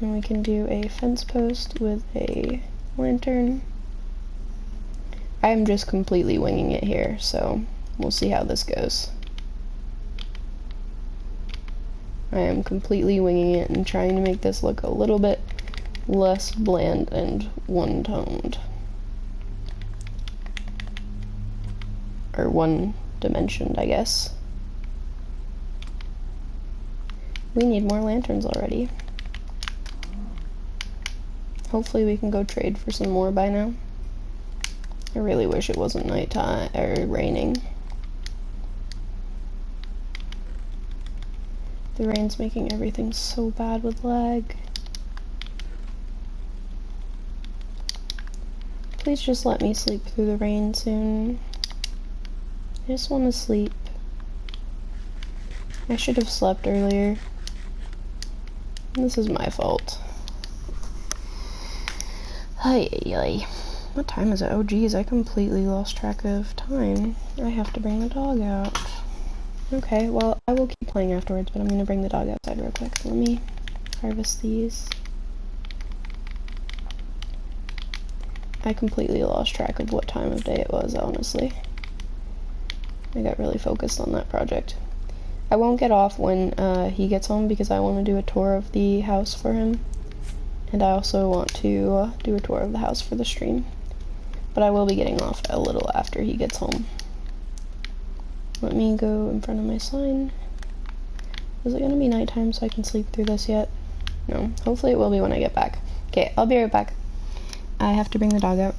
And we can do a fence post with a lantern. I am just completely winging it here, so we'll see how this goes. I am completely winging it and trying to make this look a little bit less bland and one-toned. Or one-dimensioned, I guess. We need more lanterns already. Hopefully we can go trade for some more by now. I really wish it wasn't nighttime or raining. The rain's making everything so bad with lag. Please just let me sleep through the rain soon. I just want to sleep. I should have slept earlier. This is my fault. Ay, ay, ay. What time is it? Oh geez, I completely lost track of time. I have to bring the dog out. Okay, well, I will keep playing afterwards, but I'm gonna bring the dog outside real quick. Let me harvest these. I completely lost track of what time of day it was, honestly. I got really focused on that project. I won't get off when he gets home because I want to do a tour of the house for him. And I also want to do a tour of the house for the stream. But I will be getting off a little after he gets home. Let me go in front of my sign. Is it going to be nighttime so I can sleep through this yet? No. Hopefully it will be when I get back. Okay, I'll be right back. I have to bring the dog out.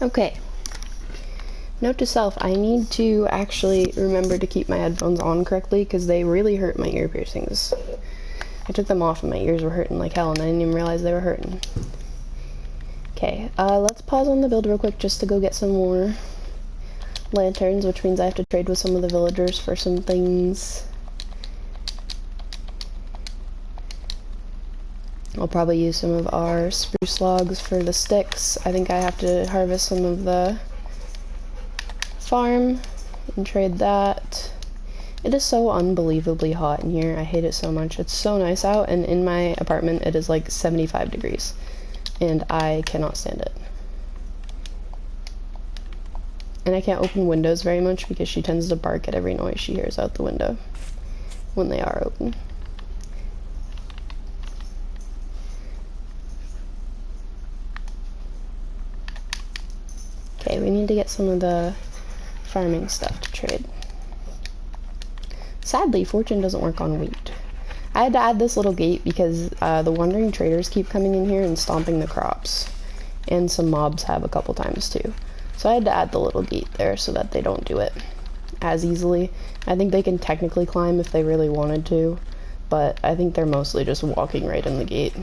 Okay. Note to self, I need to actually remember to keep my headphones on correctly because they really hurt my ear piercings. I took them off and my ears were hurting like hell and I didn't even realize they were hurting. Okay, let's pause on the build real quick just to go get some more lanterns, which means I have to trade with some of the villagers for some things. I'll probably use some of our spruce logs for the sticks. I think I have to harvest some of the farm and trade that. It is so unbelievably hot in here. I hate it so much. It's so nice out, and in my apartment it is like 75 degrees, and I cannot stand it. And I can't open windows very much because she tends to bark at every noise she hears out the window when they are open. Okay, we need to get some of the farming stuff to trade. Sadly, fortune doesn't work on wheat. I had to add this little gate because the wandering traders keep coming in here and stomping the crops. And some mobs have a couple times too. So I had to add the little gate there so that they don't do it as easily. I think they can technically climb if they really wanted to, but I think they're mostly just walking right in the gate.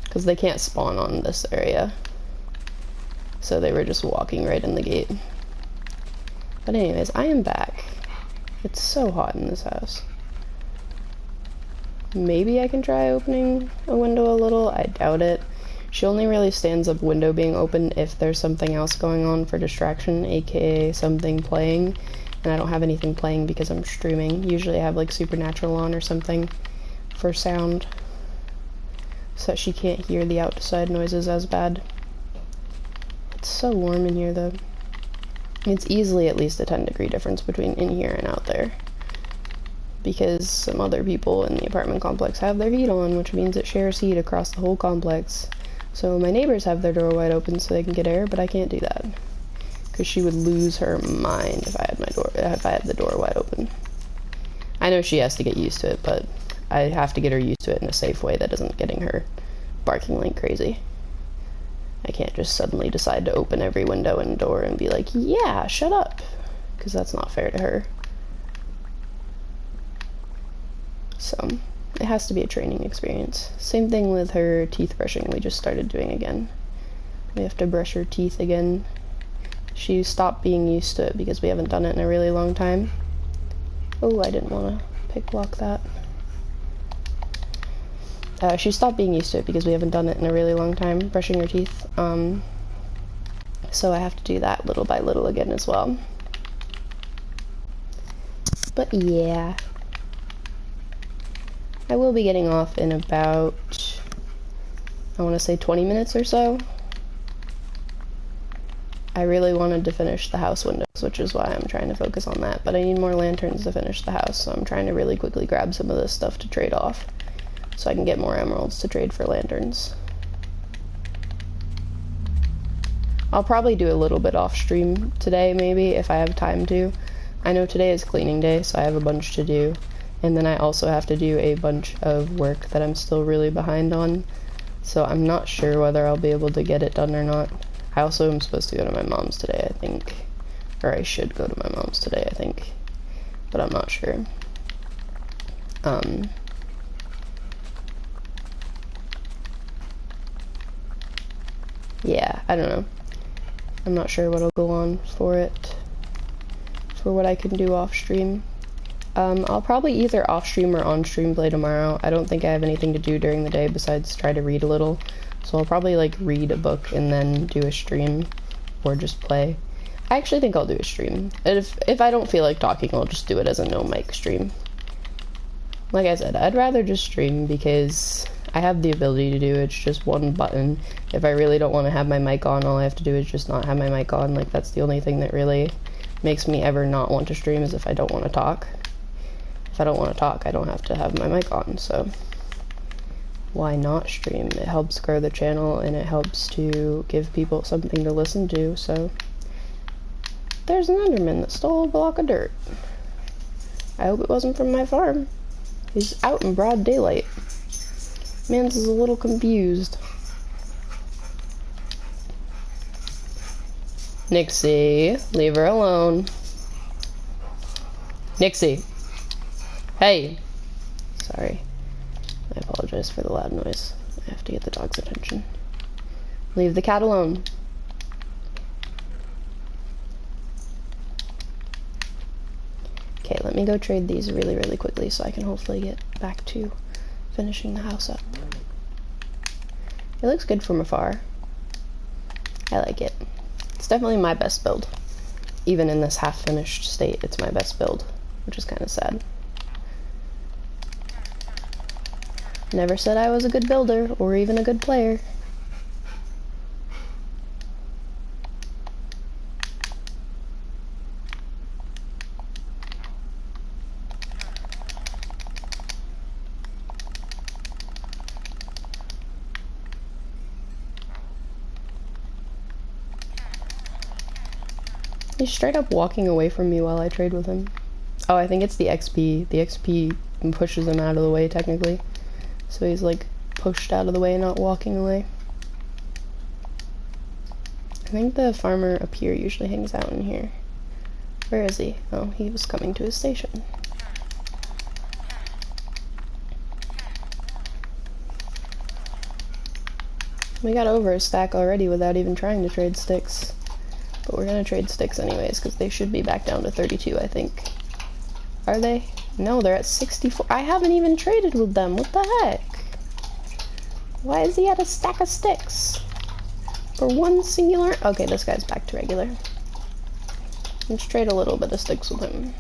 Because they can't spawn on this area. So they were just walking right in the gate. But anyways, I am back. It's so hot in this house. Maybe I can try opening a window a little. I doubt it. She only really stands up window being open if there's something else going on for distraction, aka something playing. And I don't have anything playing because I'm streaming. Usually I have like Supernatural on or something for sound, so that she can't hear the outside noises as bad. It's so warm in here though. It's easily at least a 10-degree difference between in here and out there. Because some other people in the apartment complex have their heat on, which means it shares heat across the whole complex. So my neighbors have their door wide open so they can get air, but I can't do that. Because she would lose her mind if I had the door wide open. I know she has to get used to it, but I have to get her used to it in a safe way that isn't getting her barking like crazy. I can't just suddenly decide to open every window and door and be like, yeah, shut up, because that's not fair to her. So, it has to be a training experience. Same thing with her teeth brushing we just started doing again. We have to brush her teeth again. She stopped being used to it because we haven't done it in a really long time. Oh, I didn't want to pick lock that. She stopped being used to it because we haven't done it in a really long time, brushing her teeth. So I have to do that little by little again as well. But yeah. I will be getting off in about, I want to say 20 minutes or so. I really wanted to finish the house windows, which is why I'm trying to focus on that, but I need more lanterns to finish the house, so I'm trying to really quickly grab some of this stuff to trade off, so I can get more emeralds to trade for lanterns. I'll probably do a little bit off stream today, maybe, if I have time to. I know today is cleaning day, so I have a bunch to do. And then I also have to do a bunch of work that I'm still really behind on. So I'm not sure whether I'll be able to get it done or not. I also am supposed to go to my mom's today, I think. Or I should go to my mom's today, I think. But I'm not sure. Yeah, I don't know. I'm not sure what'll go on for it. For what I can do off stream. I'll probably either off stream or on stream play tomorrow. I don't think I have anything to do during the day besides try to read a little. So I'll probably like read a book and then do a stream or just play. I actually think I'll do a stream. And if I don't feel like talking, I'll just do it as a no mic stream. Like I said, I'd rather just stream because I have the ability to do it. It's just one button. If I really don't want to have my mic on, all I have to do is just not have my mic on. Like, that's the only thing that really makes me ever not want to stream, is if I don't want to talk. If I don't want to talk, I don't have to have my mic on, so why not stream? It helps grow the channel, and it helps to give people something to listen to, so. There's an Enderman that stole a block of dirt. I hope it wasn't from my farm. He's out in broad daylight. Mans is a little confused. Nixie, leave her alone. Nixie. Hey. Sorry. I apologize for the loud noise. I have to get the dog's attention. Leave the cat alone. Okay, let me go trade these really, really quickly so I can hopefully get back to finishing the house up. It looks good from afar. I like it. It's definitely my best build. Even in this half-finished state, it's my best build, which is kind of sad. Never said I was a good builder, or even a good player. He's straight up walking away from me while I trade with him. Oh, I think it's the XP. The XP pushes him out of the way, technically. So he's, like, pushed out of the way, not walking away. I think the farmer up here usually hangs out in here. Where is he? Oh, he was coming to his station. We got over a stack already without even trying to trade sticks. But we're gonna trade sticks anyways, because they should be back down to 32, I think. Are they? No, they're at 64. I haven't even traded with them. What the heck? Why is he at a stack of sticks? For one singular... Okay, this guy's back to regular. Let's trade a little bit of sticks with him.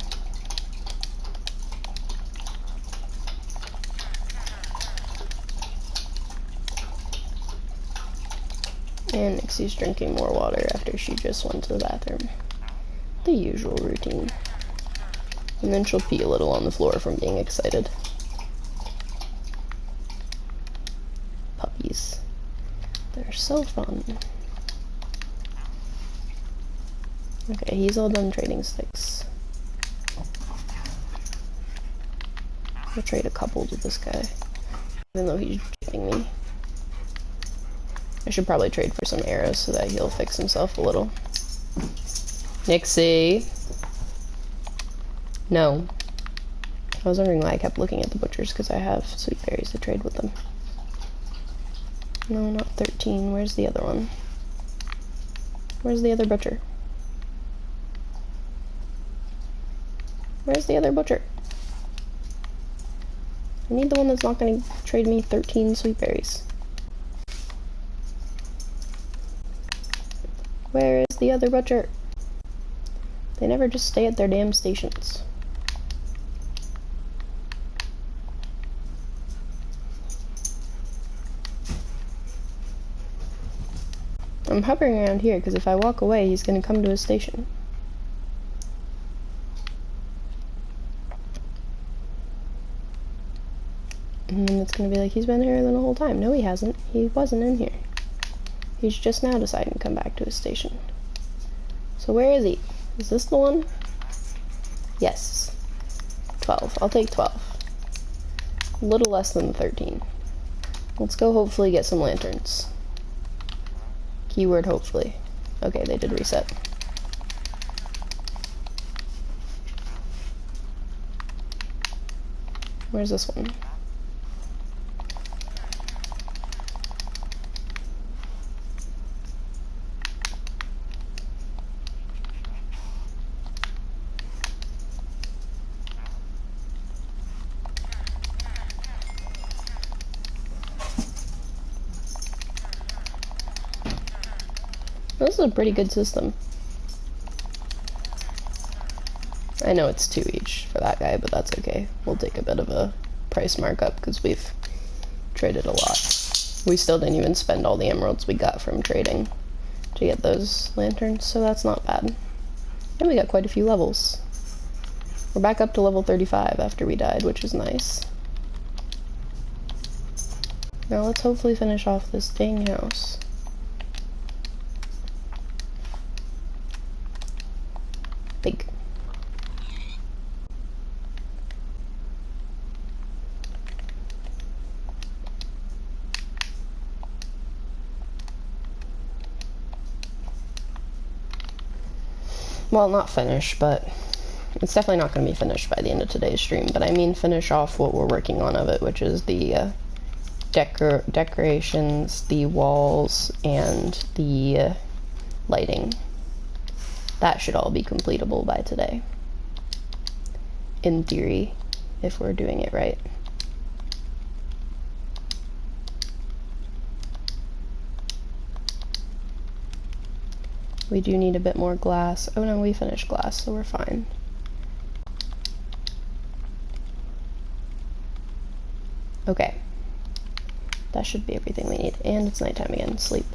And Nixie's drinking more water after she just went to the bathroom. The usual routine. And then she'll pee a little on the floor from being excited. Puppies. They're so fun. Okay, he's all done trading sticks. I'll trade a couple to this guy. Even though he's chipping me. I should probably trade for some arrows so that he'll fix himself a little. Nixie. No. I was wondering why I kept looking at the butchers, because I have sweet berries to trade with them. No, not 13. Where's the other one? Where's the other butcher? Where's the other butcher? I need the one that's not going to trade me 13 sweet berries. Where is the other butcher? They never just stay at their damn stations. I'm hovering around here because if I walk away, he's going to come to his station. And then it's going to be like, he's been here the whole time. No, he hasn't. He wasn't in here. He's just now deciding to come back to his station. So where is he? Is this the one? Yes. 12. I'll take 12. A little less than 13. Let's go hopefully get some lanterns. Keyword hopefully. Okay, they did reset. Where's this one? This is a pretty good system. I know it's 2 each for that guy, but that's okay. We'll take a bit of a price markup because we've traded a lot. We still didn't even spend all the emeralds we got from trading to get those lanterns, so that's not bad. And we got quite a few levels. We're back up to level 35 after we died, which is nice. Now let's hopefully finish off this dang house. Big. well, not finish, but it's definitely not going to be finished by the end of today's stream, but I mean finish off what we're working on of it, which is the decorations, the walls, and the lighting. That should all be completable by today. In theory, if we're doing it right. We do need a bit more glass. Oh no, we finished glass, so we're fine. Okay. That should be everything we need. And it's nighttime again. Sleep.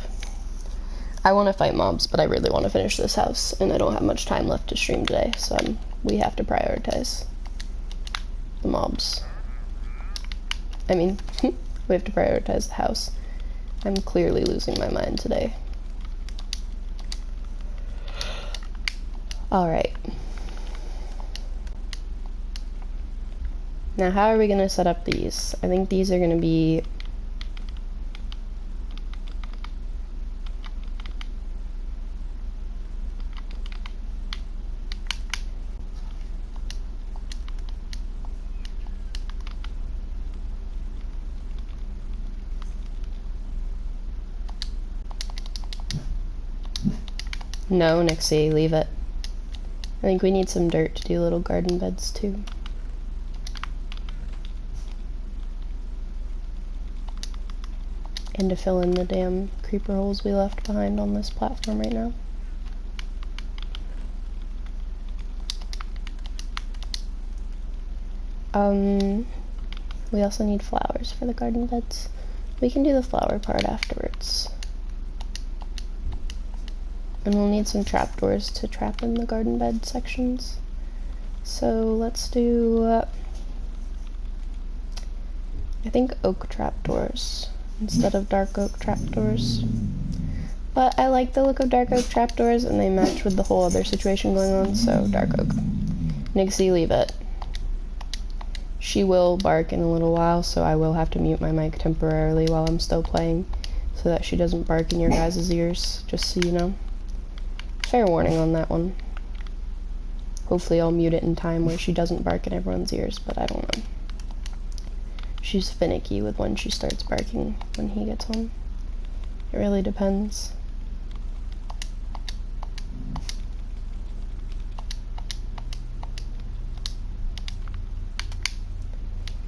I want to fight mobs, but I really want to finish this house, and I don't have much time left to stream today, so we have to prioritize the mobs. I mean, we have to prioritize the house. I'm clearly losing my mind today. Alright. Now, how are we going to set up these? I think these are going to be... No, Nixie, leave it. I think we need some dirt to do little garden beds too. And to fill in the damn creeper holes we left behind on this platform right now. We also need flowers for the garden beds. We can do the flower part afterwards. And we'll need some trapdoors to trap in the garden bed sections. So let's do, I think oak trapdoors instead of dark oak trapdoors. But I like the look of dark oak trapdoors and they match with the whole other situation going on, so dark oak. Nixie, leave it. She will bark in a little while, so I will have to mute my mic temporarily while I'm still playing so that she doesn't bark in your guys' ears, just so you know. Fair warning on that one. Hopefully I'll mute it in time where she doesn't bark in everyone's ears, but I don't know. She's finicky with when she starts barking when he gets home. It really depends.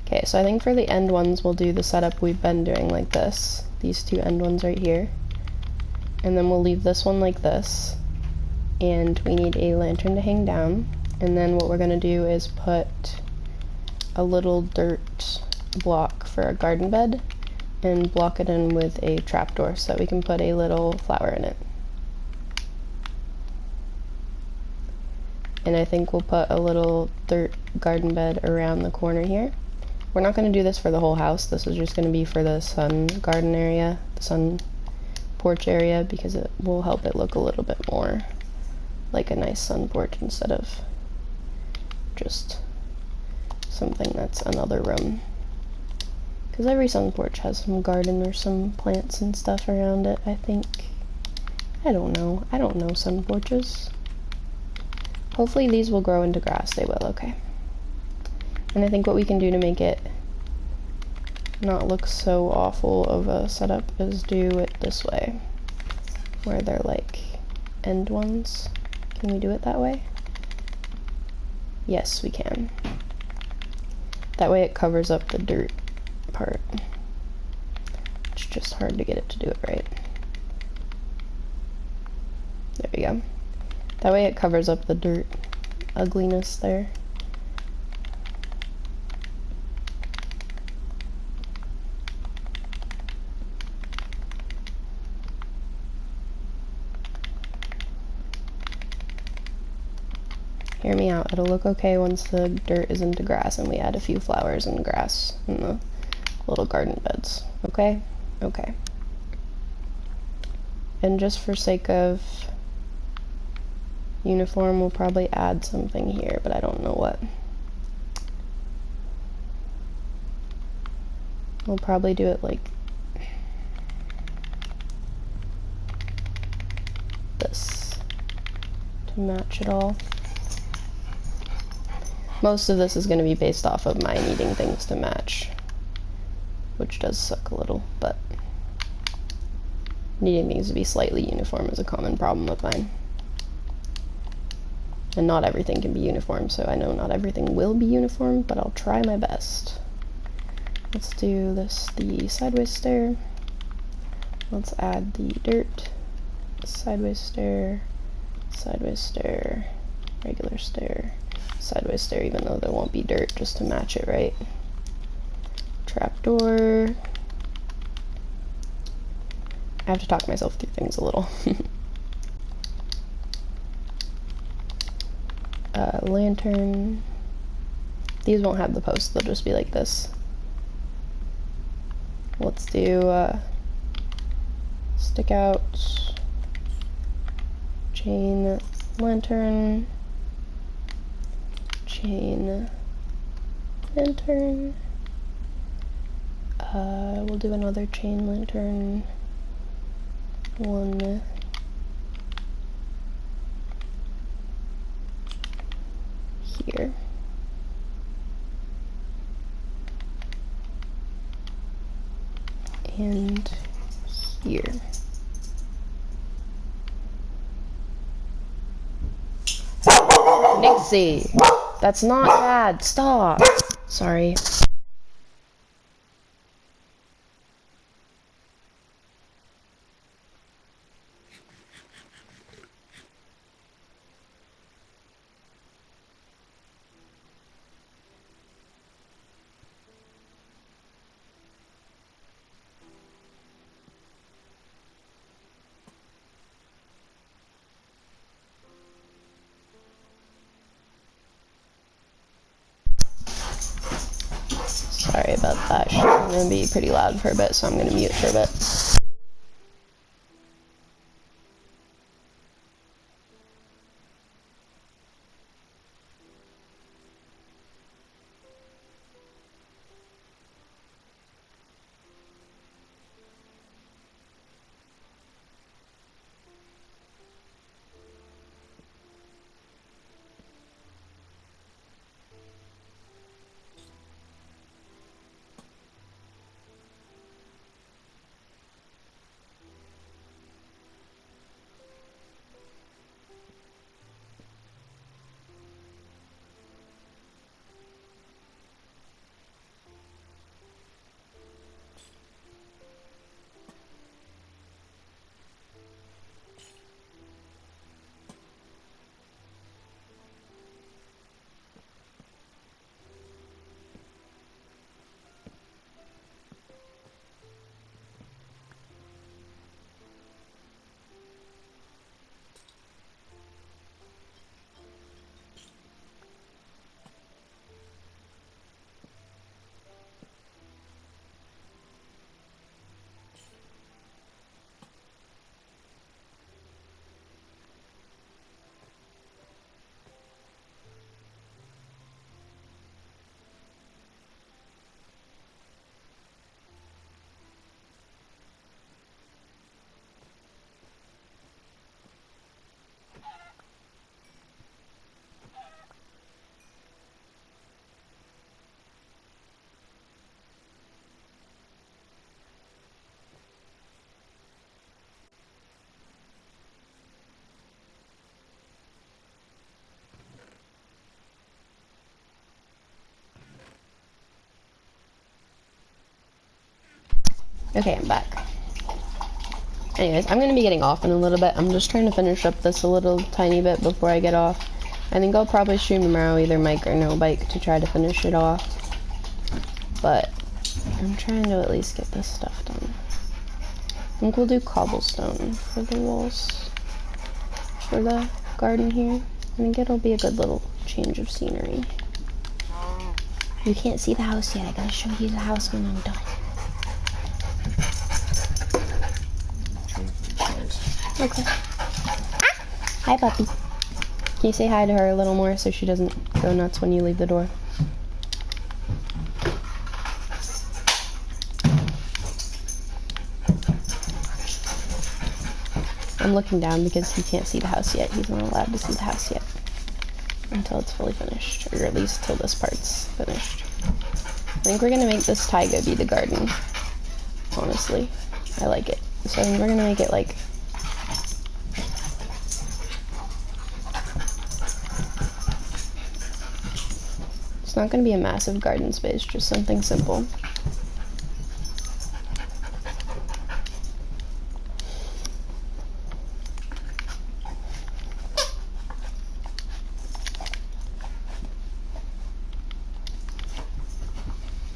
Okay, so I think for the end ones we'll do the setup we've been doing like this. These two end ones right here. And then we'll leave this one like this. And we need a lantern to hang down, and then what we're going to do is put a little dirt block for a garden bed and block it in with a trapdoor so that we can put a little flower in it. And I think we'll put a little dirt garden bed around the corner here. We're not going to do this for the whole house, this is just going to be for the sun garden area, the sun porch area, because it will help it look a little bit more like a nice sun porch instead of just something that's another room. Because every sun porch has some garden or some plants and stuff around it, I think. I don't know sun porches. Hopefully these will grow into grass, they will, okay. And I think what we can do to make it not look so awful of a setup is do it this way, where they're like end ones. Can we do it that way? Yes, we can. That way it covers up the dirt part. It's just hard to get it to do it right. There we go. That way it covers up the dirt ugliness there. Hear me out, it'll look okay once the dirt is into grass and we add a few flowers and grass in the little garden beds, okay? Okay. And just for sake of uniform, we'll probably add something here, but I don't know what. We'll probably do it like this to match it all. Most of this is going to be based off of my needing things to match, which does suck a little, but needing things to be slightly uniform is a common problem of mine. And not everything can be uniform, so I know not everything will be uniform, but I'll try my best. Let's do this, the sideways stair. Let's add the dirt, sideways stair, regular stair, sideways stair, even though there won't be dirt, just to match it right. Trapdoor. I have to talk myself through things a little. Lantern. These won't have the posts, they'll just be like this. Let's do stick out, chain lantern, chain lantern. We'll do another chain lantern, one here. And here. Nixie! That's not bad. Stop! Sorry. Sorry about that. She's gonna be pretty loud for a bit, so I'm gonna mute for a bit. Okay, I'm back. Anyways, I'm gonna be getting off in a little bit. I'm just trying to finish up this a little tiny bit before I get off. I think I'll probably stream tomorrow, either mic or no bike, to try to finish it off. But I'm trying to at least get this stuff done. I think we'll do cobblestone for the walls for the garden here. I think it'll be a good little change of scenery. You can't see the house yet. I gotta show you the house when I'm done. Okay. Hi, puppy. Can you say hi to her a little more so she doesn't go nuts when you leave the door? I'm looking down because he can't see the house yet. He's not allowed to see the house yet until it's fully finished, or at least till this part's finished. I think we're gonna make this taiga be the garden, honestly. I like it. So we're gonna make it like it's not gonna be a massive garden space, just something simple.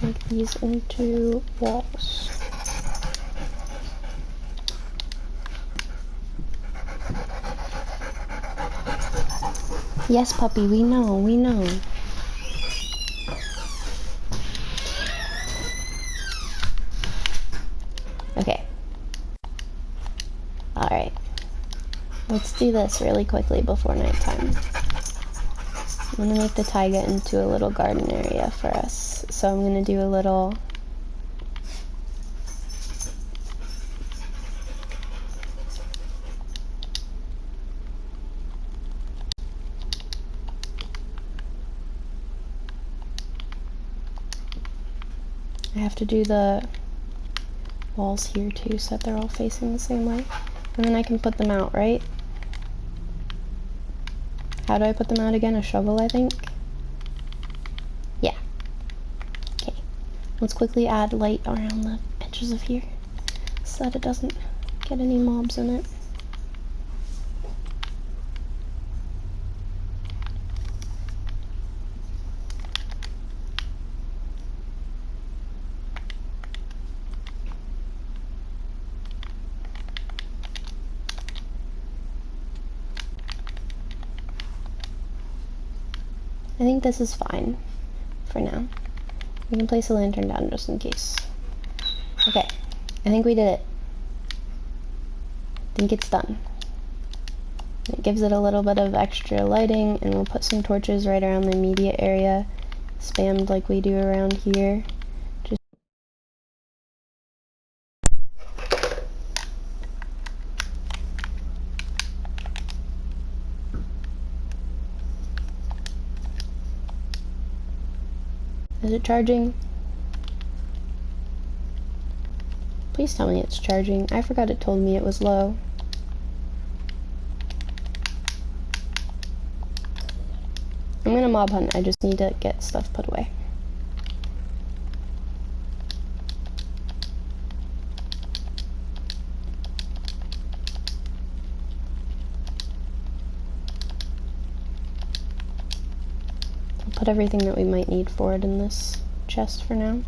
Make these into walls. Yes, puppy, we know, we know. Okay. Alright. Let's do this really quickly before nighttime. I'm gonna make the taiga into a little garden area for us. So I'm gonna do a little I have to do the walls here too so that they're all facing the same way. And then I can put them out, right? How do I put them out again? A shovel, I think? Yeah. Okay. Let's quickly add light around the edges of here so that it doesn't get any mobs in it. I think this is fine for now. We can place a lantern down just in case. Okay, I think we did it. I think it's done. It gives it a little bit of extra lighting, and we'll put some torches right around the immediate area, spammed like we do around here. Just Is it charging? Please tell me it's charging. I forgot it told me it was low. I'm gonna mob hunt, I just need to get stuff put away. I'll put everything that we might need for it in this chest for now.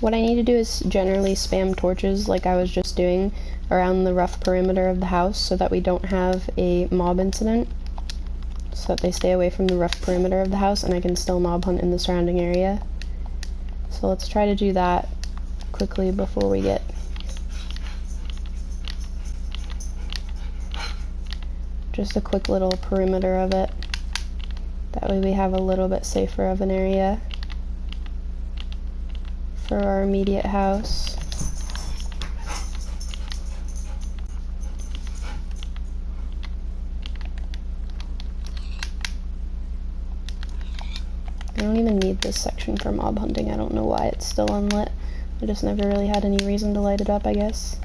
What I need to do is generally spam torches like I was just doing around the rough perimeter of the house so that we don't have a mob incident, so that they stay away from the rough perimeter of the house and I can still mob hunt in the surrounding area. So let's try to do that quickly before we get just a quick little perimeter of it. That way we have a little bit safer of an area for our immediate house. I don't even need this section for mob hunting. I don't know why it's still unlit. I just never really had any reason to light it up, I guess.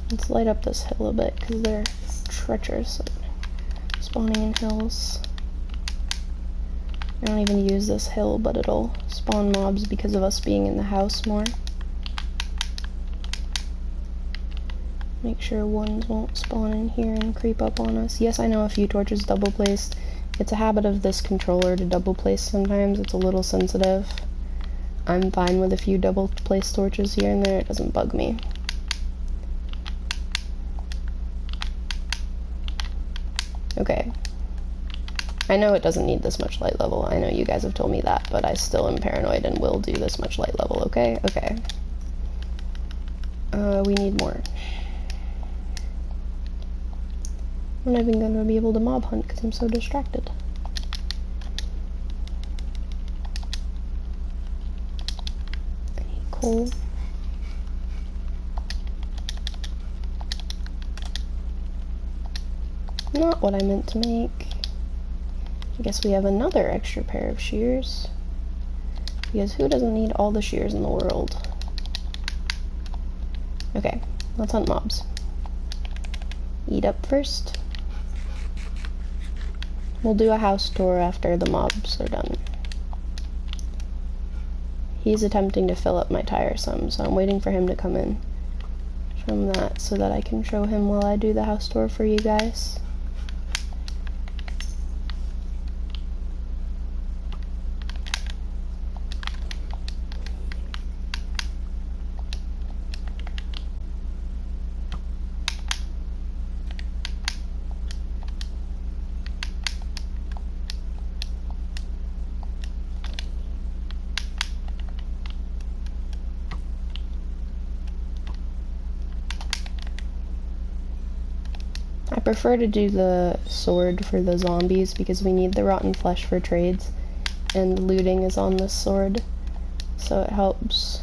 Let's light up this hill a bit because they're treacherous at spawning in hills. I don't even use this hill, but it'll spawn mobs because of us being in the house more. Make sure ones won't spawn in here and creep up on us. Yes, I know a few torches double placed. It's a habit of this controller to double place sometimes. It's a little sensitive. I'm fine with a few double placed torches here and there. It doesn't bug me. Okay. I know it doesn't need this much light level. I know you guys have told me that, but I still am paranoid and will do this much light level, okay? Okay. We need more. I'm not even gonna be able to mob hunt because I'm so distracted. I need coal. Not what I meant to make. I guess we have another extra pair of shears. Because who doesn't need all the shears in the world? Okay, let's hunt mobs. Eat up first. We'll do a house tour after the mobs are done. He's attempting to fill up my tire some, so I'm waiting for him to come in from that so that I can show him while I do the house tour for you guys. I prefer to do the sword for the zombies because we need the rotten flesh for trades, and looting is on this sword, so it helps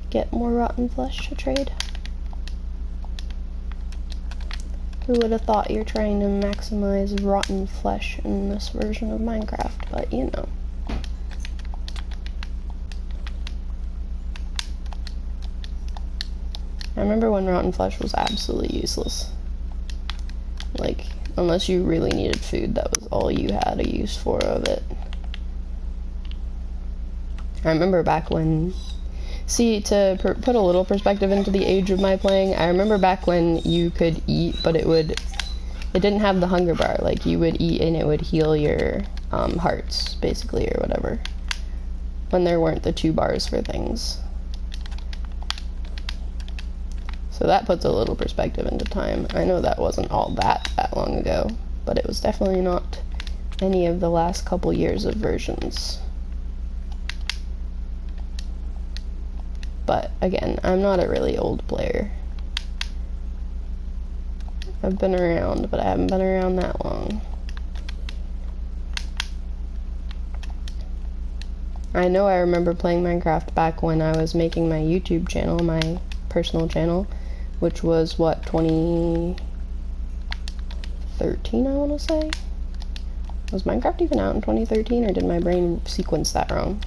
get more rotten flesh to trade. Who would have thought you're trying to maximize rotten flesh in this version of Minecraft, but you know. I remember when rotten flesh was absolutely useless. Like, unless you really needed food, that was all you had a use for of it. I remember back when... See, to put a little perspective into the age of my playing, I remember back when you could eat, but it didn't have the hunger bar. Like, you would eat and it would heal your hearts, basically, or whatever. When there weren't the 2 bars for things. So that puts a little perspective into time. I know that wasn't all that long ago, but it was definitely not any of the last couple years of versions. But again, I'm not a really old player. I've been around, but I haven't been around that long. I know I remember playing Minecraft back when I was making my YouTube channel, my personal channel, which was, what, 2013, I want to say? Was Minecraft even out in 2013, or did my brain sequence that wrong?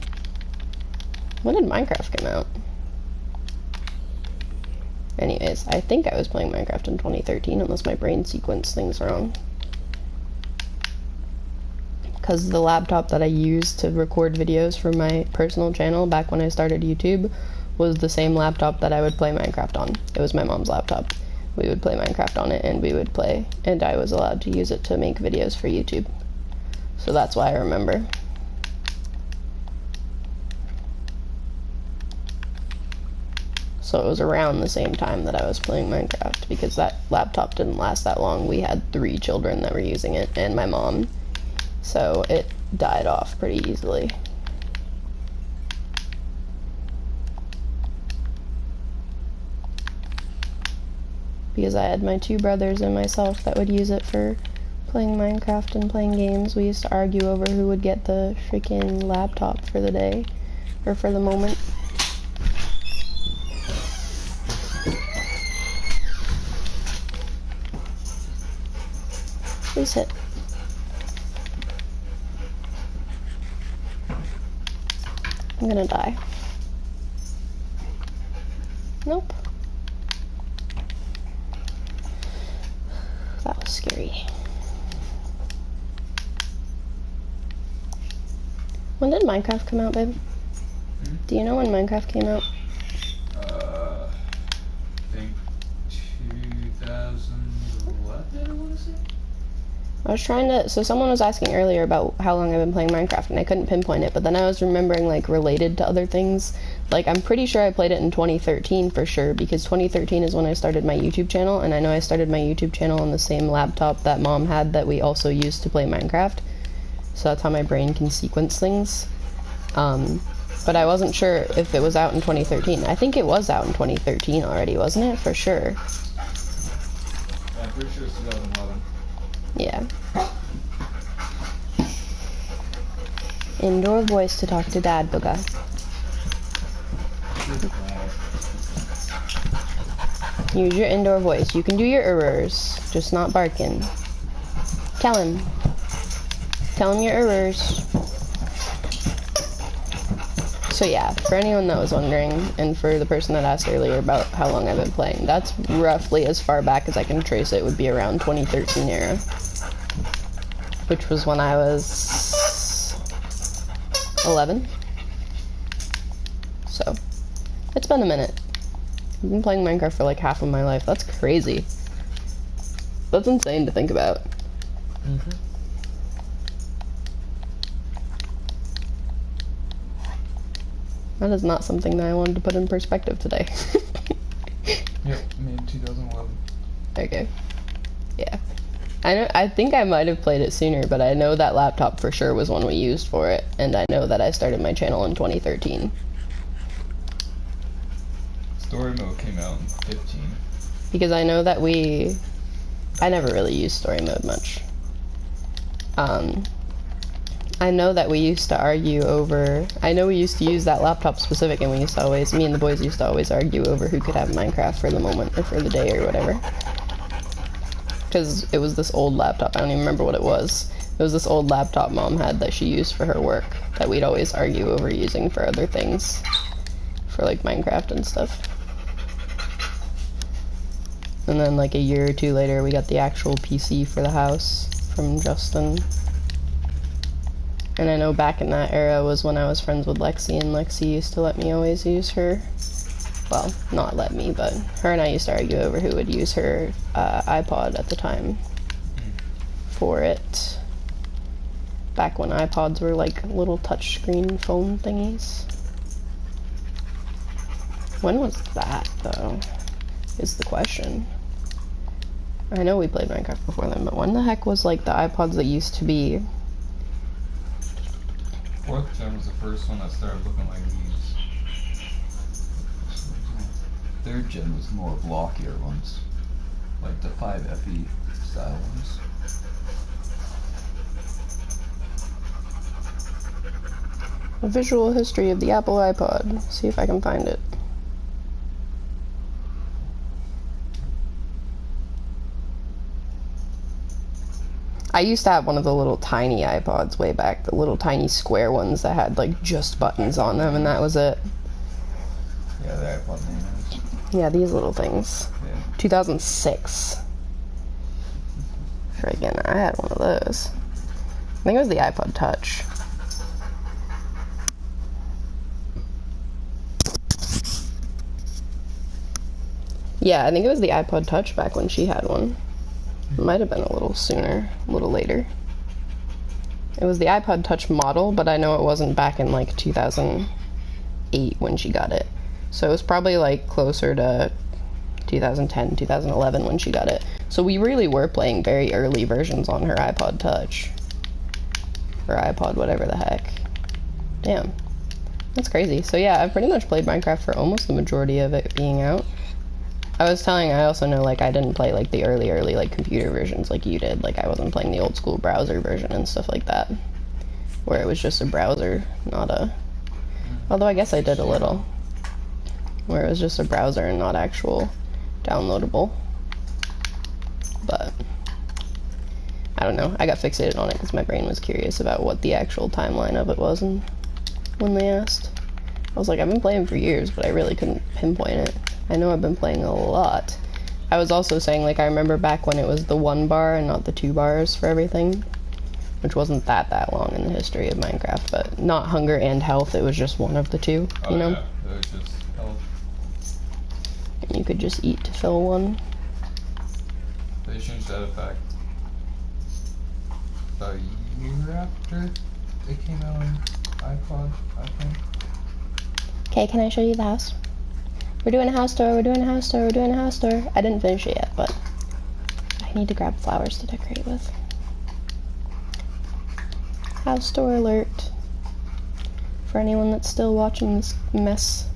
When did Minecraft come out? Anyways, I think I was playing Minecraft in 2013, unless my brain sequenced things wrong. Because the laptop that I used to record videos for my personal channel back when I started YouTube was the same laptop that I would play Minecraft on. It was my mom's laptop. We would play Minecraft on it, and we would play, and I was allowed to use it to make videos for YouTube. So that's why I remember. So it was around the same time that I was playing Minecraft, because that laptop didn't last that long. We had 3 children that were using it, and my mom. So it died off pretty easily. Because I had my 2 brothers and myself that would use it for playing Minecraft and playing games. We used to argue over who would get the freaking laptop for the day, or for the moment. Please hit. I'm gonna die. Nope. That was scary. When did Minecraft come out, babe? Do you know when Minecraft came out? I think 2011, I want to say. I was trying to, so someone was asking earlier about how long I've been playing Minecraft, and I couldn't pinpoint it, but then I was remembering, like, related to other things. Like, I'm pretty sure I played it in 2013 for sure, because 2013 is when I started my YouTube channel, and I know I started my YouTube channel on the same laptop that Mom had that we also used to play Minecraft. So that's how my brain can sequence things. But I wasn't sure if it was out in 2013. I think it was out in 2013 already, wasn't it? For sure. Yeah, I'm pretty sure it's 2011. Yeah. Indoor voice to talk to Dad, Booga. Use your indoor voice. You can do your errors, just not barking. Tell him. Tell him your errors. So yeah, for anyone that was wondering, and for the person that asked earlier about how long I've been playing, that's roughly as far back as I can trace it would be around 2013 era. Which was when I was 11. So, it's been a minute. I've been playing Minecraft for like half of my life. That's crazy. That's insane to think about. Mm-hmm. That is not something that I wanted to put in perspective today. Yep, made 2011. Okay. Yeah. I think I might have played it sooner, but I know that laptop for sure was one we used for it, and I know that I started my channel in 2013. Story mode came out in 15. Because I know that I never really used story mode much. I know that we used to argue over, I know we used to use that laptop specific, and we used to always, me and the boys used to always argue over who could have Minecraft for the moment, or for the day, or whatever. Because it was this old laptop, I don't even remember what it was. It was this old laptop Mom had that she used for her work, that we'd always argue over using for other things. For like Minecraft and stuff. And then like a year or two later, we got the actual PC for the house from Justin. And I know back in that era was when I was friends with Lexi, and Lexi used to let me always use her, well, not let me, but her and I used to argue over who would use her iPod at the time for it. Back when iPods were like little touchscreen phone thingies. When was that, though, is the question. I know we played Minecraft before then, but when the heck was like the iPods that used to be... 4th gen was the first one that started looking like these. 3rd gen was more blockier ones, like the 5FE style ones. A visual history of the Apple iPod. See if I can find it. I used to have one of the little tiny iPods way back, the little tiny square ones that had like just buttons on them, and that was it. Yeah, the iPod name is. Yeah, these little things. Yeah. 2006. Friggin', I had one of those. I think it was the iPod Touch. Yeah, I think it was the iPod Touch back when she had one. It might have been a little sooner, a little later. It was the iPod Touch model, but I know it wasn't back in like 2008 when she got it. So it was probably like closer to 2010, 2011 when she got it. So we really were playing very early versions on her iPod Touch. Or iPod, whatever the heck. Damn. That's crazy. So yeah, I've pretty much played Minecraft for almost the majority of it being out. I also know, like, I didn't play, like, the early, like, computer versions like you did. Like, I wasn't playing the old school browser version and stuff like that. Where it was just a browser, not a... Although I guess I did a little. Where it was just a browser and not actual downloadable. But... I don't know. I got fixated on it because my brain was curious about what the actual timeline of it was, and when they asked. I was like, I've been playing for years, but I really couldn't pinpoint it. I know I've been playing a lot. I was also saying, like, I remember back when it was the 1 bar and not the 2 bars for everything, which wasn't that long in the history of Minecraft, but not hunger and health, it was just one of the two, you know? Yeah, it was just health. And you could just eat to fill one. They changed that effect about a year after it came out on iPod, I think. Okay, can I show you the house? We're doing a house tour, we're doing a house tour, we're doing a house tour. I didn't finish it yet, but I need to grab flowers to decorate with. House tour alert. For anyone that's still watching this mess.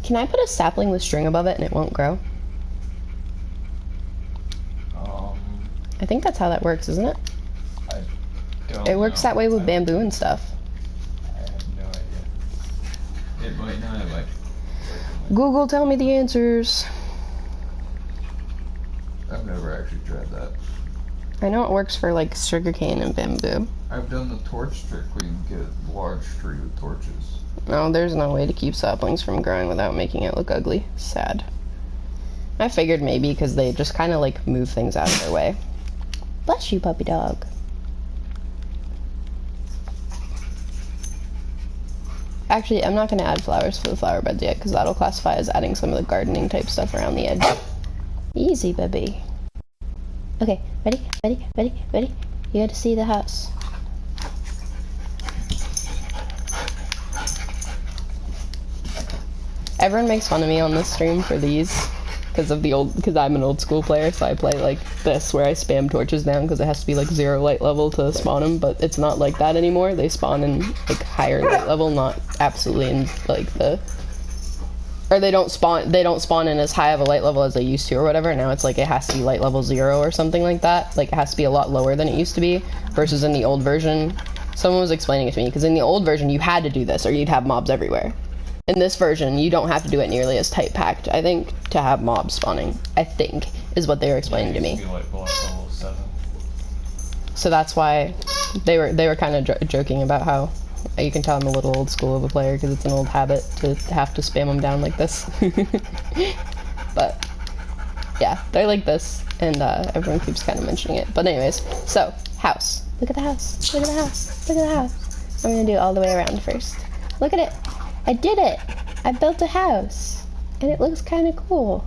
Can I put a sapling with string above it and it won't grow? I think that's how that works, isn't it? I don't It works know. that way with bamboo and stuff. I have no idea. It might not, it might work, it Google, tell me the answers. I've never actually tried that. I know it works for like sugarcane and bamboo. I've done the torch trick where you get a large tree with torches. No, there's no way to keep saplings from growing without making it look ugly. Sad. I figured maybe because they just kind of like move things out of their way. Bless you, puppy dog. Actually, I'm not going to add flowers for the flower beds yet because that'll classify as adding some of the gardening type stuff around the edge. Easy, baby. Okay, ready, ready, ready, ready? You gotta see the house. Everyone makes fun of me on this stream for these because I'm an old school player, so I play like this where I spam torches down because it has to be like 0 light level to spawn them, but it's not like that anymore. They spawn in like higher light level, not absolutely in like they don't spawn in as high of a light level as they used to or whatever. Now it's like it has to be light level 0 or something like that. Like it has to be a lot lower than it used to be versus in the old version. Someone was explaining it to me because in the old version you had to do this or you'd have mobs everywhere. In this version, you don't have to do it nearly as tight packed, I think, to have mobs spawning, I think, is what they were explaining to me. Like level 7. So that's why they were kind of joking about how you can tell I'm a little old school of a player because it's an old habit to have to spam them down like this. But yeah, they're like this, and everyone keeps kind of mentioning it. But anyways, so house. Look at the house. Look at the house. Look at the house. I'm gonna do it all the way around first. Look at it. I did it! I built a house, and it looks kind of cool.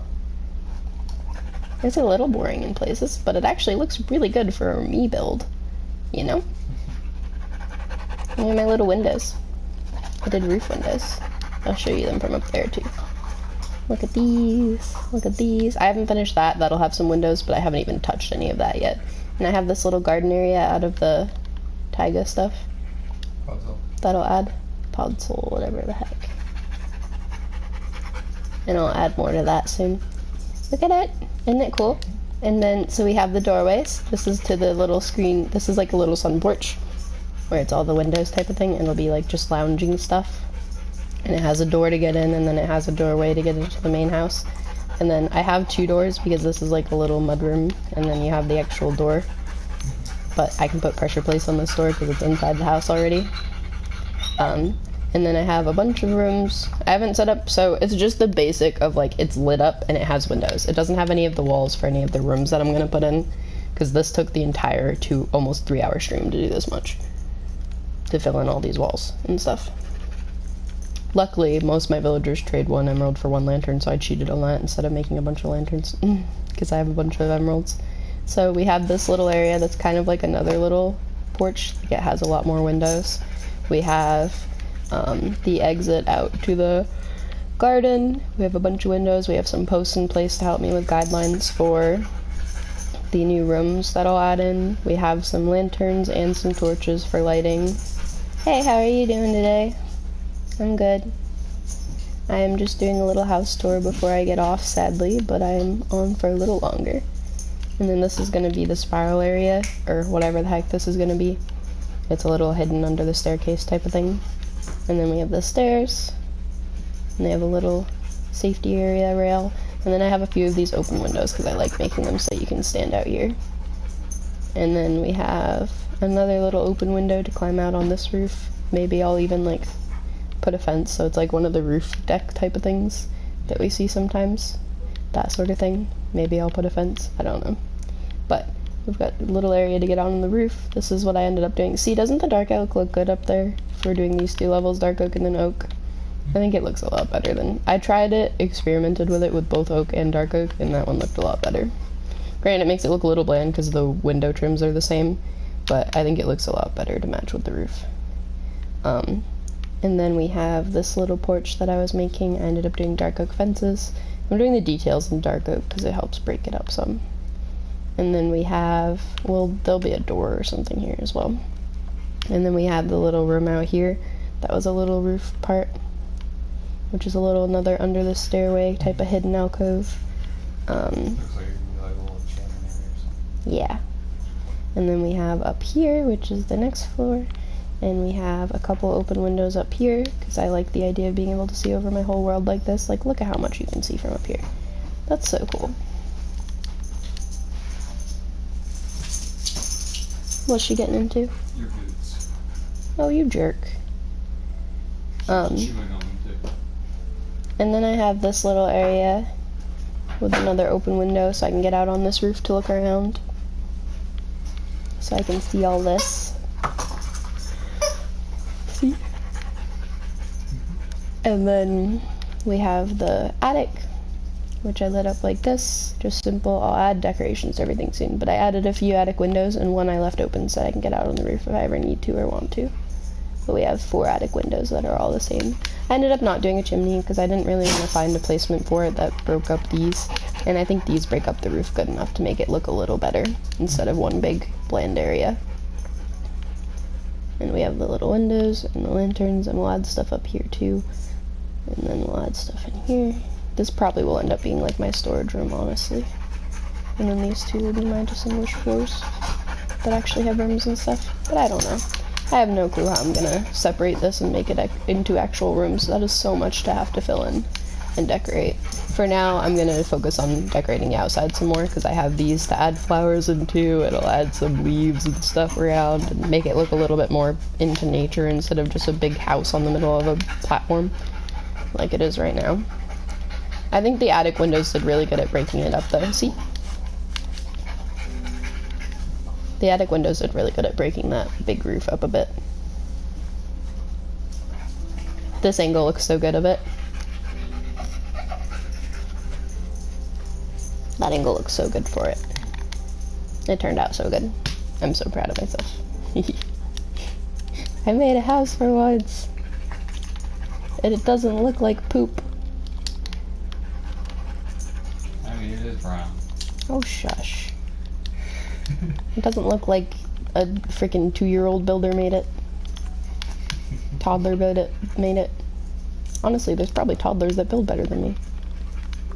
It's a little boring in places, but it actually looks really good for a me build, you know? And my little windows. I did roof windows. I'll show you them from up there too. Look at these. Look at these. I haven't finished that. That'll have some windows, but I haven't even touched any of that yet. And I have this little garden area out of the taiga stuff. Puzzle. That'll add podzol, whatever the heck. And I'll add more to that soon. Look at it. Isn't it cool? And then, so we have the doorways. This is to the little screen. This is like a little sun porch where it's all the windows type of thing. And it'll be like just lounging stuff. And it has a door to get in, and then it has a doorway to get into the main house. And then I have 2 doors because this is like a little mudroom, and then you have the actual door. But I can put pressure plates on this door because it's inside the house already. And then I have a bunch of rooms. I haven't set up, so it's just the basic of like it's lit up and it has windows. It doesn't have any of the walls for any of the rooms that I'm gonna put in because this took the entire almost 3-hour stream to do this much, to fill in all these walls and stuff. Luckily, most of my villagers trade 1 emerald for 1 lantern, so I cheated on that instead of making a bunch of lanterns because I have a bunch of emeralds. So we have this little area that's kind of like another little porch. It has a lot more windows. We have the exit out to the garden. We have a bunch of windows. We have some posts in place to help me with guidelines for the new rooms that I'll add in. We have some lanterns and some torches for lighting. Hey, how are you doing today? I'm good. I am just doing a little house tour before I get off, sadly, but I am on for a little longer. And then this is going to be the spiral area, or whatever the heck this is going to be. It's a little hidden under the staircase type of thing. And then we have the stairs, and they have a little safety area rail. And then I have a few of these open windows because I like making them so you can stand out here. And then we have another little open window to climb out on this roof. Maybe I'll even like put a fence so it's like one of the roof deck type of things that we see sometimes. That sort of thing. Maybe I'll put a fence. I don't know. But we've got a little area to get on the roof. This is what I ended up doing. See, doesn't the dark oak look good up there? If we're doing these 2 levels, dark oak and then oak. I think it looks a lot better than... I tried it, experimented with it with both oak and dark oak, and that one looked a lot better. Granted, it makes it look a little bland because the window trims are the same, but I think it looks a lot better to match with the roof. And then we have this little porch that I was making. I ended up doing dark oak fences. I'm doing the details in dark oak because it helps break it up some. And then we have, well, there'll be a door or something here as well. And then we have the little room out here. That was a little roof part, which is a little another under the stairway type of hidden alcove. Looks like it could be like a little enchantment area or something. Yeah. And then we have up here, which is the next floor, And we have a couple open windows up here, because I like the idea of being able to see over my whole world like this. Like, look at how much you can see from up here. That's so cool. What's she getting into? Your boots. Oh, you jerk. Chewing on them too. And then I have this little area with another open window so I can get out on this roof to look around. So I can see all this. See? And then we have the attic, which I lit up like this. Just simple. I'll add decorations to everything soon. But I added a few attic windows and one I left open so I can get out on the roof if I ever need to or want to. But we have 4 attic windows that are all the same. I ended up not doing a chimney because I didn't really want to find a placement for it that broke up these. And I think these break up the roof good enough to make it look a little better instead of one big bland area. And we have the little windows and the lanterns, and we'll add stuff up here too. And then we'll add stuff in here. This probably will end up being like my storage room, honestly. And then these two will be my distinguished floors that actually have rooms and stuff. But I don't know. I have no clue how I'm gonna separate this and make it into actual rooms. That is so much to have to fill in and decorate. For now, I'm gonna focus on decorating the outside some more because I have these to add flowers into. It'll add some leaves and stuff around and make it look a little bit more into nature instead of just a big house on the middle of a platform like it is right now. I think the attic windows did really good at breaking it up though. See? The attic windows did really good at breaking that big roof up a bit. This angle looks so good of it. That angle looks so good for it. It turned out so good. I'm so proud of myself. I made a house for once. And it doesn't look like poop. I mean, it is brown. Oh, shush. It doesn't look like a freaking 2-year-old builder made it. Toddler made it. Honestly, there's probably toddlers that build better than me.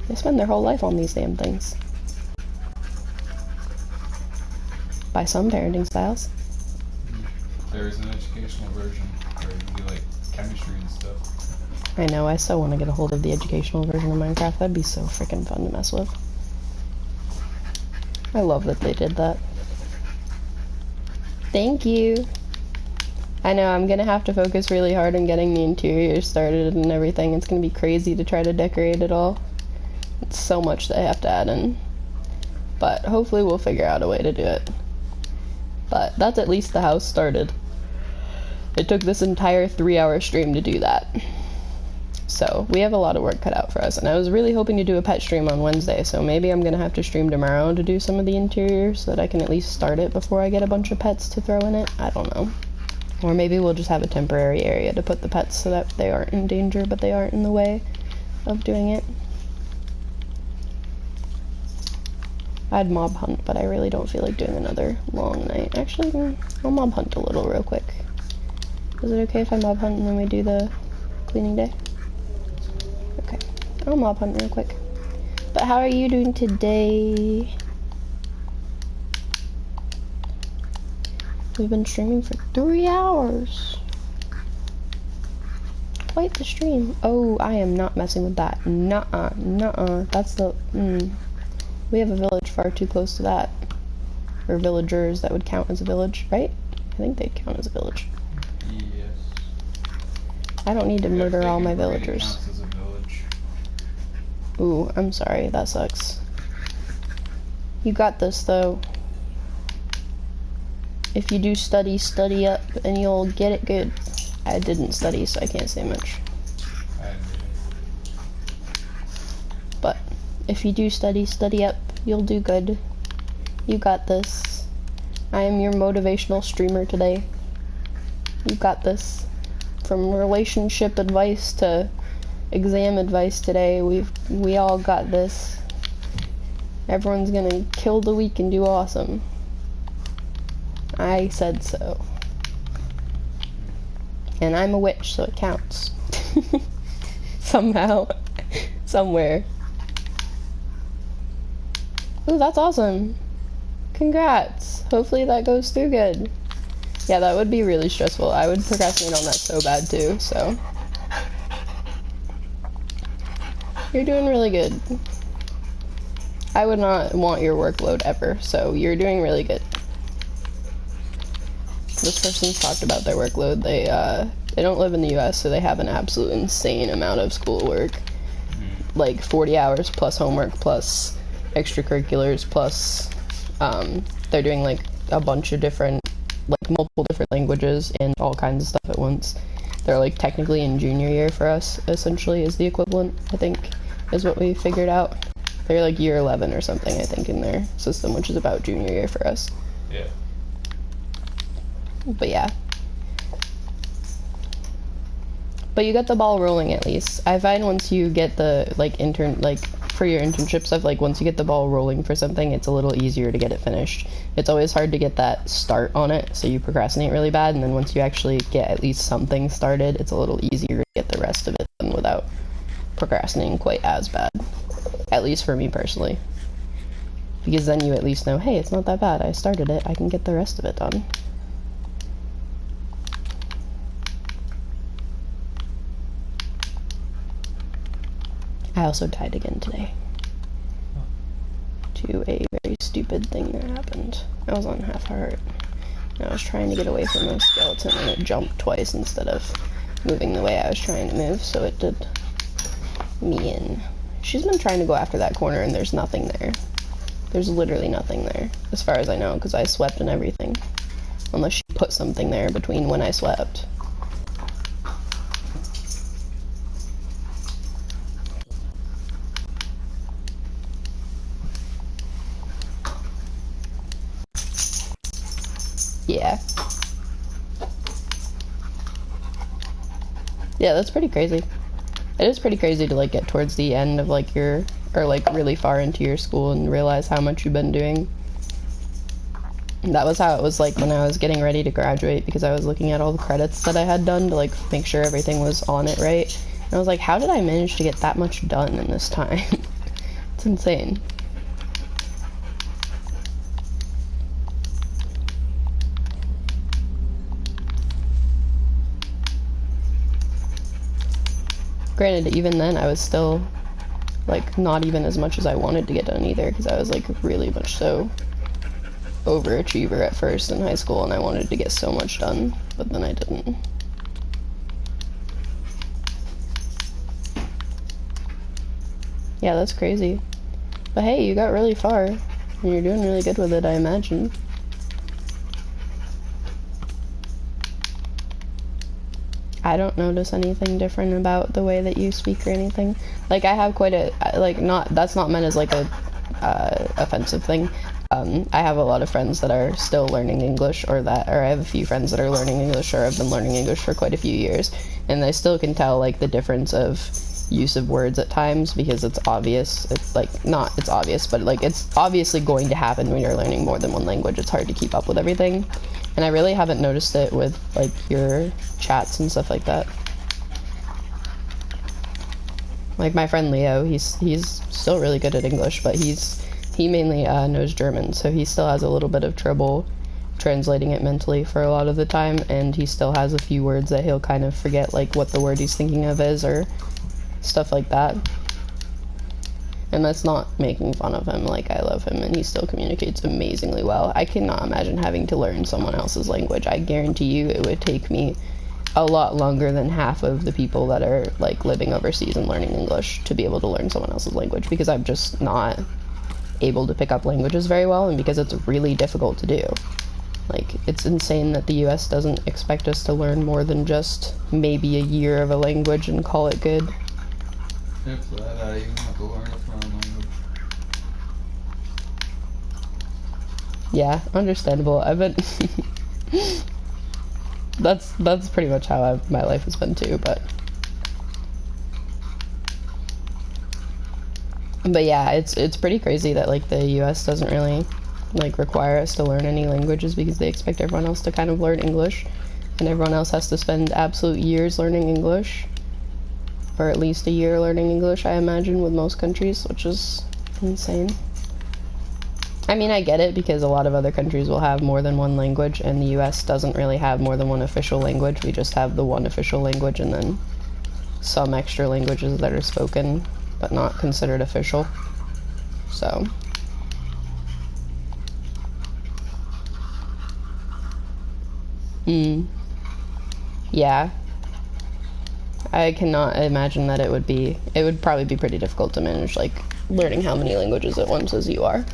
They spend their whole life on these damn things. By some parenting styles. There is an educational version where you can do like chemistry and stuff. I know, I so want to get a hold of the educational version of Minecraft. That'd be so freaking fun to mess with. I love that they did that. Thank you. I know, I'm gonna have to focus really hard on getting the interior started and everything. It's gonna be crazy to try to decorate it all. It's so much that I have to add in. But hopefully we'll figure out a way to do it. But that's at least the house started. It took this entire 3-hour stream to do that. So we have a lot of work cut out for us, and I was really hoping to do a pet stream on Wednesday, so maybe I'm gonna have to stream tomorrow to do some of the interior so that I can at least start it before I get a bunch of pets to throw in it. I don't know. Or maybe we'll just have a temporary area to put the pets so that they aren't in danger, but they aren't in the way of doing it. I'd mob hunt, but I really don't feel like doing another long night. Actually, I'll mob hunt a little real quick. Is it okay if I mob hunt and then we do the cleaning day? Okay, I'll mob hunt real quick. But how are you doing today? We've been streaming for 3 hours. Quite the stream. Oh, I am not messing with that. Nuh-uh, nuh-uh. That's the, We have a village far too close to that. Or villagers that would count as a village, right? I think they'd count as a village. Yes. I don't need to murder all my villagers. Counts as a village. Ooh, I'm sorry, that sucks. You got this though. If you do study, study up and you'll get it good. I didn't study, so I can't say much. I admit But if you do study, study up, you'll do good. You got this. I am your motivational streamer today. You got this. From relationship advice to exam advice today, we all got this. Everyone's gonna kill the week and do awesome. I said so. And I'm a witch, so it counts. Somehow. Somewhere. Ooh, that's awesome. Congrats. Hopefully that goes through good. Yeah, that would be really stressful. I would procrastinate on that so bad too, so. You're doing really good. I would not want your workload ever, so you're doing really good. This person's talked about their workload. They don't live in the US, so they have an absolute insane amount of schoolwork. Like 40 hours plus homework plus extracurriculars plus they're doing like a bunch of different, like multiple different languages and all kinds of stuff at once. They're like technically in junior year for us, essentially, is the equivalent, I think, is what we figured out. They're like year 11 or something, I think, in their system, which is about junior year for us. Yeah. But yeah. But you got the ball rolling at least. I find once you get the, like, for your internship stuff, like, once you get the ball rolling for something, it's a little easier to get it finished. It's always hard to get that start on it, so you procrastinate really bad, and then once you actually get at least something started, it's a little easier to get the rest of it done without procrastinating quite as bad. At least for me personally. Because then you at least know, hey, it's not that bad. I started it. I can get the rest of it done. I also died again today. To a very stupid thing that happened. I was on half heart. I was trying to get away from a skeleton and it jumped twice instead of moving the way I was trying to move, so it did me in. She's been trying to go after that corner and there's nothing there. There's literally nothing there, as far as I know, because I swept and everything. Unless she put something there between when I swept. Yeah. Yeah, that's pretty crazy. It is pretty crazy to, like, get towards the end of, like, or, like, really far into your school and realize how much you've been doing. And that was how it was, like, when I was getting ready to graduate, because I was looking at all the credits that I had done to, like, make sure everything was on it right. And I was like, how did I manage to get that much done in this time? It's insane. Granted, even then, I was still, like, not even as much as I wanted to get done either, because I was, like, really much so overachiever at first in high school, and I wanted to get so much done, but then I didn't. Yeah, that's crazy. But hey, you got really far, and you're doing really good with it, I imagine. I don't notice anything different about the way that you speak or anything. Like, I have quite a, like, that's not meant as, like, a, offensive thing. I have a lot of friends that are still learning English, or I have a few friends that are learning English, or have been learning English for quite a few years, and I still can tell, like, the difference of use of words at times, because it's obvious. It's, like, not, it's obvious, but, like, it's obviously going to happen when you're learning more than one language. It's hard to keep up with everything. And I really haven't noticed it with, like, your chats and stuff like that. Like, my friend Leo, he's still really good at English, but he mainly knows German, so he still has a little bit of trouble translating it mentally for a lot of the time, and he still has a few words that he'll kind of forget, like, what the word he's thinking of is, or stuff like that. And that's not making fun of him. Like, I love him, and he still communicates amazingly well. I cannot imagine having to learn someone else's language. I guarantee you it would take me a lot longer than half of the people that are, like, living overseas and learning English to be able to learn someone else's language, because I'm just not able to pick up languages very well, and because it's really difficult to do. Like, it's insane that the US doesn't expect us to learn more than just maybe a year of a language and call it good. If that, I even have to learn a foreign language. Yeah, understandable. I've been that's pretty much how my life has been too, but yeah, it's pretty crazy that, like, the US doesn't really, like, require us to learn any languages, because they expect everyone else to kind of learn English, and everyone else has to spend absolute years learning English, or at least a year learning English, I imagine, with most countries, which is insane. I mean, I get it because a lot of other countries will have more than one language, and the US doesn't really have more than one official language. We just have the one official language and then some extra languages that are spoken but not considered official. So. Yeah. I cannot imagine that it would probably be pretty difficult to manage, like, learning how many languages at once as you are.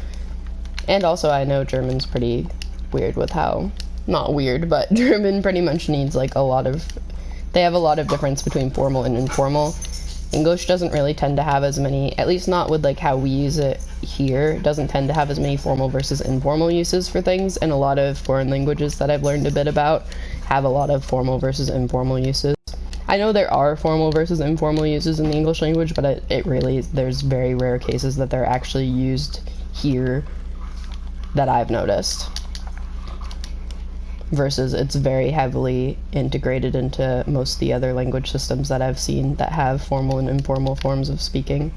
And also, I know German's pretty weird with how, not weird, but German pretty much needs, like, they have a lot of difference between formal and informal. English doesn't really tend to have as many, at least not with, like, how we use it here, it doesn't tend to have as many formal versus informal uses for things, and a lot of foreign languages that I've learned a bit about have a lot of formal versus informal uses. I know there are formal versus informal uses in the English language, but there's very rare cases that they're actually used here that I've noticed. Versus it's very heavily integrated into most of the other language systems that I've seen that have formal and informal forms of speaking.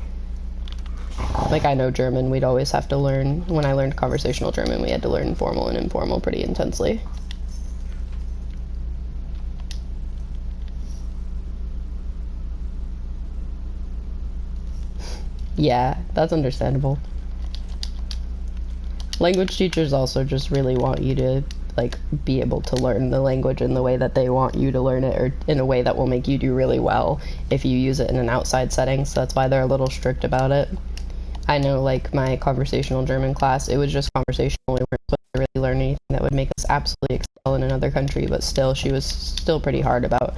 Like, I know German, we'd always have to learn, when I learned conversational German, we had to learn formal and informal pretty intensely. Yeah, that's understandable. Language teachers also just really want you to, like, be able to learn the language in the way that they want you to learn it, or in a way that will make you do really well if you use it in an outside setting, so that's why they're a little strict about it. I know, like, my conversational German class, it was just conversational. We weren't supposed to really learn anything that would make us absolutely excel in another country, but still, she was still pretty hard about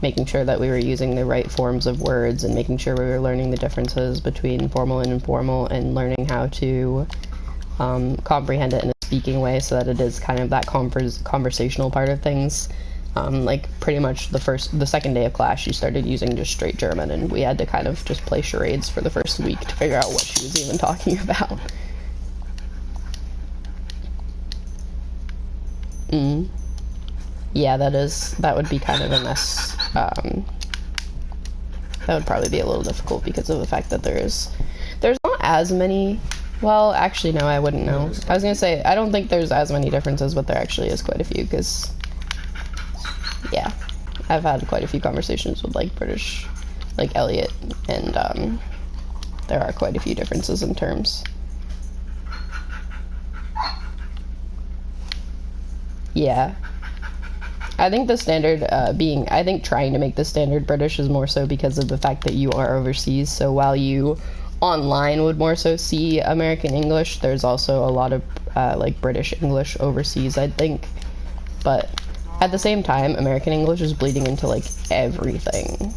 making sure that we were using the right forms of words and making sure we were learning the differences between formal and informal and learning how to comprehend it in a speaking way so that it is kind of that conversational part of things. Like, pretty much the second day of class, she started using just straight German, and we had to kind of just play charades for the first week to figure out what she was even talking about. Yeah, that would be kind of a mess. That would probably be a little difficult because of the fact that there's not as many. Well, actually, no, I wouldn't know. I was gonna say, I don't think there's as many differences, but there actually is quite a few, because, yeah, I've had quite a few conversations with, like, British, like, Elliot, and, there are quite a few differences in terms. Yeah. I think the standard, I think trying to make the standard British is more so because of the fact that you are overseas, so while you online would more so see American English, there's also a lot of like British English overseas, I think. But at the same time, American English is bleeding into like everything.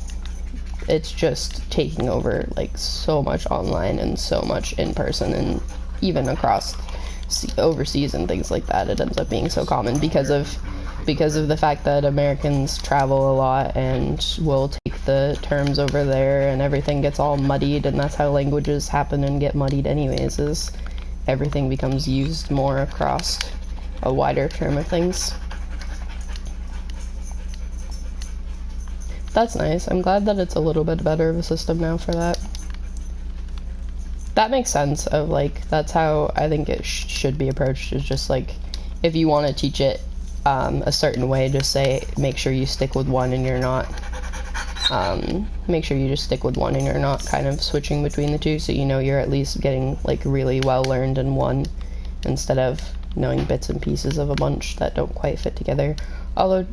It's just taking over like so much online and so much in person, and even across overseas and things like that. It ends up being so common because of the fact that Americans travel a lot and will take the terms over there, and everything gets all muddied, and that's how languages happen and get muddied anyways, is everything becomes used more across a wider term of things. That's nice. I'm glad that it's a little bit better of a system now for that. That makes sense of, like, that's how I think it should be approached, is just, like, if you want to teach it a certain way, just say, make sure you stick with one and you're not, make sure you just stick with one and you're not kind of switching between the two, so you know you're at least getting, like, really well learned in one, instead of knowing bits and pieces of a bunch that don't quite fit together. Although,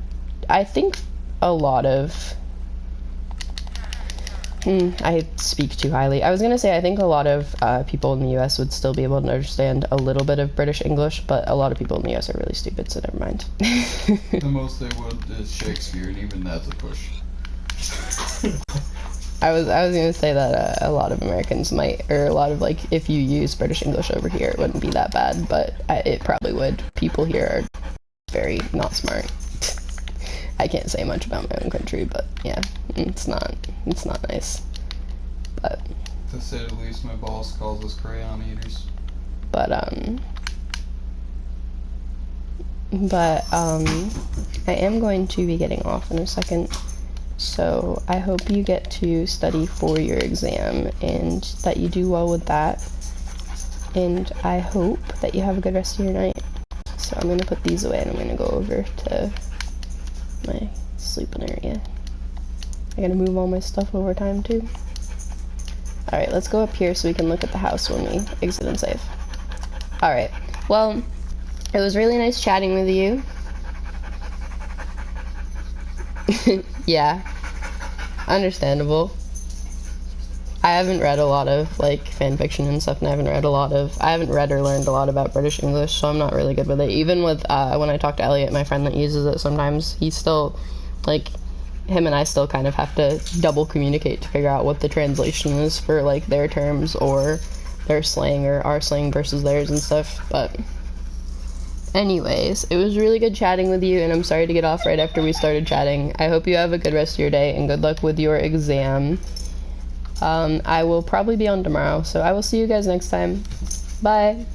I think a lot of... I speak too highly. I was gonna say, I think a lot of people in the US would still be able to understand a little bit of British English, but a lot of people in the US are really stupid, so never mind. The most they would is Shakespeare, and even that's a push. I was gonna say that a lot of Americans might, or a lot of, like, if you use British English over here, it wouldn't be that bad, but it probably would. People here are very not smart. I can't say much about my own country, but yeah, it's not nice. But to say the least, my boss calls us crayon eaters. But I am going to be getting off in a second, so I hope you get to study for your exam and that you do well with that. and I hope that you have a good rest of your night. So I'm gonna put these away and I'm gonna go over to my sleeping area. I gotta move all my stuff over time too. Alright, let's go up here so we can look at the house when we exit and save. Alright, well, it was really nice chatting with you. Yeah, understandable. I haven't read a lot of like fan fiction and stuff, and I haven't read or learned a lot about British English, so I'm not really good with it. Even with when I talk to Elliot, my friend that uses it sometimes, he's still like, him and I still kind of have to double communicate to figure out what the translation is for like their terms or their slang or our slang versus theirs and stuff. But anyways, it was really good chatting with you, and I'm sorry to get off right after we started chatting. I hope you have a good rest of your day and good luck with your exam. I will probably be on tomorrow, so I will see you guys next time. Bye.